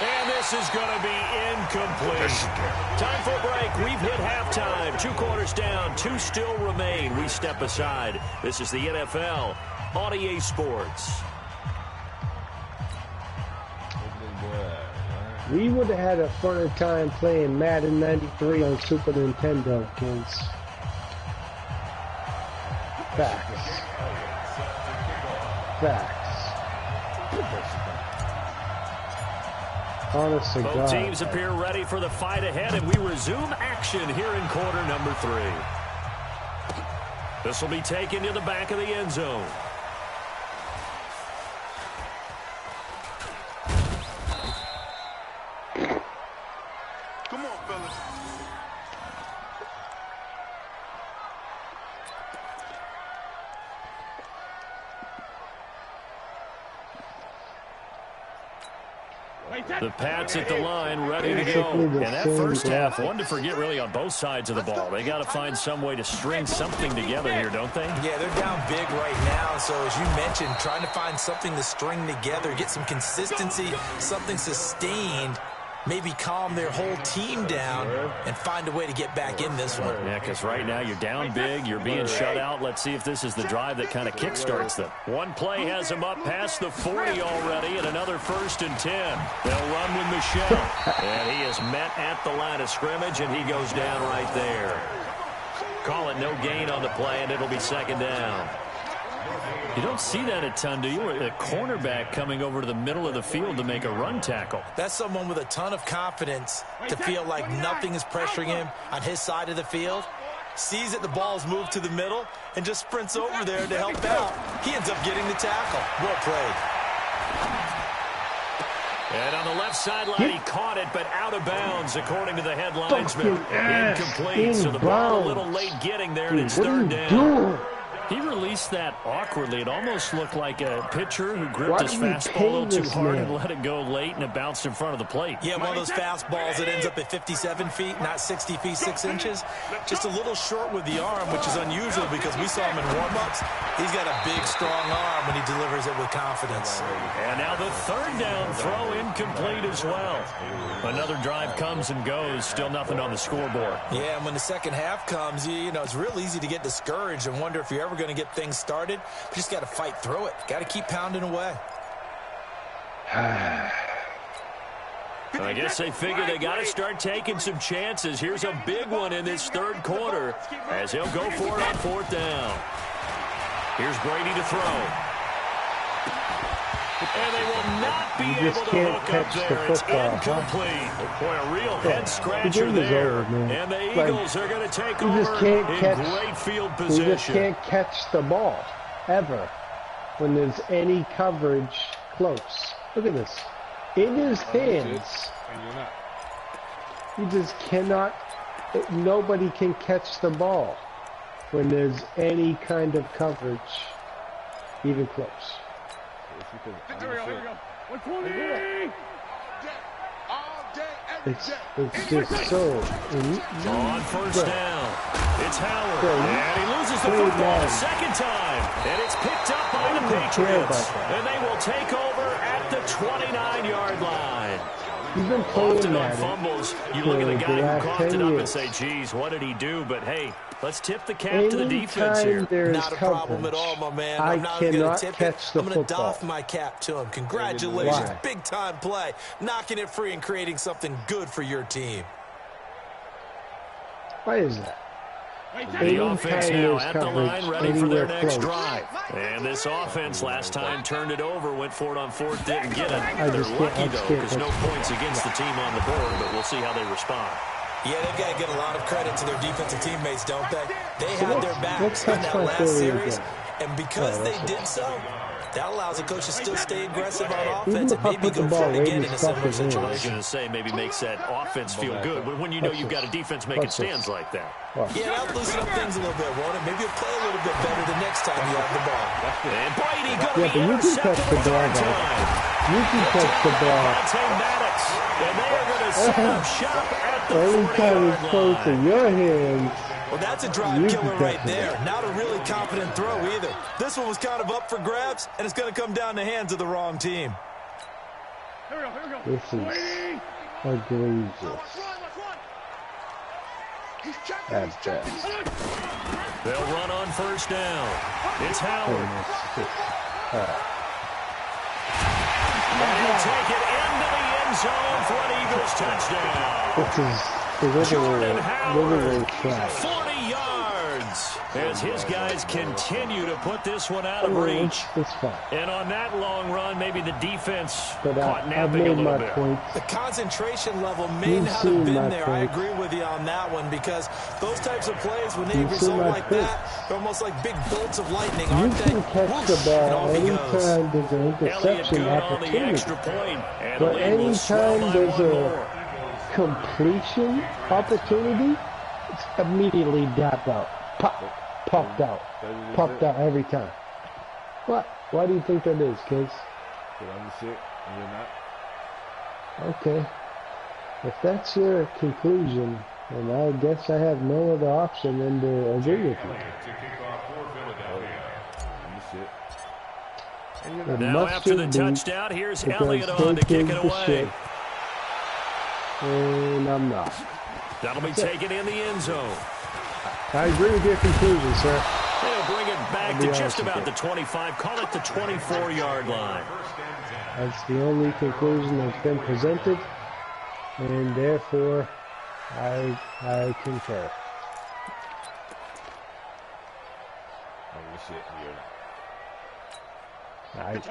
Speaker 5: And this is going to be incomplete. Time for a break. We've hit halftime. 2 quarters down. 2 still remain. We step aside. This is the NFL on EA Sports.
Speaker 1: We would have had a funner time playing Madden 93 on Super Nintendo, kids. Facts. Honest to God.
Speaker 5: Both teams appear ready for the fight ahead, and we resume action here in quarter number 3. This will be taken to the back of the end zone.
Speaker 10: Come on, fellas.
Speaker 5: The Pats at the line, ready to go. And that first half, one to forget really on both sides of the ball. They got to find some way to string something together here, don't they?
Speaker 7: Yeah, they're down big right now. So as you mentioned, trying to find something to string together, get some consistency, something sustained. maybe calm their whole team down and find a way to get back in this one.
Speaker 5: Yeah, because right now you're down big, you're being shut out. Let's see if this is the drive that kind of kickstarts them. One play has them up past the 40 already, and another 1st and 10. They'll run with Michelle, and he is met at the line of scrimmage, and he goes down right there. Call it no gain on the play, and it'll be 2nd down. You don't see that a ton, do you? A cornerback coming over to the middle of the field to make a run tackle.
Speaker 7: That's someone with a ton of confidence to feel like nothing is pressuring him on his side of the field. Sees that the ball's moved to the middle and just sprints over there to help out. He ends up getting the tackle. Well played.
Speaker 5: And on the left sideline, he caught it, but out of bounds, according to the head linesman. Incomplete, so the ball a little late getting there, and it's 3rd down. He released that awkwardly. It almost looked like a pitcher who gripped his fastball a little too hard and let it go late, and it bounced in front of the plate.
Speaker 7: Yeah, one of those fastballs that ends up at 57 feet, not 60 feet, 6 inches. Just a little short with the arm, which is unusual because we saw him in warm-ups. He's got a big, strong arm when he delivers it with confidence.
Speaker 5: And now the 3rd down throw incomplete as well. Another drive comes and goes, still nothing on the scoreboard.
Speaker 7: Yeah, and when the second half comes, you know, it's real easy to get discouraged and wonder if you're ever going to get things started. You just got to fight through it. Got to keep pounding away.
Speaker 5: I guess they figure they got to start taking some chances. Here's a big one in this 3rd quarter as he'll go for it on 4th down. Here's Brady to throw. And they will not be able to hook up there. It's incomplete. Boy, a real head scratcher there. And the Eagles are going to take over in great field position.
Speaker 1: You just can't catch the ball, ever, when there's any coverage close. Look at this. In his hands. You just cannot, nobody can catch the ball when there's any kind of coverage, even close. It's just so...
Speaker 5: On 1st down, it's Howard, and he loses the football a 2nd time, and it's picked up by the Patriots, and they will take over at the 29-yard line.
Speaker 1: He's been playing
Speaker 5: often on fumbles, you look at the guy who coughed it up and say, geez, what did he do? But, hey, let's tip the cap to the defense here.
Speaker 7: Not a problem at all, my man. I'm not going to tip it. I'm going to doff my cap to him. Congratulations. Big-time play. Knocking it free and creating something good for your team.
Speaker 1: Why is that?
Speaker 5: The offense now at the line, ready for their next drive. And this offense last time turned it over, went for it on 4th, didn't get it. They're lucky, though, because no points against the team on the board, but we'll see how they respond.
Speaker 7: Yeah, they've got to give a lot of credit to their defensive teammates, don't they? They had their backs in that last series, and because they did so, that allows the coach to still stay aggressive on offense and maybe go for it again in a similar situation.
Speaker 5: I was going to say maybe makes that offense feel good, but when you know you've got a defense making stands like that.
Speaker 7: Yeah, that'll loosen up things a little bit, won't it? Maybe you'll play a little bit better the next time you have the ball.
Speaker 5: And Brady going to be intercepted the 3rd time.
Speaker 1: You can catch the ball.
Speaker 5: And they are going to set up shop at the 40-yard line.
Speaker 1: Every time it's close to your hands.
Speaker 7: Well, that's a drive killer right there. Not a really confident throw either. This one was kind of up for grabs, and it's going to come down the hands of the wrong team.
Speaker 1: This is egregious. At best.
Speaker 5: They'll run on 1st down. It's Howard. And he'll take it into the end zone for an Eagles touchdown.
Speaker 1: This is literally trash.
Speaker 5: 40 yards as his guys continue to put this one out of reach.
Speaker 1: It's fine.
Speaker 5: And on that long run, maybe the defense
Speaker 1: but
Speaker 5: caught napping a little bit.
Speaker 1: Point.
Speaker 7: The concentration level may not have been there. I agree with you on that one because those types of plays, when they result like that, they're almost like big bolts of lightning, aren't they?
Speaker 1: You can catch the ball anytime there's an interception opportunity. But anytime there's a completion opportunity, it's immediately dapped out. Popped out every time. What? Why do you think that is, Kiz?
Speaker 6: I'm sick and you're not.
Speaker 1: Okay. If that's your conclusion, then I guess I have no other option than to agree with you.
Speaker 5: Now after the touchdown, here's Elliott on to kick it away.
Speaker 1: And I'm not.
Speaker 5: That'll be taken in the end zone.
Speaker 1: I agree with your conclusion, sir.
Speaker 5: They'll bring it back to just about the 25. Call it the 24-yard line.
Speaker 1: That's the only conclusion that's been presented, and therefore I concur.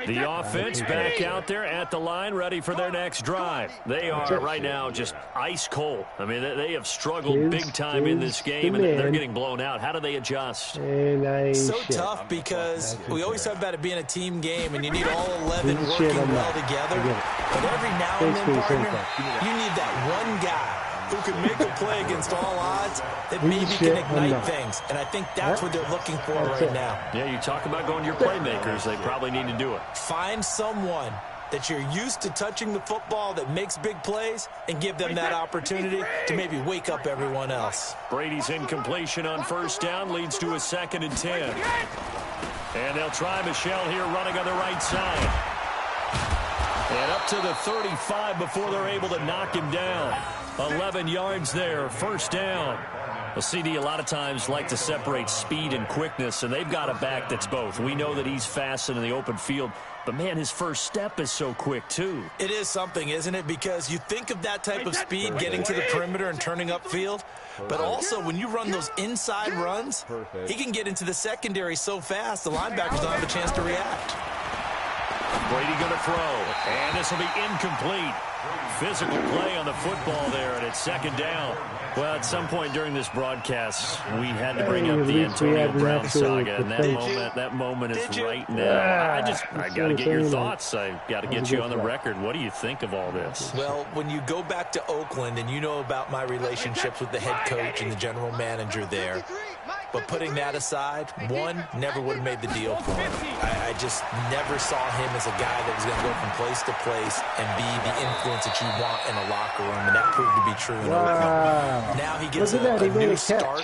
Speaker 5: The offense back out there at the line, ready for their next drive. They are right now just ice cold. I mean, they have struggled big time in this game, and they're getting blown out. How do they adjust?
Speaker 7: So tough because we always talk about it being a team game, and you need all 11 working well together. But every now and then, partner, you need that one guy who can make a play against all odds that maybe can ignite things. And I think that's what they're looking for right now.
Speaker 5: Yeah, you talk about going to your playmakers. They probably need to do it.
Speaker 7: Find someone that you're used to touching the football that makes big plays and give them that opportunity to maybe wake up everyone else.
Speaker 5: Brady's incompletion on first down leads to a 2nd and 10. And they'll try Michelle here running on the right side. And up to the 35 before they're able to knock him down. 11 yards there, first down. Well, CD, a lot of times like to separate speed and quickness, and they've got a back that's both. We know that he's fast in the open field, but, man, his first step is so quick, too.
Speaker 7: It is something, isn't it? Because you think of that type of speed getting to the perimeter and turning upfield, but also when you run those inside runs, he can get into the secondary so fast the linebackers don't have a chance to react.
Speaker 5: Brady going to throw, and this will be incomplete. Physical play on the football there, and it's 2nd down. Well, at some point during this broadcast, we had to bring up the Antonio Brown saga, and that moment is right now. I got to get your thoughts. I got to get you on the record. What do you think of all this?
Speaker 7: Well, when you go back to Oakland, and you know about my relationships with the head coach and the general manager there, but putting that aside, one, never would have made the deal for him. I just never saw him as a guy that was going to go from place to place and be the influence that you want in a locker room, and that proved to be true in Oakland. Now he gets a new start,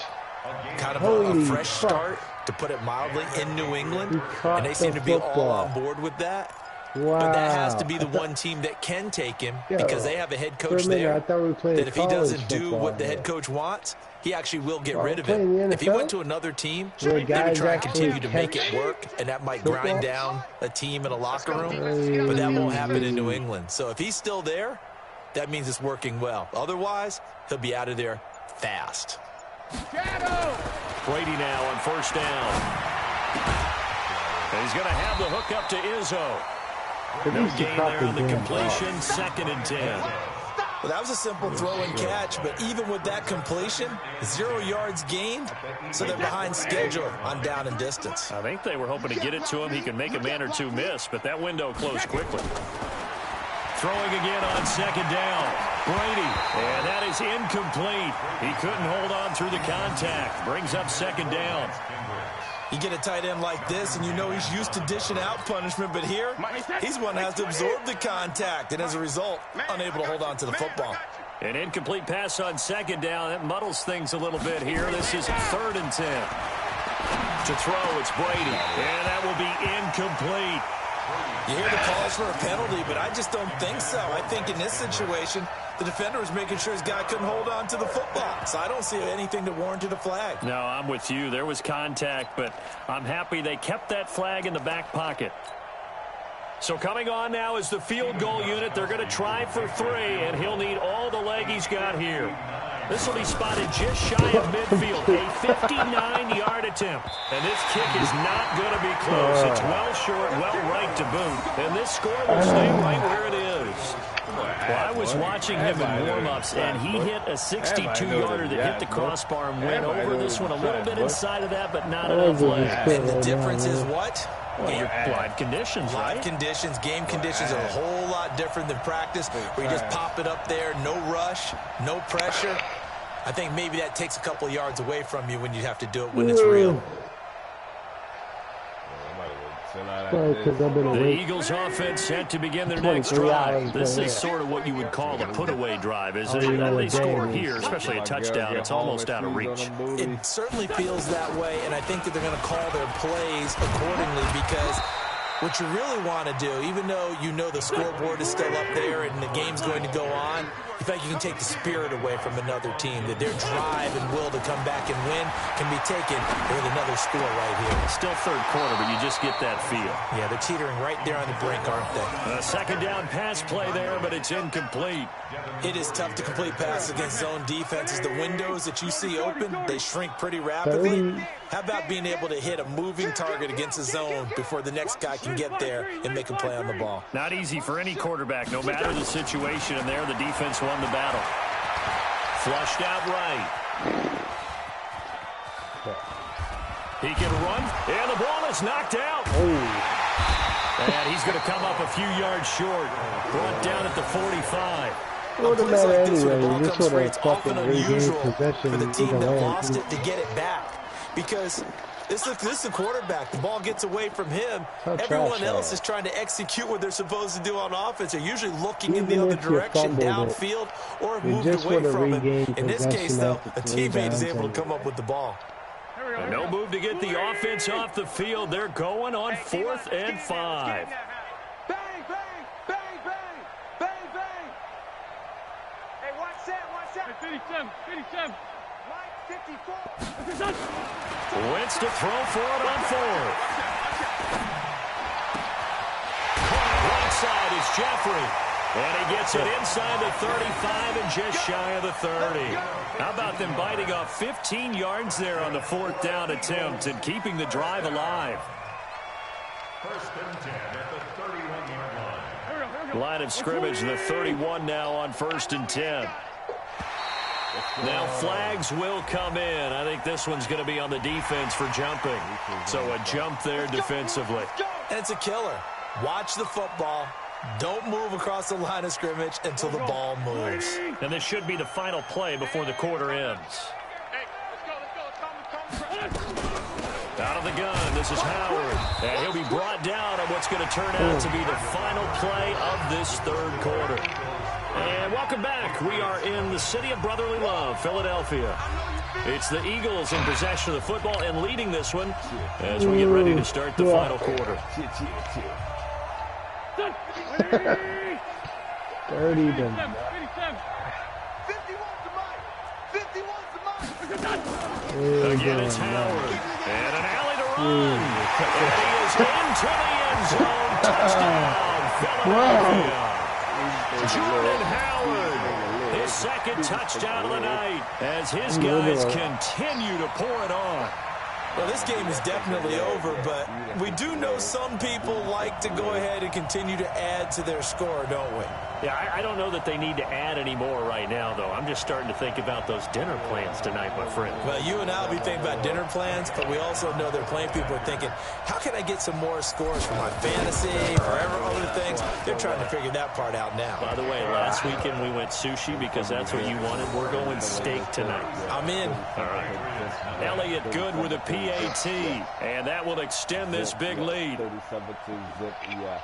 Speaker 7: kind of a fresh start, to put it mildly, in New England, and they seem to be all on board with that. But that has to be the one team that can take him because they have a head coach there that if he doesn't do what the head coach wants, he actually will get rid of him. If he went to another team, they would try and continue to make it work, and that might grind down a team in a locker room, but that won't happen in New England. So if he's still there, that means it's working well. Otherwise, he'll be out of there fast.
Speaker 5: Brady now on first down. And he's going to have the hook up to Izzo. No gain there on the completion, 2nd and 10.
Speaker 7: Well, that was a simple throw and catch, but even with that completion, 0 yards gained, so they're behind schedule on down and distance.
Speaker 5: I think they were hoping to get it to him. He could make a man or two miss, but that window closed quickly. Throwing again on 2nd down. Brady, and that is incomplete. He couldn't hold on through the contact. Brings up 2nd down.
Speaker 7: You get a tight end like this, and you know he's used to dishing out punishment, but here, he's one that has to absorb the contact, and as a result, unable to hold on to the football.
Speaker 5: An incomplete pass on 2nd down. That muddles things a little bit here. This is 3rd and 10. To throw, it's Brady, and that will be incomplete.
Speaker 7: You hear the calls for a penalty, but I just don't think so. I think in this situation, the defender was making sure his guy couldn't hold on to the football. So I don't see anything that warranted a flag.
Speaker 5: No, I'm with you. There was contact, but I'm happy they kept that flag in the back pocket. So coming on now is the field goal unit. They're going to try for 3, and he'll need all the leg he's got here. This will be spotted just shy of midfield. A 59-yard attempt. And this kick is not going to be close. It's well short, well right to boot. And this score will stay right where it is. Well, I was watching him in warm-ups, and he hit a 62-yarder that hit the crossbar and went over. This one a little bit inside of that, but not enough leg.
Speaker 7: And the difference is what?
Speaker 5: Live conditions, right?
Speaker 7: Live conditions, game conditions are a whole lot different than practice, where you just pop it up there, no rush, no pressure. I think maybe that takes a couple of yards away from you when you have to do it when it's real.
Speaker 5: The Eagles offense set to begin their next drive. This is sort of what you would call a put-away drive, isn't it? They score here, especially a touchdown, it's almost out of reach.
Speaker 7: It certainly feels that way, and I think that they're going to call their plays accordingly because What you really want to do, even though you know the scoreboard is still up there and the game's going to go on, you think you can take the spirit away from another team, that their drive and will to come back and win can be taken with another score right here.
Speaker 5: Still third quarter, but you just get that feel.
Speaker 7: Yeah, they're teetering right there on the brink, aren't they?
Speaker 5: A second down pass play there, but it's incomplete.
Speaker 7: It is tough to complete passes against zone defenses. The windows that you see open, they shrink pretty rapidly. How about being able to hit a moving target against a zone before the next guy can get there and make a play on the ball?
Speaker 5: Not easy for any quarterback, no matter the situation, and there the defense won the battle. Flushed out right. He can run, and the ball is knocked out. And he's going to come up a few yards short. Brought down at the 45.
Speaker 1: What
Speaker 7: Plays
Speaker 1: matter
Speaker 7: like this,
Speaker 1: anyway?
Speaker 7: when the ball
Speaker 1: This
Speaker 7: comes free,
Speaker 1: would
Speaker 7: it's
Speaker 1: have
Speaker 7: often
Speaker 1: fucking regained
Speaker 7: unusual
Speaker 1: possession
Speaker 7: for the team
Speaker 1: either
Speaker 7: that
Speaker 1: way.
Speaker 7: lost it to get it back. Because this is the quarterback. The ball gets away from him. Everyone else is trying to execute what they're supposed to do on offense. They're usually looking in the other direction, downfield, or have moved away from it. In this case, though, a teammate is able to come up with the ball.
Speaker 5: And no move to get the offense off the field. They're going on 4th and 5.
Speaker 9: Bang, bang, bang, bang, bang, bang. Hey, watch that. 57. Line 54.
Speaker 5: Wentz to throw for it on 4th. Right side is Jeffrey. And he gets it inside the 35 and just shy of the 30. How about them biting off 15 yards there on the 4th down attempt and keeping the drive alive?
Speaker 11: First and 10 at the 31-yard line.
Speaker 5: Line of scrimmage, the 31 now on 1st and 10. Now flags will come in. I think this one's going to be on the defense for jumping. So a jump there defensively.
Speaker 7: And it's a killer. Watch the football. Don't move across the line of scrimmage until the ball moves.
Speaker 5: And this should be the final play before the quarter ends. Out of the gun, this is Howard. And he'll be brought down on what's going to turn out to be the final play of this 3rd quarter. And welcome back. We are in the city of brotherly love, Philadelphia. It's the Eagles in possession of the football and leading this one as we get ready to start the final quarter.
Speaker 1: 30 to 9.
Speaker 5: Again, it's Howard. And an alley to run. And he is into the end zone. Touchdown, Philadelphia. Jordan Howard, his 2nd touchdown of the night as his guys continue to pour it on.
Speaker 7: Well, this game is definitely over, but we do know some people like to go ahead and continue to add to their score, don't we?
Speaker 5: Yeah, I don't know that they need to add any more right now, though. I'm just starting to think about those dinner plans tonight, my friend.
Speaker 7: Well, you and I will be thinking about dinner plans, but we also know they're playing people are thinking, how can I get some more scores for my fantasy, for other things? They're trying to figure that part out now.
Speaker 5: By the way, last weekend we went sushi because that's what you wanted. We're going steak tonight.
Speaker 7: I'm in.
Speaker 5: All right. Elliott good with a PAT, and that will extend this big lead.
Speaker 6: 37-zip, yeah.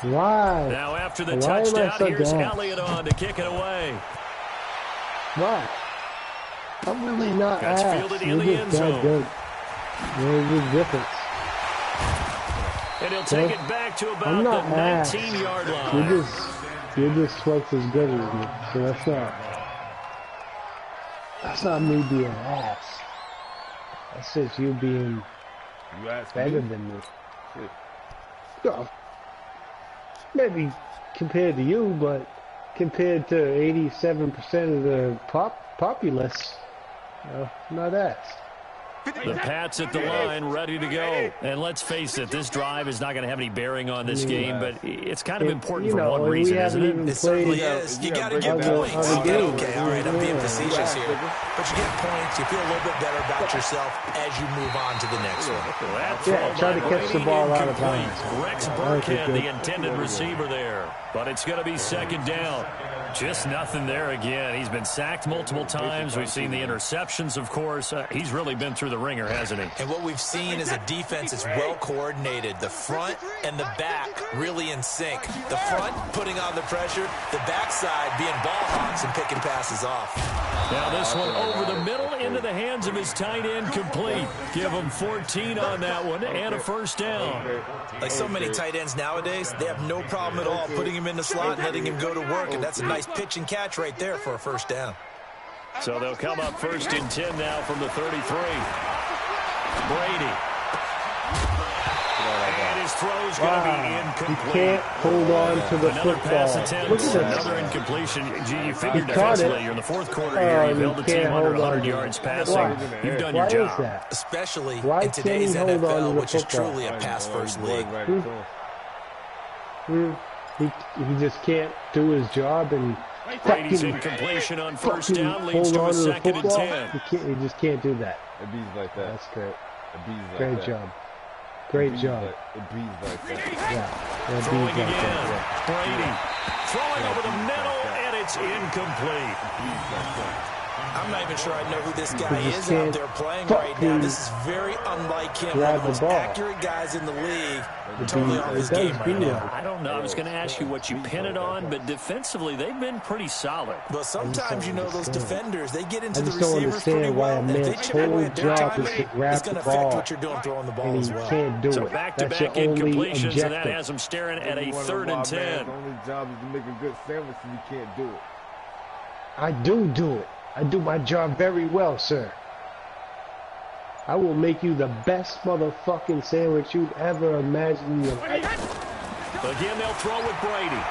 Speaker 1: Why?
Speaker 5: Now after the touchdown, here's Elliott on to kick it away.
Speaker 1: Why? I'm really not
Speaker 5: That's
Speaker 1: ass.
Speaker 5: fielded in the end zone.
Speaker 1: Good. There's a difference.
Speaker 5: And he'll take it back to about the 19-yard line.
Speaker 1: You're just twice as good as me, so that's not me being ass. That's just you being better than me. Well, maybe compared to you, but compared to 87% of the populace, not ass.
Speaker 5: The Pats at the line, ready to go. And let's face it, this drive is not going to have any bearing on this game, but it's kind of important for one reason, isn't it?
Speaker 7: It certainly is. You got to get points. Okay, all right, I'm being facetious here. But you get points, you feel a little bit better about yourself as you move on to the next one.
Speaker 1: Try to catch the ball out of bounds.
Speaker 5: Rex Burkhead, the intended receiver there. But it's going to be 2nd down. Just nothing there again. He's been sacked multiple times. We've seen the interceptions, of course. He's really been through the ringer, hasn't he?
Speaker 7: And what we've seen is a defense that's well coordinated. The front and the back really in sync. The front putting on the pressure, the backside being ball hawks and picking passes off.
Speaker 5: Now this one over the middle into the hands of his tight end, complete. Give him 14 on that one and a first down.
Speaker 7: Like so many tight ends nowadays, they have no problem at all putting him in the slot and letting him go to work, and that's a nice pitch and catch right there for a first down.
Speaker 5: So they'll come up 1st and 10 now from the 33. Brady. And his throw's going to be incomplete.
Speaker 1: You can't hold on to the
Speaker 5: another
Speaker 1: football.
Speaker 5: pass attempt, another incompletion. You figured defensively, you're in the 4th quarter here. You've held the team under 100 yards passing. You've done your job.
Speaker 7: Especially in today's NFL, which is truly a pass-first league.
Speaker 1: He just can't do his job, and
Speaker 5: Brady's incompletion on 1st down leads to a 2nd and 10.
Speaker 1: He just can't do that.
Speaker 6: It bees like that.
Speaker 1: That's great.
Speaker 6: It bees like
Speaker 1: Great
Speaker 6: that.
Speaker 1: job. Great job.
Speaker 6: It bees like that.
Speaker 1: Yeah.
Speaker 5: Throwing again. Brady throwing over the middle, and it's incomplete.
Speaker 7: I'm not even sure I know who this guy is out there playing right now. This is very unlike him. One of the most accurate guys in the league. Totally off his game right now.
Speaker 5: I don't know. I was going to ask you what you pin it on, but defensively, they've been pretty solid.
Speaker 7: Well, sometimes, you know, those defenders, they get into the
Speaker 1: receivers pretty well.
Speaker 7: And if they chip away at their timing, it's going to affect what you're doing throwing the ball as well.
Speaker 1: Can't do
Speaker 5: so
Speaker 1: it.
Speaker 5: back-to-back incompletions, and that has them staring at a 3rd and 10.
Speaker 6: The only job is to make a good sandwich, and you can't do it.
Speaker 1: I do it. I do my job very well, sir. I will make you the best motherfucking sandwich you'd ever imagine in your life.
Speaker 5: Again, they'll throw with Brady.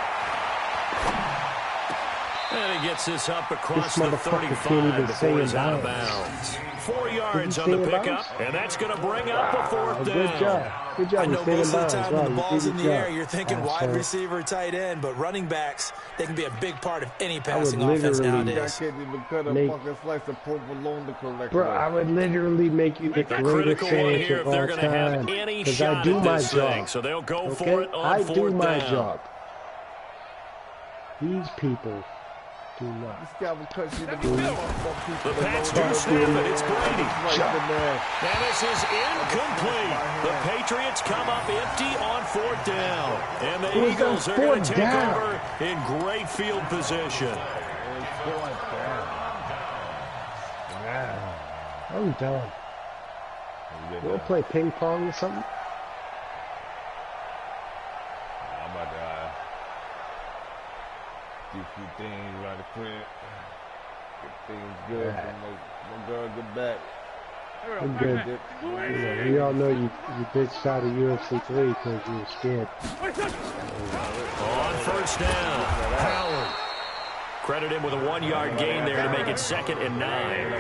Speaker 5: And he gets this up across the 35 before he's out of bounds. 4 yards on the pickup, and that's going to bring up a 4th down.
Speaker 1: Good job. Good job.
Speaker 7: I know most of the time when the ball's in the air,
Speaker 1: job.
Speaker 7: you're thinking wide receiver, tight end, but running backs, they can be a big part of any passing offense nowadays.
Speaker 6: I can't even cut a fucking slice of provolone the correct
Speaker 1: Bro,
Speaker 6: way.
Speaker 1: I would literally make you the greatest sandwich of all time. Because I do my job.
Speaker 5: So they'll go for it on 4th down.
Speaker 1: I do my job. These people do not.
Speaker 6: This guy will cut you the
Speaker 5: Pats do snap it. It's Brady. And this is incomplete. The Patriots come up empty on 4th down. And the Eagles are going to take over in great field position.
Speaker 1: I'm done. We'll play ping pong or something.
Speaker 6: I'm about to do a few things around the crib. Get things good. My girl get back.
Speaker 1: I'm good. We all know you bitched out of UFC 3 because you were scared.
Speaker 5: On 1st down, Howard. Credit him with a 1-yard gain there to make it 2nd and 9.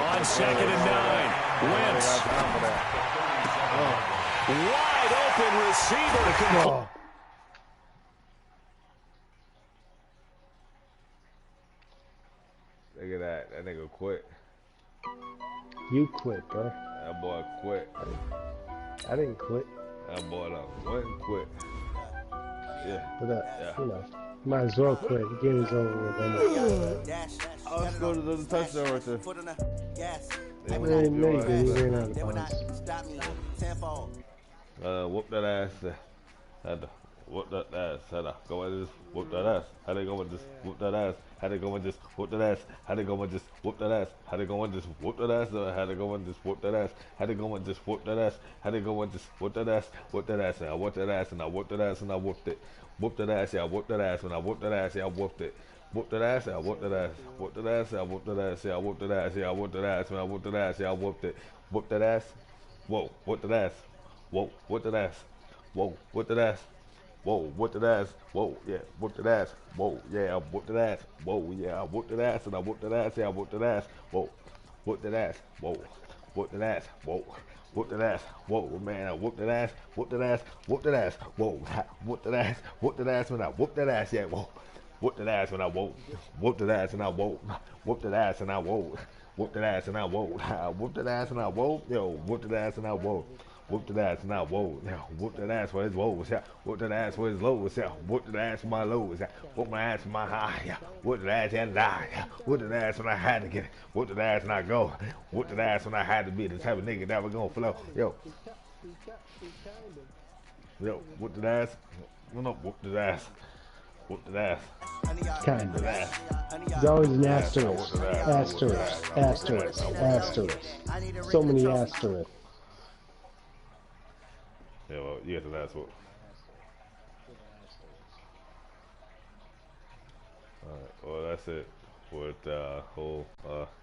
Speaker 5: On 2nd and 9, Wentz. Wide open receiver to come.
Speaker 6: Look at that. That nigga quit.
Speaker 1: You quit, bro.
Speaker 6: That boy quit.
Speaker 1: I didn't quit.
Speaker 6: That boy went and quit. Yeah.
Speaker 1: But you know, might as well quit. The game is over with.
Speaker 6: Let's go to the touchdown right there.
Speaker 1: He ran out of bounds.
Speaker 6: Whoop that ass. Had to whoop that ass. Had to go and just whoop that ass. Had to go and just whoop that ass. Had to go and just whoop that ass. Had to go and just whoop that ass. Had to go and just whoop that ass. Had to go and just whoop that ass. Had to go and just whoop that ass. Had to go and just whoop that ass. Whoop that ass. And I whooped that ass. And I whooped that ass. And I whooped it. Whooped that ass. Yeah, I whooped that ass. When I whooped that ass, yeah, I whooped it. Whooped that ass. Yeah, I whooped that ass. Whooped that ass. Yeah, I whooped that ass. Yeah, I whooped that ass. Yeah, I whooped that ass. When I whooped that ass, yeah, I whooped it. Whooped that ass. Whoa, whooped that ass. Whoa, whooped that ass. Whoa, whooped that ass. Whoa, whooped that ass. Whoa, yeah, whooped that ass. Whoa, yeah, I whooped that ass. Whoa, yeah, I whooped that ass. And I whooped that ass. Yeah, I whooped that ass. Whoa, whooped that ass. Whoa, whooped that ass. Whoa. Whoop that ass. Whoa, man, I whooped that ass. Whoop that ass. Whoop that ass. Whoa, whoop that ass. Whoop that ass when I whoop that ass. Yeah, whoa. Whoop that ass when I whoop. Whoop that ass and I whoop. Whoop that ass and I whoop. Whoop that ass and I whoop. Whoop that ass and I whoop. Yo, whoop that ass and I whoop. Whoop that ass and I whoop. Now, whoop that ass for his woes. Yeah. Whoop that ass for his lows. Yeah. Whoop that ass for my lows. Yeah. Whoop my ass for my high. Yeah. Whoop that ass and die. Yeah. Whoop that ass when I had to get it. Whoop that ass and I go. Whoop that ass when I had to be the type of nigga that was gonna flow. Yo. Yo, whoop that ass. No, whoop that ass. Whooped his ass.
Speaker 1: Kind of.
Speaker 6: Ass.
Speaker 1: There's always an
Speaker 6: Ass.
Speaker 1: asterisk. Asterisk. Asterisk. Asterisk. So many asterisks.
Speaker 6: Yeah, well, you got the last whoop. Alright, well, that's it with the whole